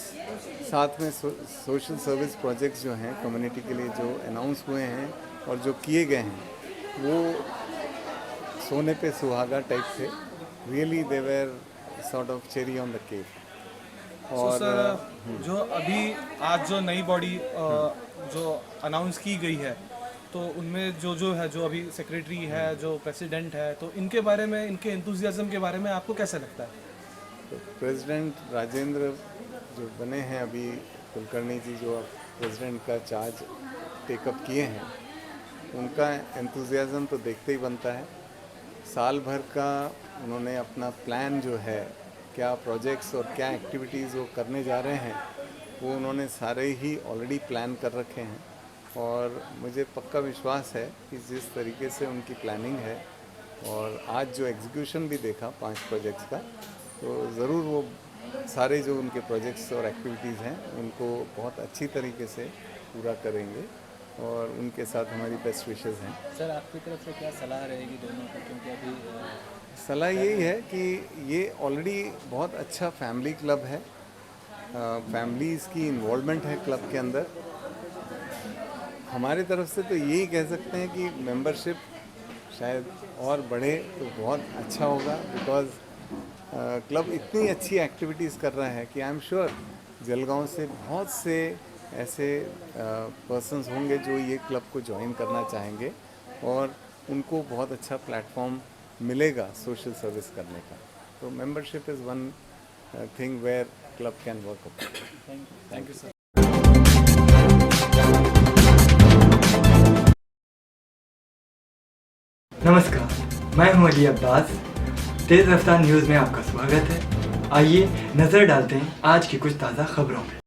साथ में सोशल सर्विस प्रोजेक्ट्स जो हैं कम्युनिटी के लिए जो अनाउंस हुए हैं और जो किए गए हैं वो सोने पे सुहागा टाइप थे। Really they were sort of cherry on the cake. और जो अभी आज जो नई बॉडी जो अनाउंस की गई है तो उनमें जो है, जो अभी सेक्रेटरी है, जो प्रेसिडेंट है, तो इनके बारे में, इनके एंथुजियाज्म के बारे में आपको कैसा लगता है? तो प्रेसिडेंट राजेंद्र जो बने हैं अभी, कुलकर्णी जी जो प्रेसिडेंट का चार्ज टेकअप किए हैं, उनका एंथुजियाज्म तो देखते ही बनता है। साल भर का उन्होंने अपना प्लान जो है, क्या प्रोजेक्ट्स और क्या एक्टिविटीज़ वो करने जा रहे हैं, वो उन्होंने सारे ही ऑलरेडी प्लान कर रखे हैं। और मुझे पक्का विश्वास है कि जिस तरीके से उनकी प्लानिंग है और आज जो एग्जीक्यूशन भी देखा 5 प्रोजेक्ट्स का, तो ज़रूर वो सारे जो उनके प्रोजेक्ट्स और एक्टिविटीज़ हैं उनको बहुत अच्छी तरीके से पूरा करेंगे और उनके साथ हमारी बेस्ट विशेज़ हैं। सर, आपकी तरफ से क्या सलाह रहेगी दोनों को, क्योंकि अभी सलाह यही है कि ये ऑलरेडी बहुत अच्छा फैमिली क्लब है, फैमिलीज़ की इन्वॉल्वमेंट है क्लब के अंदर। हमारी तरफ से तो यही कह सकते हैं कि मेंबरशिप शायद और बढ़े तो बहुत अच्छा होगा, बिकॉज़ क्लब इतनी अच्छी एक्टिविटीज़ कर रहा है कि आई एम श्योर जलगांव से बहुत से ऐसे पर्सन्स होंगे जो ये क्लब को ज्वाइन करना चाहेंगे और उनको बहुत अच्छा प्लेटफॉर्म मिलेगा सोशल सर्विस करने का। तो membership is one thing where club can work up. Thank you sir. नमस्कार, मैं हूं अली अब्बास। तेज़ रफ्तार न्यूज़ में आपका स्वागत है। आइए नज़र डालते हैं आज की कुछ ताज़ा खबरों में।